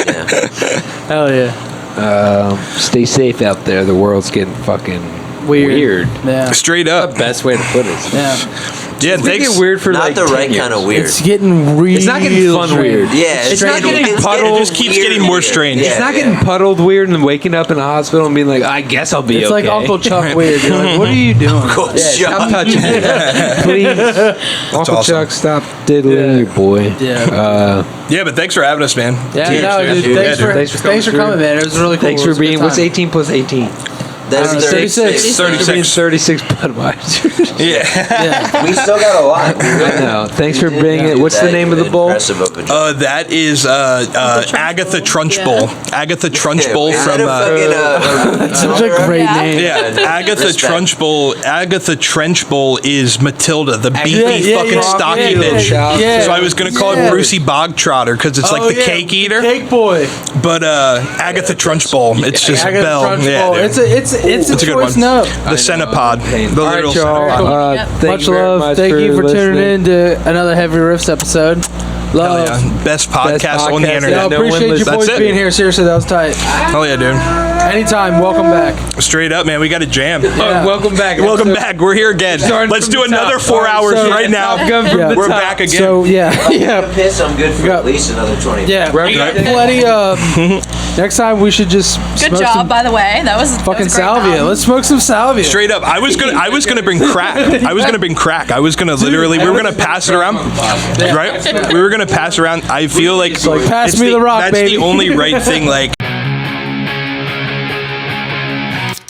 Hell yeah.
Stay safe out there. The world's getting fucking weird.
Yeah.
Straight up.
The best way to put it.
Yeah.
Yeah,
It's
thanks.
getting weird for
Not
like
the
10
right
years.
kind of weird.
It's getting real.
It's not getting fun
strange.
weird.
Yeah,
It's not getting
It
puddled.
just keeps getting more strange.
It's not getting puddled weird and waking up in a hospital and being like, I guess I'll be
It's
okay.
like Uncle Chuck weird. You're like, what are you doing?
Stop touching it. Please. Uncle
awesome.
Chuck, stop diddling your boy.
Yeah.
Yeah, but thanks for having us, man.
Yeah,
Cheers,
no,
dude.
dude.
Yeah,
Thanks for coming, man. It was really cool.
Thanks
It was
for
a good
being. What's
time.
18 plus 18?
That's
36.
36 Budweiser.
Yeah.
We still got a lot.
I know. Thanks for bringing it. What's the name of the bowl?
That is Agatha Trunchbull. Agatha Trunchbull from.
Such a great name.
Yeah, Agatha Trunchbull. Agatha Trenchbull is Matilda, the beefy fucking stocky bitch.
Yeah.
So I was gonna call her Brucey Bogtrotter because it's like the cake eater.
Cake boy.
But Agatha Trunchbull, it's just
Agatha
Bell.
Trunchbull.
Yeah, dude.
It's a
good
choice
one.
note.
The Centipod. The
All
literal
right, y'all.
Centipod.
Thank
Much
you very
love.
much
Thank you for tuning
listening.
in to another Heavy Riffs episode.
Hell
Love.
yeah. Best podcast on the
podcast.
internet.
I
No one
appreciate you
listens.
boys
That's it.
being here. Seriously, that was tight.
Hell yeah, dude.
Anytime. Welcome back.
Straight up, man. We got a jam.
Yeah.
Welcome back.
Welcome back. We're here again.
Starting
Let's
from
do
the top.
another 4 hours
So-
right now.
Come from
Yeah.
the
We're
top.
back again.
So yeah, yeah,
Piss, I'm good for
Got-
at least another 20.
yeah.
Right.
We got plenty of. Next time we should just
Good
smoke
job,
some
by the way. That was
fucking
that was a great
salvia.
job.
Let's smoke some salvia.
Straight up, I was gonna bring crack. I was gonna bring crack. I was gonna literally. We were gonna pass it around, right? We were gonna pass around. I feel like
pass
it's
me the rock,
that's
baby.
the only right thing. Like